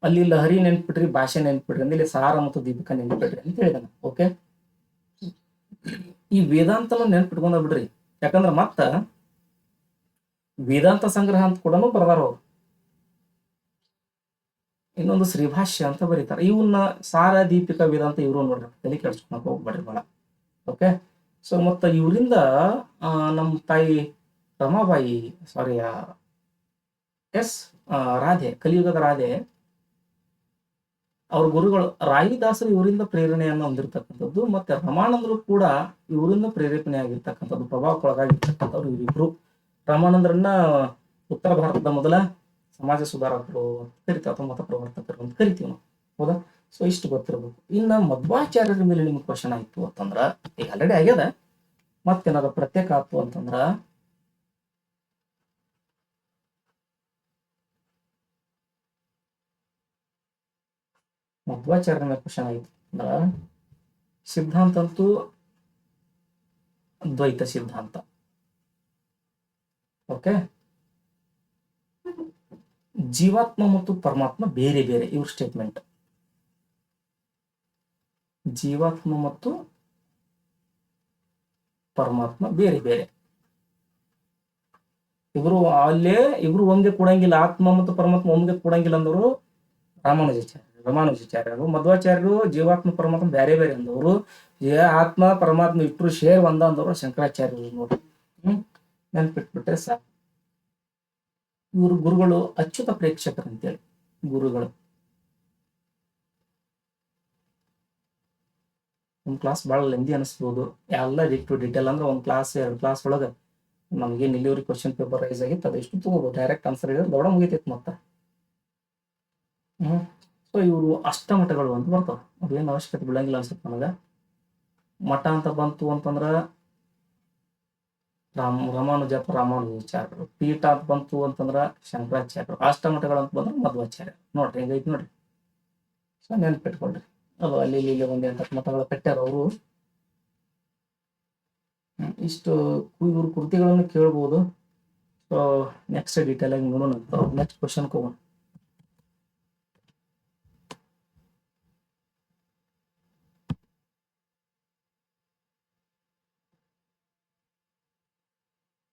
ಅಲ್ಲಿ ಲಹರಿ ನೆನ್ಪಿಟ್ರಿ, ಭಾಷೆ ನೆನ್ಪಿಟ್ರಿ ಅಂದ್ರೆ ಇಲ್ಲಿ ಸಾರ ಮತ್ತು ದೀಪಿಕಾ ನೆನ್ಪಿಟ್ರಿ ಅಂತ ಹೇಳಿದ. ಓಕೆ, ಈ ವೇದಾಂತನು ನೆನ್ಪಿಟ್ಕೊಂಡ ಬಿಡ್ರಿ, ಯಾಕಂದ್ರ ಮತ್ತ ವೇದಾಂತ ಸಂಗ್ರಹ ಅಂತ ಕೂಡ ಬರ್ದಾರ ಅವ್ರು. ಇನ್ನೊಂದು ಶ್ರೀಭಾಷ್ಯ ಅಂತ ಬರೀತಾರೆ. ಇವನ್ನ ಸಾರ, ದೀಪಿಕಾ, ವೇದಾಂತ ಇವರು ನೋಡ್ರಿ, ತಲೆ ಕೆಡ್ಸ್ಕೊಳಕ್ ಹೋಗ್ಬೇಡ್ರಿ ಭಾಳ. ಓಕೆ, ಸೊ ಮತ್ತ ಇವರಿಂದ ನಮ್ಮ ತಾಯಿ ರಮಾಬಾಯಿ, ಸಾರಿ ರಾಧೆ, ಕಲಿಯುಗದ ರಾಧೆ, ಅವ್ರ ಗುರುಗಳು ರಾಯಿದಾಸರು ಇವರಿಂದ ಪ್ರೇರಣೆಯನ್ನು ಹೊಂದಿರತಕ್ಕಂಥದ್ದು, ಮತ್ತೆ ರಮಾನಂದರು ಕೂಡ ಇವರಿಂದ ಪ್ರೇರೇಪಣೆ ಆಗಿರ್ತಕ್ಕಂಥದ್ದು, ಪ್ರಭಾವಕ್ಕೊಳಗಾಗಿರ್ತಕ್ಕಂಥವ್ರು ಇವರಿಬ್ರು. ರಾಮಾನಂದರನ್ನ ಉತ್ತರ ಭಾರತದ ಮೊದಲ ಸಮಾಜ ಸುಧಾರಕರು ಅಂತ ಕರಿತೀವಿ, ಅಥವಾ ಮತ ಪ್ರವರ್ತಕರು ಅಂತ ಕರಿತೀವಿ ನಾವು, ಹೌದಾ. ಸೊ ಇಷ್ಟು ಗೊತ್ತಿರಬೇಕು. ಇನ್ನ ಮಧ್ವಾಚಾರ್ಯರ ಮೇಲೆ ನಿಮ್ಗೆ ಕ್ವಶನ್ ಆಯ್ತು ಅಂತಂದ್ರ, ಈಗ ಆಲ್ರೆಡಿ ಆಗ್ಯದ, ಮತ್ತೇನಾದ್ರು ಪ್ರತ್ಯೇಕ ಆಯ್ತು ಅಂತಂದ್ರ, ಮಧ್ವಾಚಾರ್ಯರ ಮೇಲೆ ಕ್ವಶನ್ ಆಯ್ತು ಅಂದ್ರ, ಸಿದ್ಧಾಂತ ಅಂತೂ ದ್ವೈತ ಸಿದ್ಧಾಂತ. ಓಕೆ, ಜೀವಾತ್ಮ ಮತ್ತು ಪರಮಾತ್ಮ ಬೇರೆ ಬೇರೆ, ಇವ್ರ ಸ್ಟೇಟ್ಮೆಂಟ್. ಜೀವಾತ್ಮ ಮತ್ತು ಪರಮಾತ್ಮ ಬೇರೆ ಬೇರೆ, ಇಬ್ರು ಒಂದೇ ಕೂಡಂಗಿಲ್ಲ, ಆತ್ಮ ಮತ್ತು ಪರಮಾತ್ಮ ಒಂದೇ ಕೂಡಂಗಿಲ್ಲ ಅಂದವರು ರಾಮಾನುಜಾಚಾರ್ಯರು. ಮಧ್ವಾಚಾರ್ಯರು ಜೀವಾತ್ಮ ಪರಮಾತ್ಮ ಬೇರೆ ಬೇರೆ ಅಂದವರು, ಆತ್ಮ ಪರಮಾತ್ಮ ಇಬ್ರು ಶೇರ್ ಒಂದ ಅಂದವರು ಶಂಕರಾಚಾರ್ಯರು. ನೋಡಿ, ನೆನ್ಪಿಟ್ಬಿಟ್ರೆ ಸಾಕು. ಇವರು ಗುರುಗಳು ಅಚ್ಯುತ ಪ್ರೇಕ್ಷಕರು ಅಂತೇಳಿ ಗುರುಗಳು. ಒಂದ್ ಕ್ಲಾಸ್ ಬಹಳ ಲೆಂದಿ ಅನಿಸ್ಬೋದು, ಎಲ್ಲ ಡಿಟೇಲ್ ಅಂದ್ರೆ ಒಂದ್ ಕ್ಲಾಸ್ 2 ಕ್ಲಾಸ್ ಒಳಗ ನಮ್ಗೇನ್ ಇಲ್ಲಿವ್ರಿಗೆ ಕ್ವಶನ್ ಪೇಪರ್ ರೈಸ್ ಆಗಿತ್ತು, ಅದು ಎಷ್ಟು ತಗೋಬಹುದು, ಡೈರೆಕ್ಟ್ ಆನ್ಸರ್ ಹೇಳಿದ್ರೆ ದೊಡ್ಡ ಮುಗಿತೈತಿ ಮತ್ತ. ಸೊ ಇವರು ಅಷ್ಟಮಠಗಳು ಅಂತ ಬರ್ತಾವ, ಅದೇನು ಅವಶ್ಯಕತೆ ಬೀಳಂಗಿಲ್ಲ ಅನ್ಸುತ್ತೆ ನನಗ. ಮಠ ಅಂತ ಬಂತು ಅಂತಂದ್ರ ರಾಮಾನುಜಾಚಾರ್ಯರು, ಪೀಠ ಅಂತ ಬಂತು ಅಂತಂದ್ರ ಶಂಕರಾಚಾರ್ಯರು, ಅಷ್ಟಮಠಗಳು ಅಂತ ಬಂದ್ರೆ ಮಧ್ವಾಚಾರ್ಯ. ನೋಡ್ರಿ ಹೆಂಗೈತಿ ನೋಡ್ರಿ. ಸೊ ನೆನ್ಪಿಟ್ಕೊಳ್ರಿ, ಅದು ಅಲ್ಲಿ ಇಲ್ಲಿ ಒಂದ್ 8 ಮಠಗಳು ಕಟ್ಟ್ಯಾರ ಅವರು. ಇಷ್ಟು ಇವ್ರ ಕೃತಿಗಳನ್ನು ಕೇಳ್ಬೋದು. ಸೊ ನೆಕ್ಸ್ಟ್ ಡೀಟೇಲ್ ಆಗಿ ನೋಡೋಣ. ನೆಕ್ಸ್ಟ್ ಕ್ವಶನ್ ಹೋಗೋಣ.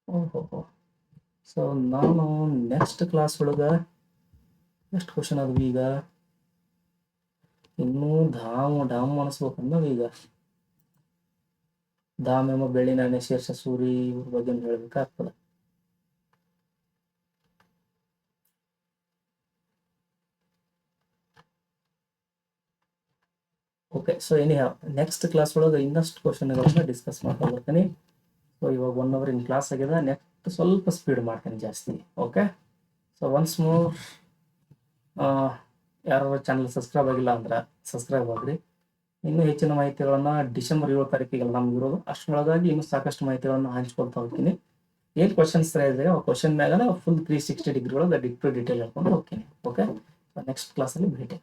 ಓಹೋ, ಸೊ ನಾನು ನೆಕ್ಸ್ಟ್ ಕ್ಲಾಸ್ ಒಳಗ ಎಷ್ಟು ಕ್ವಶನ್ ಆದ್ವಿ ಈಗ, ಇನ್ನೂ ಡಾಮ್ ಅನಿಸ್ಬೇಕಂದ ಈಗ. ಧಾಮೆಮ ಬೆಳ್ಳಿನ ಶೀರ್ಷ ಸೂರಿ ಇವ್ರ ಬಗ್ಗೆ ಹೇಳ್ಬೇಕಾಗ್ತದ. ಸೊ ಎನಿ ನೆಕ್ಸ್ಟ್ ಕ್ಲಾಸ್ ಒಳಗೆ ಇನ್ನಷ್ಟು ಕ್ವಶನ್ಗಳನ್ನ ಡಿಸ್ಕಸ್ ಮಾಡ್ತಾ ಬರ್ತೀನಿ. ಸೊ ಇವಾಗ 1 hour ಇನ್ ಕ್ಲಾಸ್ ಆಗಿದೆ, ನೆಕ್ಸ್ಟ್ ಸ್ವಲ್ಪ ಸ್ಪೀಡ್ ಮಾಡ್ತೀನಿ ಜಾಸ್ತಿ. ಓಕೆ, ಸೊ ಒನ್ಸ್ ಮೋರ್ ಯಾರು ಚಾನಲ್ ಸಬ್ಸ್ಕ್ರೈಬ್ ಆಗಿಲ್ಲ ಅಂದ್ರೆ ಸಬ್ಸ್ಕ್ರೈಬ್ ಆಗ್ರಿ. ಇನ್ನೂ ಹೆಚ್ಚಿನ ಮಾಹಿತಿಗಳನ್ನ ಡಿಸೆಂಬರ್ 7 ತಾರೀಕಿಗೆ ನಮ್ಗೆ ಇರೋದು, ಅಷ್ಟರೊಳಗಾಗಿ ಇನ್ನೂ ಸಾಕಷ್ಟು ಮಾಹಿತಿಗಳನ್ನು ಹಂಚ್ಕೊಳ್ತಾ ಹೋಗ್ತೀನಿ. ಏನು ಕ್ವಶನ್ಸ್ ಇದೆ ಆ ಕ್ವಶನ್ ಮ್ಯಾಗ ಫುಲ್ 360 ಡಿಗ್ರಿ ಒಳಗೆ ಡೀಟೇಲ್ ಹೇಳ್ಕೊಂಡು ಹೋಗ್ತೀನಿ. ಓಕೆ, ನೆಕ್ಸ್ಟ್ ಕ್ಲಾಸಲ್ಲಿ ಭೇಟಿ.